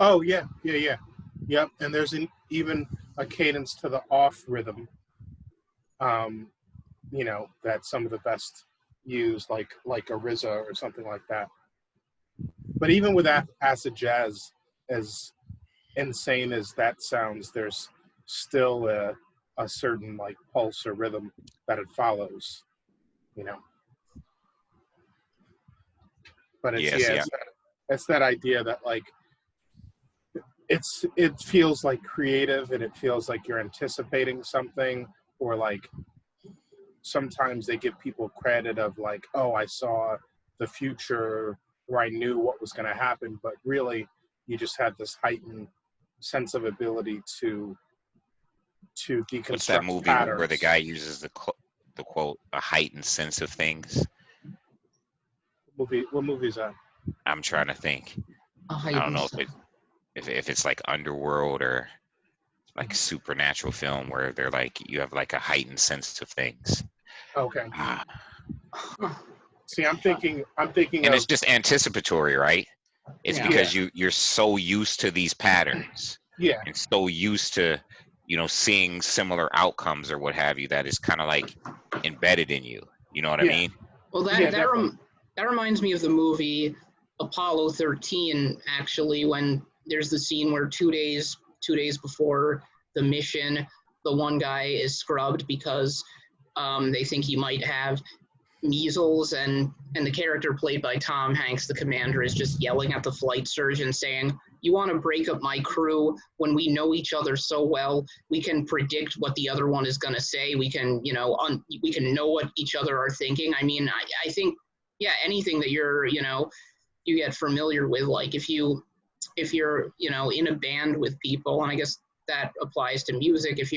Oh yeah. Yep. And there's even a cadence to the off rhythm. That some of the best use, like a RZA or something like that. But even with acid jazz, as insane as that sounds, there's still a certain like pulse or rhythm that it follows, But it's that idea that like it feels like creative and it feels like you're anticipating something, or like sometimes they give people credit of like, oh, I saw the future, or I knew what was going to happen, but really you just had this heightened sense of ability to deconstruct What's that movie patterns. where the guy uses the quote, a heightened sense of things? What movie is that? I'm trying to think. Oh, I don't know if it's like Underworld or like supernatural film where they're like, you have like a heightened sense of things. Okay. Ah. See, I'm thinking And of it's just anticipatory, right? It's Yeah. because you're so used to these patterns yeah, and so used to, seeing similar outcomes or what have you, that is kind of like embedded in you. You know what I Yeah. mean? Well, Yeah, definitely. that reminds me of the movie Apollo 13. Actually, when there's the scene where 2 days before the mission, the one guy is scrubbed because they think he might have measles, and the character played by Tom Hanks, the commander, is just yelling at the flight surgeon saying, "You want to break up my crew when we know each other so well? We can predict what the other one is going to say. We can, we can know what each other are thinking." I mean, I think, yeah, anything that you get familiar with, like if you're, in a band with people, and I guess that applies to music, if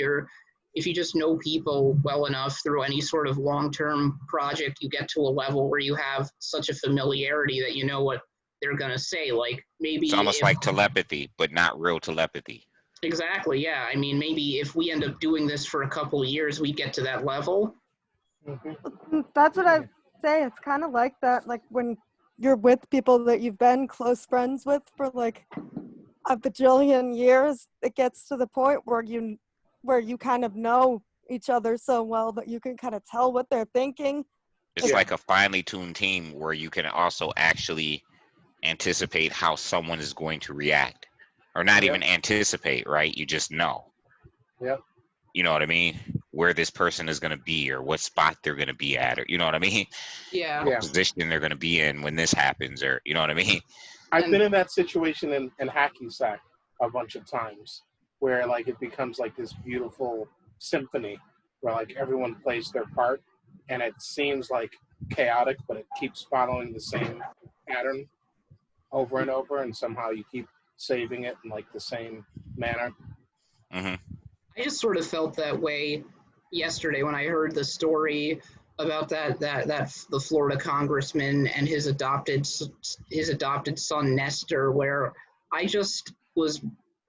you just know people well enough through any sort of long-term project, you get to a level where you have such a familiarity that you know what they're going to say. Like maybe It's almost like telepathy, but not real telepathy. Exactly, yeah. I mean, maybe if we end up doing this for a couple of years, we get to that level. That's what I say. It's kind of like that, like when you're with people that you've been close friends with for like a bajillion years, it gets to the point where you kind of know each other so well that you can kind of tell what they're thinking. It's Yeah. like a finely tuned team where you can also actually anticipate how someone is going to react, or not Yep. even anticipate, right? You just know. Yep. You know what I mean? Where this person is going to be, or what spot they're going to be at, or you know what I mean? Yeah. Yeah. Position they're going to be in when this happens, or you know what I mean? I've been in that situation in hacky sack a bunch of times, where like it becomes like this beautiful symphony where like everyone plays their part, and it seems like chaotic, but it keeps following the same pattern over and over, and somehow you keep saving it in like the same manner. Hmm. I just sort of felt that way yesterday when I heard the story about that the Florida congressman and his adopted son Nestor, where I just was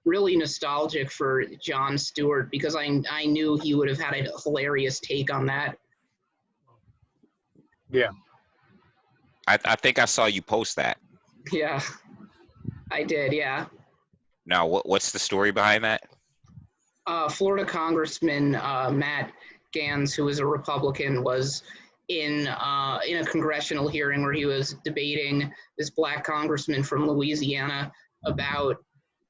really nostalgic for Jon Stewart because I knew he would have had a hilarious take on that. Yeah. I think I saw you post that. Yeah, I did. Yeah. Now, what's the story behind that? Florida Congressman Matt Gaetz, who is a Republican, was in a congressional hearing where he was debating this black congressman from Louisiana about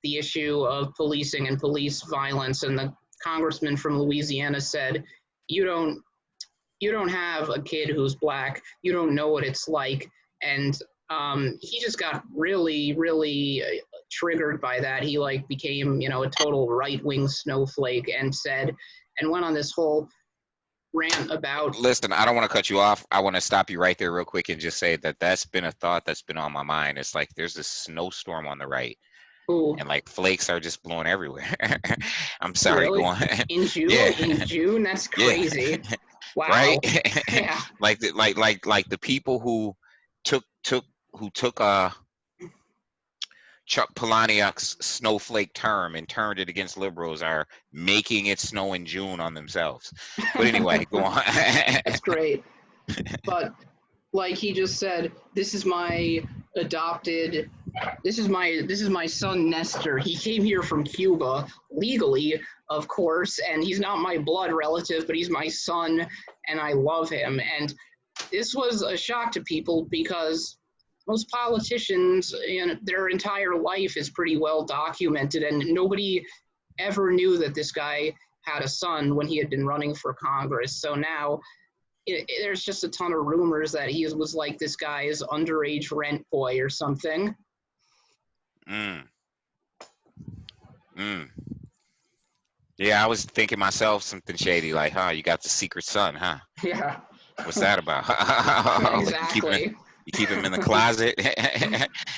the issue of policing and police violence. And the congressman from Louisiana said, you don't have a kid who's black. You don't know what it's like. And he just got really, really triggered by that. He became, a total right-wing snowflake and went on this whole rant about. Listen, I don't want to cut you off. I want to stop you right there real quick and just say that that's been a thought that's been on my mind. It's like there's this snowstorm on the right. Ooh. And flakes are just blowing everywhere. I'm sorry, Really? go on. In June? Yeah. In June? That's crazy. Yeah. Wow. Right? Yeah. like the people who took Chuck Palahniuk's snowflake term and turned it against liberals are making it snow in June on themselves. But anyway, go on. That's great. But like he just said, this is my son Nestor. He came here from Cuba legally, of course, and he's not my blood relative, but he's my son and I love him. And this was a shock to people because most politicians, their entire life is pretty well documented, and nobody ever knew that this guy had a son when he had been running for Congress. So now there's just a ton of rumors that he was like this guy's underage rent boy or something. Yeah, I was thinking myself something shady, like, huh, you got the secret son, huh? Yeah, What's that about? Like exactly. you keep him in the closet.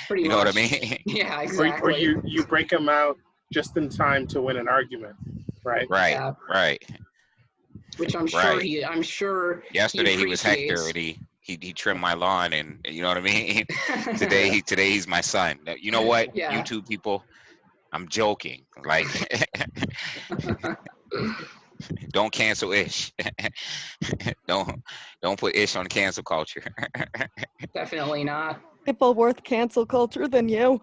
Pretty You know what I much. mean? Yeah, Or exactly. you break them out just in time to win an argument, right? Right, Yeah, right, which right. I'm sure he Yesterday he was Hector appreciates. and he trimmed my lawn, and you know what I mean? Today he's my son. You know what? Yeah. YouTube people, I'm joking. Like don't cancel Ish. don't don't put Ish on cancel culture. Definitely not. People worth cancel culture than you.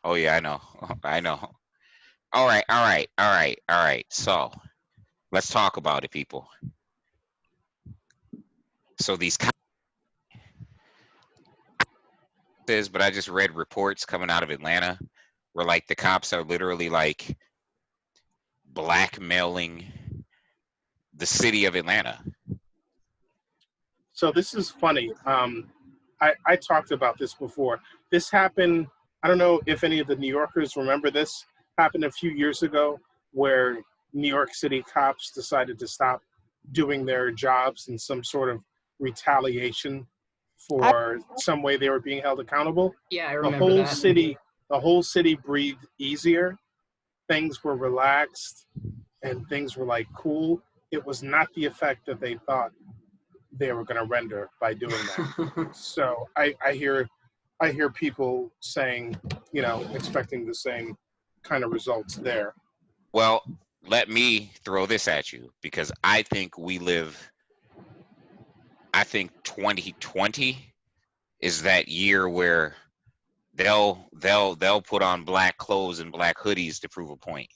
Oh yeah, I know. I know. All right, all right, all right, all right. So let's talk about it, people. So these cops, but I just read reports coming out of Atlanta where like the cops are literally like blackmailing the city of Atlanta. So this is funny. I talked about this before. This happened. I don't know if any of the New Yorkers remember this. Happened a few years ago, where New York City cops decided to stop doing their jobs in some sort of retaliation for some way they were being held accountable. Yeah, I The remember whole that. city, the whole city breathed easier. Things were relaxed, and things were like cool. It was not the effect that they thought they were going to render by doing that. So I hear people saying, expecting the same kind of results there. Well, let me throw this at you because I think 2020 is that year where they'll put on black clothes and black hoodies to prove a point.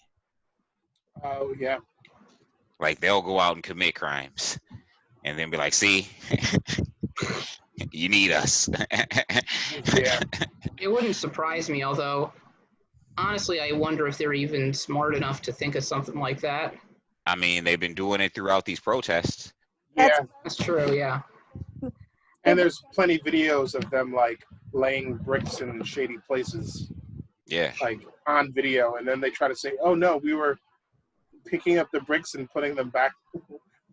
Oh yeah, Like they'll go out and commit crimes and then be like, see, you need us. yeah. It wouldn't surprise me, although honestly, I wonder if they're even smart enough to think of something like that. I mean, they've been doing it throughout these protests. Yeah, That's true, yeah. and there's plenty videos of them like laying bricks in shady places, Yeah. like on video, and then they try to say, "Oh no, we were picking up the bricks and putting them back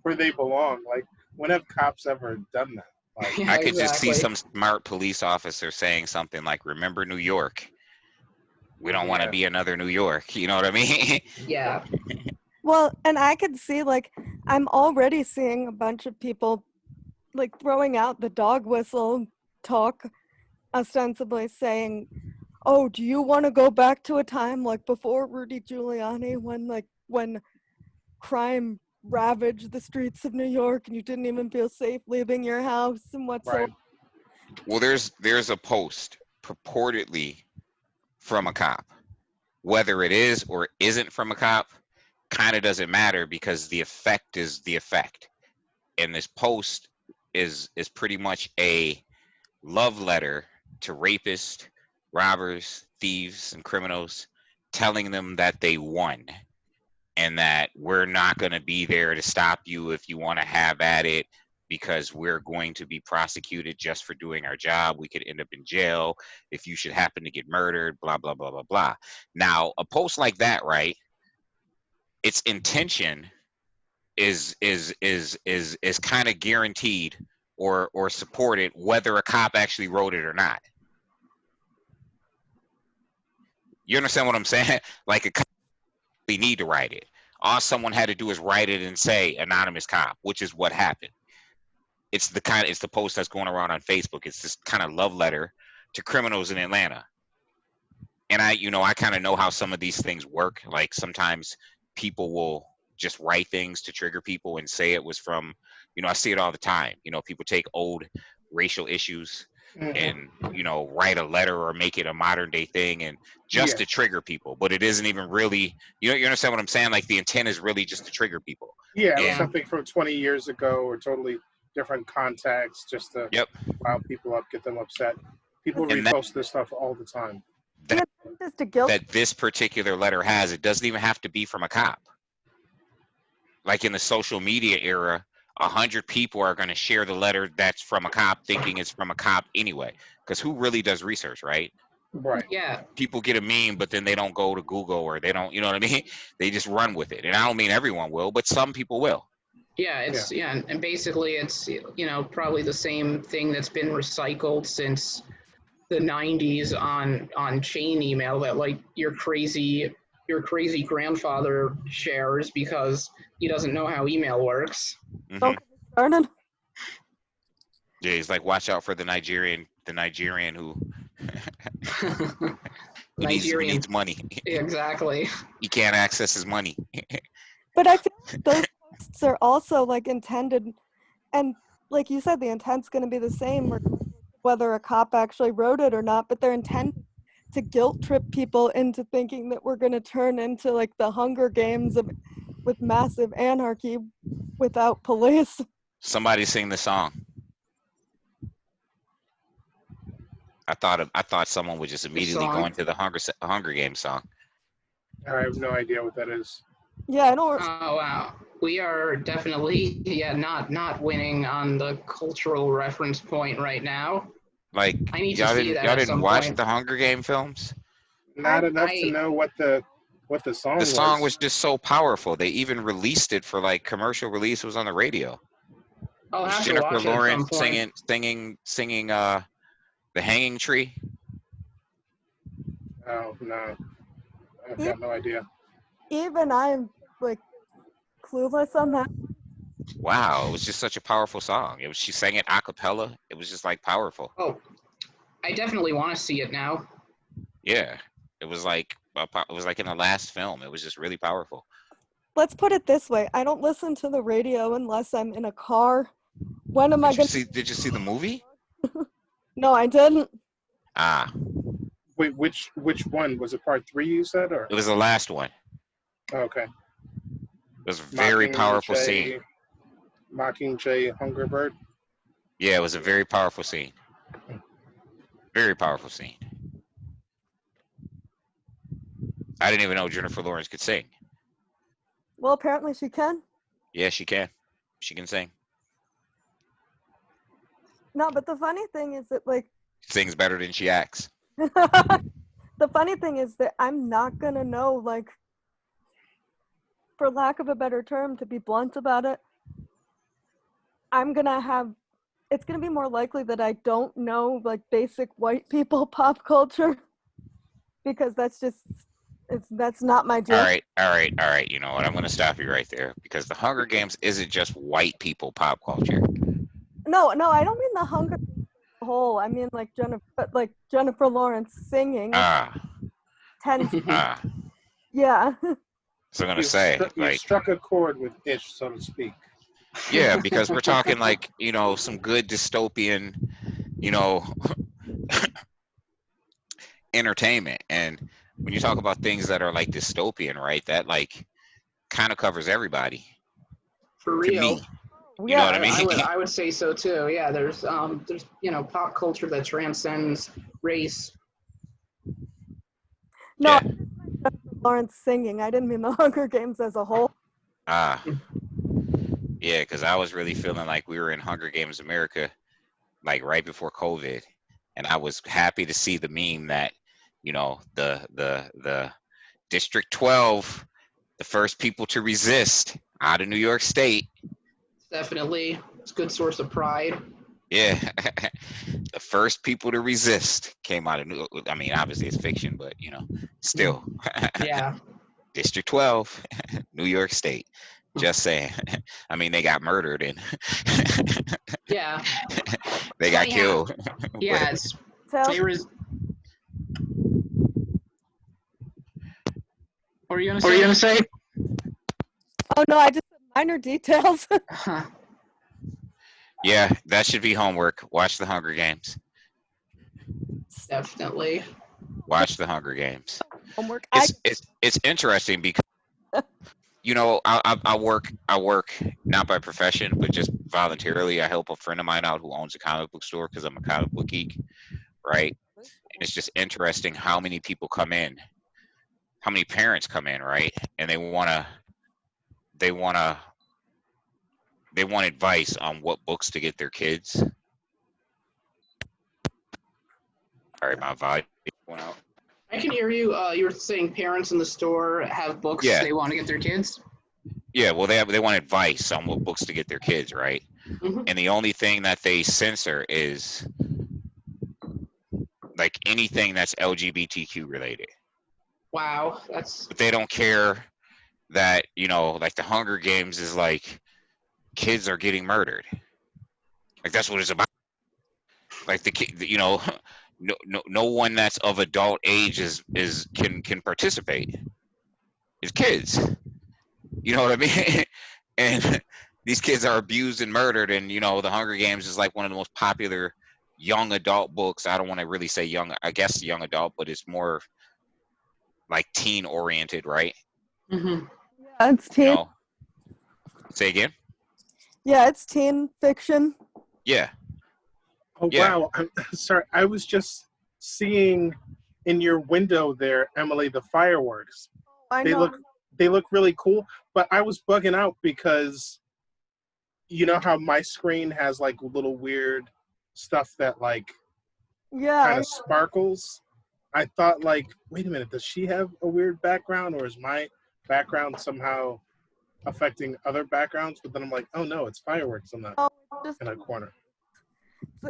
where they belong." Like, when have cops ever done that? Like, Yeah, I could just see exactly. some smart police officer saying something like, remember New York? We don't want to Yeah. be another New York. You know what I mean? Yeah. Well, and I could see, like, I'm already seeing a bunch of people, like, throwing out the dog whistle talk, ostensibly saying, oh, do you want to go back to a time, like, before Rudy Giuliani, when crime ravaged the streets of New York and you didn't even feel safe leaving your house and whatsoever? right. Well, there's a post purportedly from a cop. Whether it is or isn't from a cop kind of doesn't matter because the effect is the effect. And this post is pretty much a love letter to rapists, robbers, thieves, and criminals, telling them that they won and that we're not going to be there to stop you if you want to have at it because we're going to be prosecuted just for doing our job. We could end up in jail if you should happen to get murdered, blah, blah, blah, blah, blah. Now, a post like that, right? Its intention is kind of guaranteed or supported whether a cop actually wrote it or not. You understand what I'm saying? Like a cop they need to write it. All someone had to do is write it and say anonymous cop, which is what happened. It's the post that's going around on Facebook. It's this kind of love letter to criminals in Atlanta. And I kind of know how some of these things work. Like sometimes people will just write things to trigger people and say it was from, I see it all the time. People take old racial issues and write a letter or make it a modern day thing and just to trigger people, but it isn't even really, you understand what I'm saying? Like the intent is really just to trigger people. Yeah, Yeah. something from 20 years ago or totally different context, just to rile people up, get them upset. People And repost this stuff all the time. Just a guilt. That this particular letter has, it doesn't even have to be from a cop. Like in the social media era, 100 people are going to share the letter that's from a cop thinking it's from a cop anyway, because who really does research, right? Right. Yeah, People get a meme, but then they don't go to Google or they don't, you know what I mean? They just run with it. And I don't mean everyone will, but some people will. yeah, and basically it's probably the same thing that's been recycled since the 90s on chain email that like your crazy grandfather shares because he doesn't know how email works. Hmm. Don't get me started. Yeah, he's like, watch out for the Nigerian who who Nigerian, needs money. exactly. He can't access his money. But I feel like those posts are also like intended, and like you said, the intent's going to be the same whether a cop actually wrote it or not, but they're intended to guilt trip people into thinking that we're going to turn into like the Hunger Games with massive anarchy without police. Somebody sing the song. I thought someone would just immediately go song? into the Hunger Games song. I have no idea what that is. Yeah, I don't. Oh wow, we are definitely not winning on the cultural reference point right now. Like, I need to y'all see didn't that y'all at didn't some watch point. the Hunger Game films? Not enough to I- know what the song The was. song was just so powerful. They even released it for like commercial release. It was on the radio. I'll It was have to Jennifer watch it at some Lawrence point. singing The Hanging Tree. Oh no, I've got no idea. Even I'm like clueless on that. Wow, it was just such a powerful song. She sang it a cappella. It was just like powerful. Oh, I definitely want to see it now. Yeah. It was like in the last film. It was just really powerful. Let's put it this way: I don't listen to the radio unless I'm in a car. When am I going to? Did you see the movie? No, I didn't. Ah, Wait, which one was it? Part 3 you said, or it was the last one. okay? It was a very powerful scene. Mockingjay, Hungerbird. Yeah, it was a very powerful scene. Very powerful scene. I didn't even know Jennifer Lawrence could sing. Well, apparently she can. Yeah, she can. She can sing. No, but the funny thing is that like Sings better than she acts. the funny thing is that I'm not gonna know, like, for lack of a better term, to be blunt about it, it's gonna be more likely that I don't know like basic white people pop culture because that's not my All jam. right. You know what? I'm going to stop you right there because the Hunger Games isn't just white people pop culture. No, I don't mean the Hunger Games as a whole. I mean like Jennifer Lawrence singing Ah, tends. ah. Yeah. So I'm going to say, You like, struck a chord with Ish, so to speak. yeah, because we're talking like, some good dystopian, you know, entertainment. And when you talk about things that are like dystopian, right, that like kind of covers everybody. For To real. me. You Yeah. know what I mean? I would say so too. Yeah, there's pop culture that transcends race. No, Yeah. Jennifer Lawrence singing. I didn't mean the Hunger Games as a whole. Ah. Yeah, because I was really feeling like we were in Hunger Games America, like right before COVID, and I was happy to see the meme that, the District 12, the first people to resist out of New York State. Definitely, it's a good source of pride. Yeah, the first people to resist came out of New. I mean, obviously it's fiction, but still. Yeah. District 12, New York State. Just saying. I mean, they got murdered and Yeah. they got Yeah. killed. Yeah, But- it's So, there is. What are you gonna say? oh no, I just said minor details. Huh. Yeah, that should be homework. Watch the Hunger Games. Definitely. Watch the Hunger Games. Homework. It's interesting because I work not by profession but just voluntarily. I help a friend of mine out who owns a comic book store because I'm a comic book geek, right? And it's just interesting how many people come in, how many parents come in, right? And they want advice on what books to get their kids. All right, my volume Going out. I can hear you. You were saying parents in the store have books Yeah. they want to get their kids. Yeah, well, they want advice on what books to get their kids, right? Mhm. And the only thing that they censor is like anything that's LGBTQ related. Wow, that's But they don't care that, you know, like the Hunger Games is like kids are getting murdered. Like that's what it's about. Like the kid, you know, no one that's of adult age can participate. It's kids. You know what I mean? And these kids are abused and murdered, and you know, the Hunger Games is like one of the most popular young adult books. I don't want to really say young, I guess young adult, but it's more like teen oriented, right? mhm. Yeah, it's You teen. know, say again. Yeah, it's teen fiction. Yeah, Oh Yeah. wow! I'm sorry. I was just seeing in your window there, Emily, the fireworks. I They know. look really cool. But I was bugging out because you know how my screen has like little weird stuff that like Yeah, kind of sparkles. I thought like, wait a minute, does she have a weird background, or is my background somehow affecting other backgrounds? But then I'm like, oh no, it's fireworks in oh, just a corner.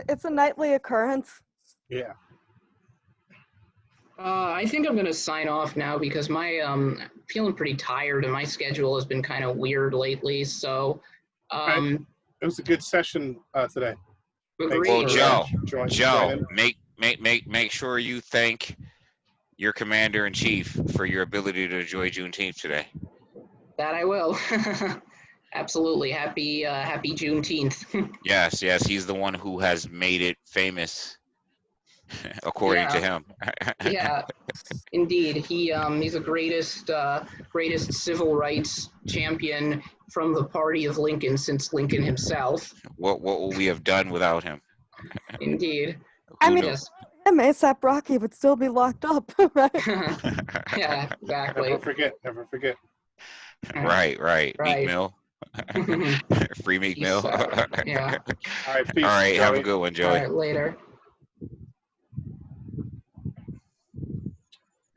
it's a nightly occurrence. Yeah. I think I'm gonna sign off now because my feeling pretty tired and my schedule has been kind of weird lately. So, It was a good session today. Thanks agreed. Well, for, Joe, joining. Joe, make sure you thank your commander in chief for your ability to enjoy Juneteenth today. That I will. Absolutely. Happy Juneteenth. Yes, he's the one who has made it famous, according to him. Yeah, indeed. He's the greatest civil rights champion from the party of Lincoln since Lincoln himself. What will we have done without him? Indeed. I Who mean, knew? Yes. him, ASAP Rocky would still be locked up, right? Yeah, exactly. Never forget. Never forget. Right. Right. Meek Mill. Free Meek Mill. Peace out. Yeah. All right. Peace. All right, have a Joey. good one, All Joey. right, later.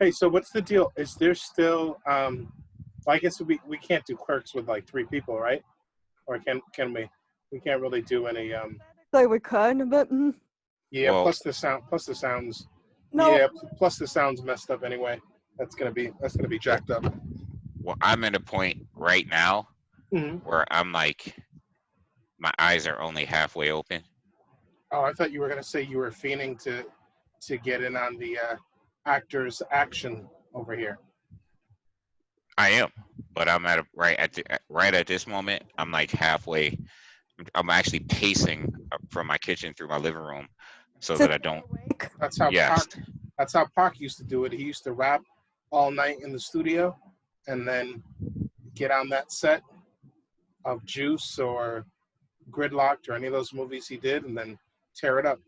Hey, so what's the deal? Is there still? Well, I guess we can't do quirks with like 3 people, right? Or can we? We can't really do any. Like we could, but Yeah. Well- Plus the sounds. no. Yeah. Plus the sounds messed up anyway. That's gonna be jacked up. Well, I'm at a point right now Mhm. where I'm like, my eyes are only halfway open. Oh, I thought you were gonna say you were fiending to get in on the actor's action over here. I am, but I'm at right at this moment. I'm like halfway. I'm actually pacing up from my kitchen through my living room so that I don't. Awake. That's how Yes. Pac used to do it. He used to rap all night in the studio, and then get on that set of Juice or Gridlocked or any of those movies he did, and then tear it up.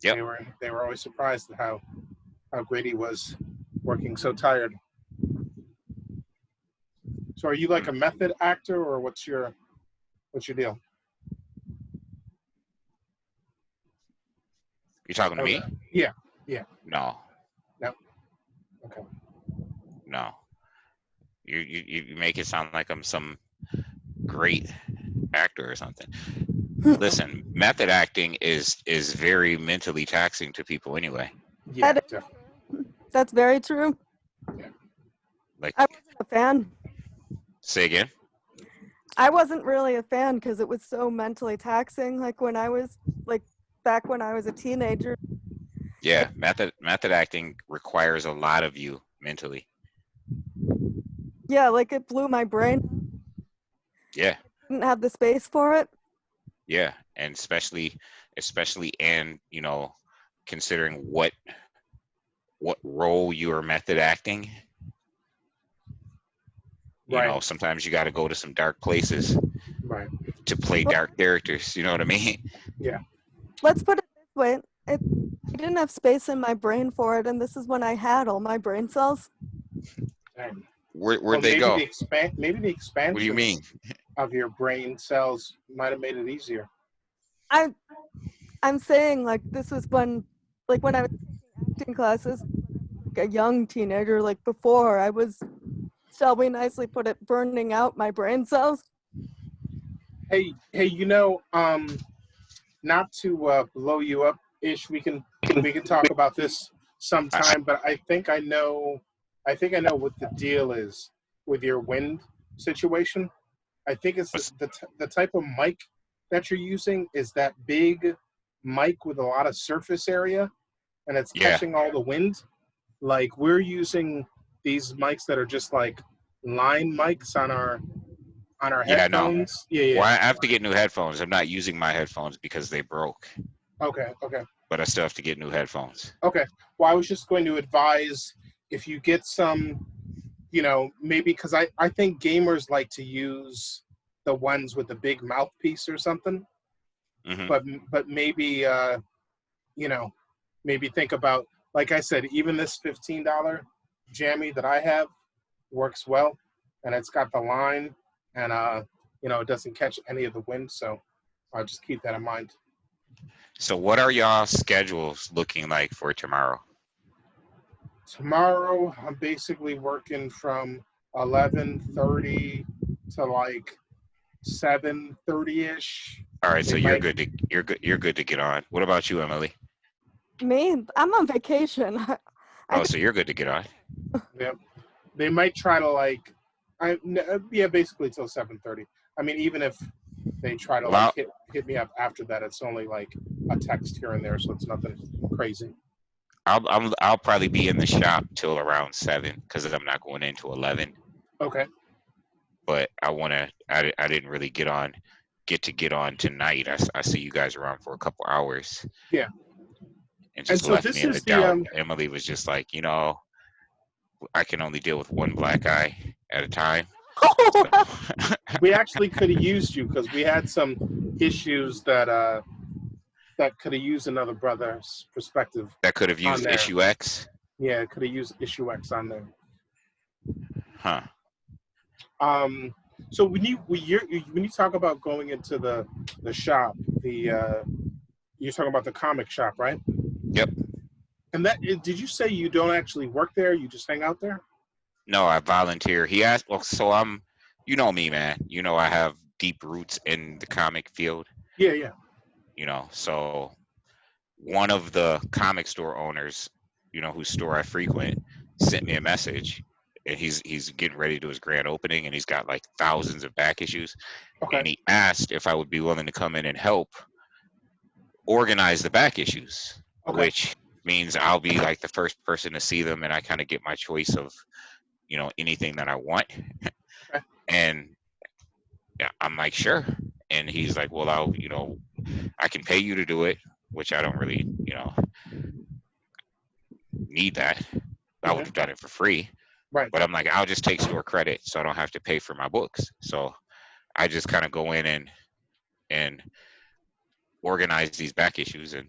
Yep. They were always surprised at how great he was working so tired. So are you like a method actor, or what's your deal? You talking to me? Yeah. No. No. Okay. No. You make it sound like I'm some great actor or something. Listen, method acting is very mentally taxing to people anyway. Yeah, That- definitely. That's very true. Like, I wasn't a fan. say again. I wasn't really a fan because it was so mentally taxing. Like when I was back when I was a teenager. Yeah, method acting requires a lot of you mentally. Yeah, like it blew my brain. Yeah, Didn't have the space for it. yeah, and especially and you know, considering what role you are method acting. You Right. know, sometimes you got to go to some dark places Right. to play dark characters. You know what I mean? Let's put it this way. I didn't have space in my brain for it, and this is when I had all my brain cells. Dang. Where'd Well, they maybe go? Maybe the expansion. What do you mean? Of your brain cells might have made it easier. I'm saying like this was when I was taking acting classes like a young teenager, like before I was, shall we nicely put it, burning out my brain cells. Hey, not to blow you up, Ish. We can talk about this sometime, but I think I know what the deal is with your wind situation. I think it's the type of mic that you're using is that big mic with a lot of surface area, and it's Yeah. catching all the wind. Like we're using these mics that are just like line mics on our Yeah, I know. headphones. Yeah. Well, I have to get new headphones. I'm not using my headphones because they broke, Okay. but I still have to get new headphones. Okay. Well, I was just going to advise if you get some, maybe because I think gamers like to use the ones with the big mouthpiece or something. Hmm. But maybe maybe think about, like I said, even this $15 jammy that I have works well, and it's got the line, and it doesn't catch any of the wind, so I'll just keep that in mind. So what are y'all schedules looking like for tomorrow? Tomorrow, I'm basically working from 11:30 to like 7:30ish. All right, so They you're might- good to you're good to get on. What about you, Emily? Me, I'm on vacation. Oh, so you're good to get on. Yep. They might try to basically till 7:30. I mean, even if they try to Well, hit me up after that, it's only like a text here and there, so it's nothing crazy. I'll probably be in the shop till around 7 because I'm not going into 11. Okay. But I didn't really get on tonight. I see you guys around for a couple hours. Yeah. And just so left this me in is the the, doubt. Emily was just like, I can only deal with one black eye at a time. We actually could have used you because we had some issues that could have used another brother's perspective. That could have On used there. issue X. Yeah, could have used issue X on there. Huh. So when you talk about going into the shop, you're talking about the comic shop, right? Yep. And did you say you don't actually work there? You just hang out there? No, I volunteer. He asked, well, so you know me, man. I have deep roots in the comic field. Yeah. So one of the comic store owners, whose store I frequent, sent me a message, and he's getting ready to do his grand opening, and he's got like thousands of back issues. Okay. And he asked if I would be willing to come in and help organize the back issues, Okay. which means I'll be like the first person to see them, and I kind of get my choice of, anything that I want. Okay. And yeah, I'm like, sure. And he's like, well, I can pay you to do it, which I don't really, need that. I would have done it for free. Right. But I'm like, I'll just take store credit so I don't have to pay for my books. So I just kind of go in and organize these back issues and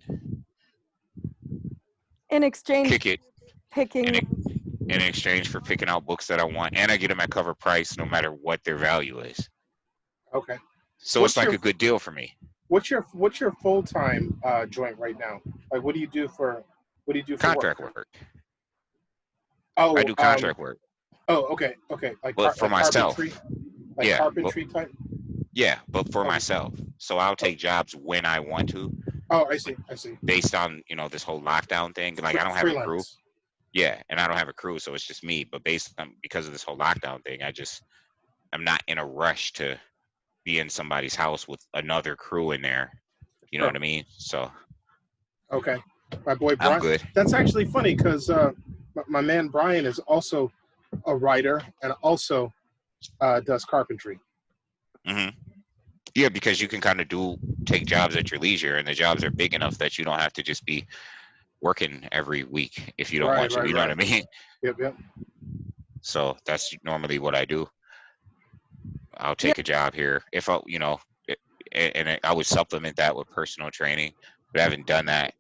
In exchange, kick it picking. in exchange for picking out books that I want, and I get them at cover price no matter what their value is. Okay. So What's it's like your- a good deal for me. What's your full-time joint right now? Like, what do you do for Contract work? work. Oh, I do contract work. Oh, okay. Like, But for myself. carpentry? Like Yeah, carpentry type? Yeah, but for Okay. myself. So I'll take jobs when I want to, Oh, I see. based on this whole lockdown thing. Like I don't have a crew. Freelance. Yeah, and I don't have a crew, so it's just me. But because of this whole lockdown thing, I'm not in a rush to be in somebody's house with another crew in there. You know Sure. what I mean? So Okay. My boy Brian. I'm good. That's actually funny because my man Brian is also a writer and also does carpentry. Hmm. Yeah, because you can kind of take jobs at your leisure, and the jobs are big enough that you don't have to just be working every week if you don't want to. You know what I mean? Yep. So that's normally what I do. I'll take a job here if I would supplement that with personal training, but I haven't done that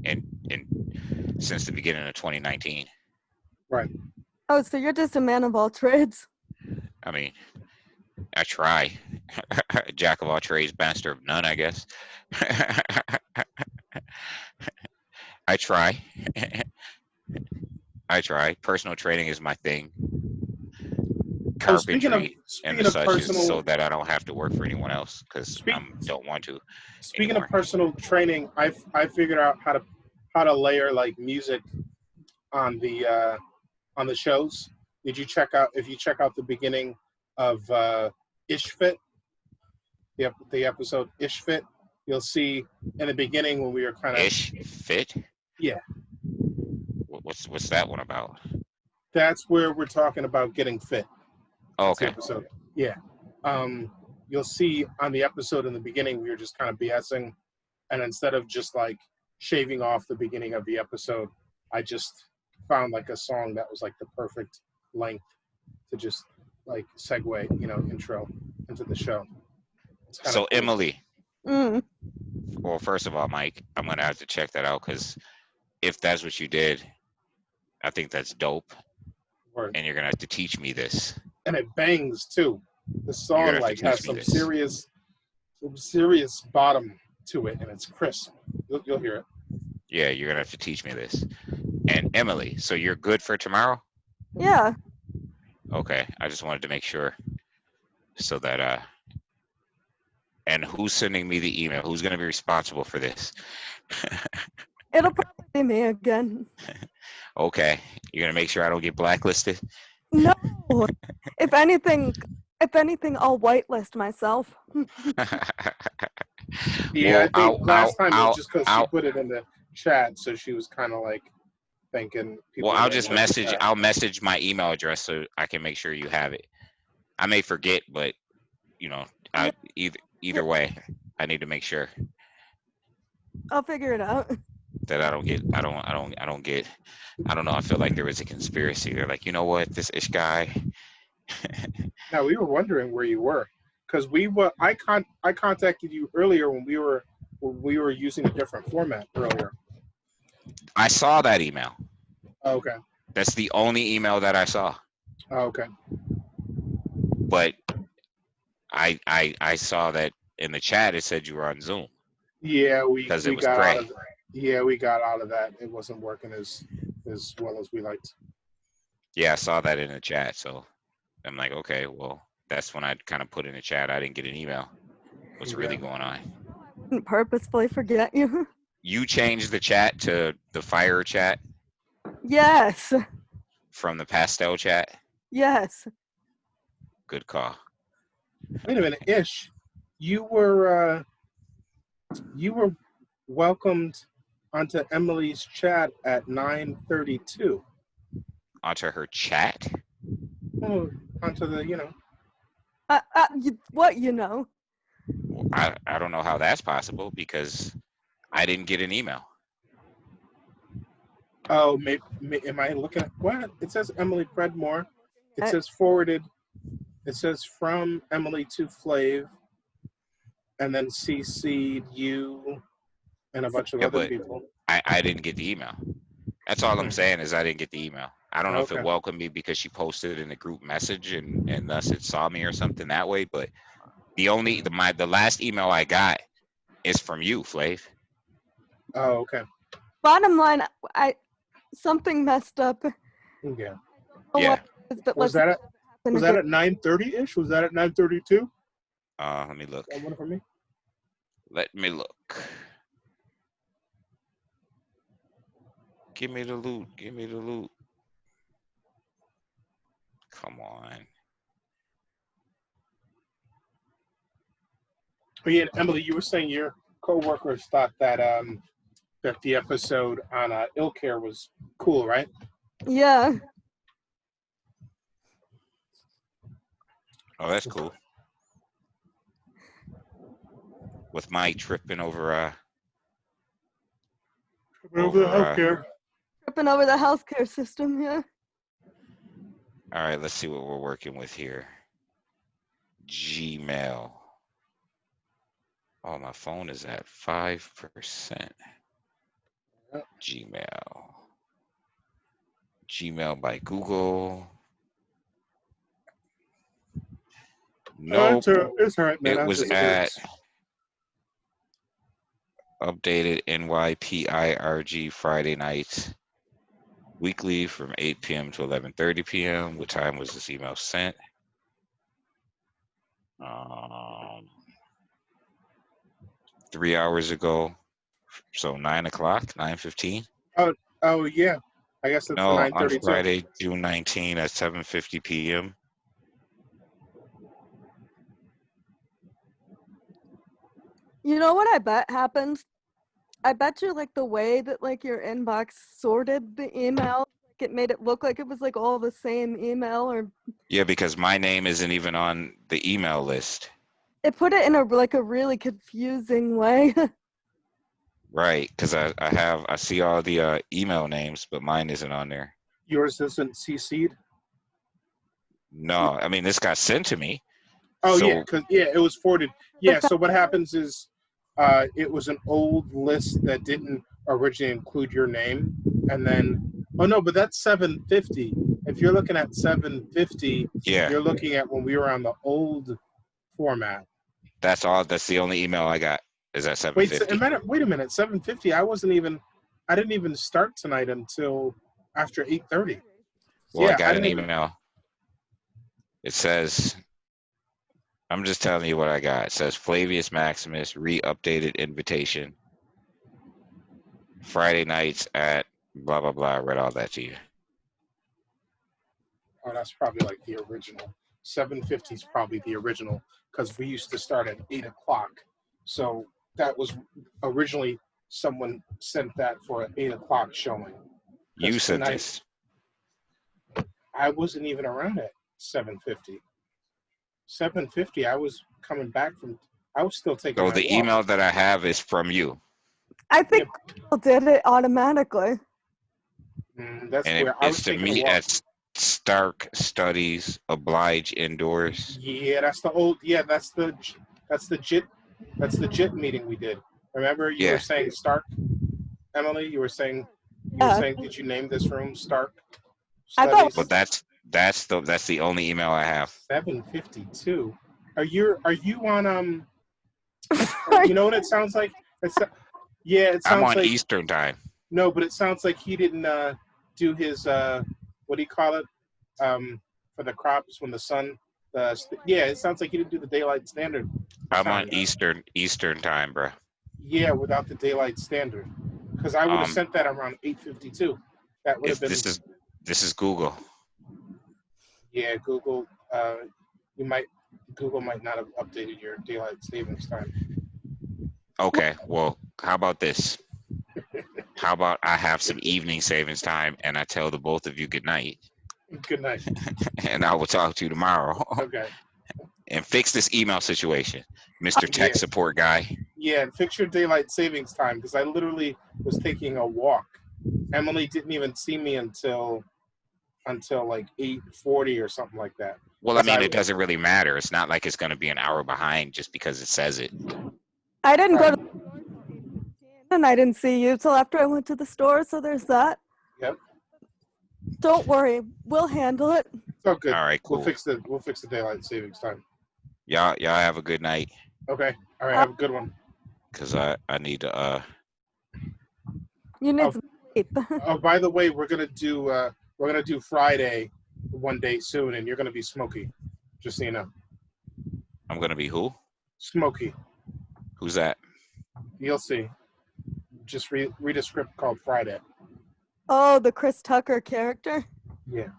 in since the beginning of 2019. Right. Oh, so you're just a man of all trades. I mean, I try. Jack of all trades, master of none, I guess. I try. I try. Personal training is my thing. Oh, speaking of Carpentry and the such is so that I don't have to work for anyone else because speak, I don't want to speaking of anymore. personal training, I figured out how to layer like music on the shows. Did you check out if you check out the beginning of Ishfit, the episode Ishfit, you'll see in the beginning when we were kind of Ish fit. yeah, What's that one about? that's where we're talking about getting fit. Oh, That's the okay. episode. Yeah. You'll see on the episode in the beginning we were just kind of BSing, and instead of just like shaving off the beginning of the episode, I just found like a song that was like the perfect length to just like segue, intro into the show. It's kind So of cool. Emily, Mm. well, first of all, Mike, I'm gonna have to check that out because if that's what you did, I think that's dope, Word. and you're gonna have to teach me this. And it bangs too. The You're song gonna have like to has teach me some this. serious bottom to it, and it's crisp. You'll hear it. Yeah, you're gonna have to teach me this. And Emily, so you're good for tomorrow? Yeah. Okay, I just wanted to make sure so that and who's sending me the email? Who's gonna be responsible for this? It'll probably be me again. Okay, you're gonna make sure I don't get blacklisted? No. If anything, I'll whitelist myself. Yeah, Well, I think last time it was just because she I'll- put it in the chat, so she was kind of like thinking people. Well, I'll might just want the message. chat. I'll message my email address so I can make sure you have it. I may forget, but either way, I need to make sure I'll figure it out. that I don't get. I don't know. I feel like there was a conspiracy. They're like, you know what, this ish guy. Now we were wondering where you were because I contacted you earlier when we were using a different format earlier. I saw that email. Oh, okay. That's the only email that I saw. Oh, okay. But I saw that in the chat it said you were on Zoom. Yeah, we Because it was got gray. out of that. Yeah, we got out of that. It wasn't working as well as we liked. Yeah, I saw that in the chat. So I'm like, okay, well, that's when I kind of put in the chat. I didn't get an email. What's really going on? Didn't purposefully forget you. You changed the chat to the fire chat Yes. from the pastel chat. Yes. Good call. Wait a minute, Ish. You were welcomed onto Emily's chat at 9:32. Onto her chat. Oh, onto the What you know? Well, I don't know how that's possible because I didn't get an email. Oh, maybe am I looking at what? It says Emily Predmore. It I- says forwarded. It says from Emily to Flav, and then CC'd you and a bunch of Yeah, other but people. I didn't get the email. That's all I'm saying is I didn't get the email. I don't know if Okay. it welcomed me because she posted it in the group message and thus it saw me or something that way. But the last email I got is from you, Flav. Oh, okay. Bottom line, something messed up. Yeah. Yeah. Was that at 9:30 ish? Was that at 9:32? Let me look. That one for me. Let me look. Give me the loot. Give me the loot. Come on. Oh, yeah, Emily, you were saying your coworkers thought that that the episode on Ilcare was cool, right? Yeah. Oh, that's cool. With my tripping over Over the Over, healthcare. Tripping over the healthcare system, yeah. all right, let's see what we're working with here. Gmail. Oh, my phone is at 5%. Yep. Gmail. Gmail by Google. Nope. It's all right, man. It I was just at updated NYPIRG Friday nights weekly from 8 p.m. to 11:30 p.m. What time was this email sent? 3 hours ago. So 9 o'clock, 9:15. Oh yeah, I guess that's the No, on 9:32. Friday, June 19 at 7:50 p.m. You know what I bet happened? I bet you like the way that like your inbox sorted the email, like it made it look like it was like all the same email, or Yeah, because my name isn't even on the email list. it put it in a like a really confusing way. Right, because I see all the email names, but mine isn't on there. Yours isn't CC'd. No, I mean this got sent to me. Oh So- yeah, because it was forwarded. Yeah, so what happens is, it was an old list that didn't originally include your name, and then but that's 750. If you're looking at 750, Yeah, you're looking at when we were on the old format. that's all. That's the only email I got is at Wait, 7:50. wait a minute, 750. I didn't even start tonight until after 8:30. Well, I yeah, got an didn't even- email. It says, I'm just telling you what I got. It says Flavius Maximus re-updated invitation. Friday nights at blah blah blah. I read all that to you. Oh, that's probably like the original. 750 is probably the original because we used to start at 8 o'clock. So that was originally someone sent that for an 8 o'clock showing. You Because sent tonight- this. I wasn't even around at 750. 750, I was coming back from. I was still taking. So my the walk. email that I have is from you, I think people did it automatically. That's and where I was it's to taking a me walk. at Stark Studies Oblige Indoors. Yeah, that's the old. Yeah, that's the JIT meeting we did. Remember, you Yeah. were saying Stark, Emily. You were saying Yeah. did you name this room Stark? I thought- But that's the only email I have. 752. Are you on You know what it sounds like? It I'm sounds on like Eastern time. no, but it sounds like he didn't do his what do you call it for the crops when the sun. It sounds like he didn't do the daylight standard. I'm on time. Eastern time, bro. Yeah, without the daylight standard, because I would have Um, sent that around 8:52. That would If have been. this is Google. Yeah, Google. Google might not have updated your daylight savings time. Okay, well, how about this? How about I have some evening savings time and I tell the both of you good night, Good night. and I will talk to you tomorrow Okay. and fix this email situation, Mr. Tech Yeah. Support guy. Yeah, and fix your daylight savings time because I literally was taking a walk. Emily didn't even see me until like 8:40 or something like that. Well, I mean, I- it doesn't really matter. It's not like it's going to be an hour behind just because it says it. I didn't go to the store till 8:15, and I didn't see you till after I went to the store, so there's that. Yep. Don't worry, we'll handle it. It's all good. All right, cool. We'll fix the daylight savings time. Y'all have a good night, Okay. All right. Have a good one. cause I need to You need Oh. some sleep. Oh, by the way, we're gonna do Friday one day soon, and you're gonna be Smokey. Just so you know, I'm gonna be who? Smokey. Who's that? You'll see. Just read a script called Friday. Oh, the Chris Tucker character. Yeah,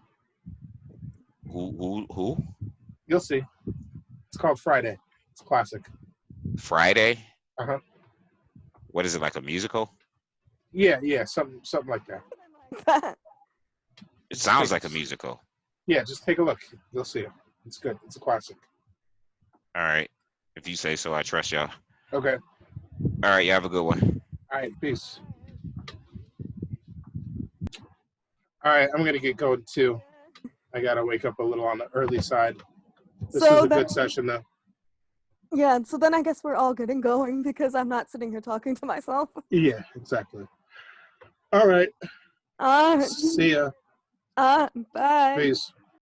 Who? you'll see. It's called Friday. It's classic. Friday? Uh-huh. What is it, like a musical? Yeah, something like that. It sounds like a musical. Yeah, just take a look. You'll see it. It's good. It's a classic. All right. If you say so, I trust y'all. Okay. All right, you have a good one. All right. Peace. All right, I'm gonna get going too. I gotta wake up a little on the early side. This So was a then- good session, though. Yeah, so then I guess we're all getting going because I'm not sitting here talking to myself. Yeah, exactly. All right. Uh, See ya. bye. Peace.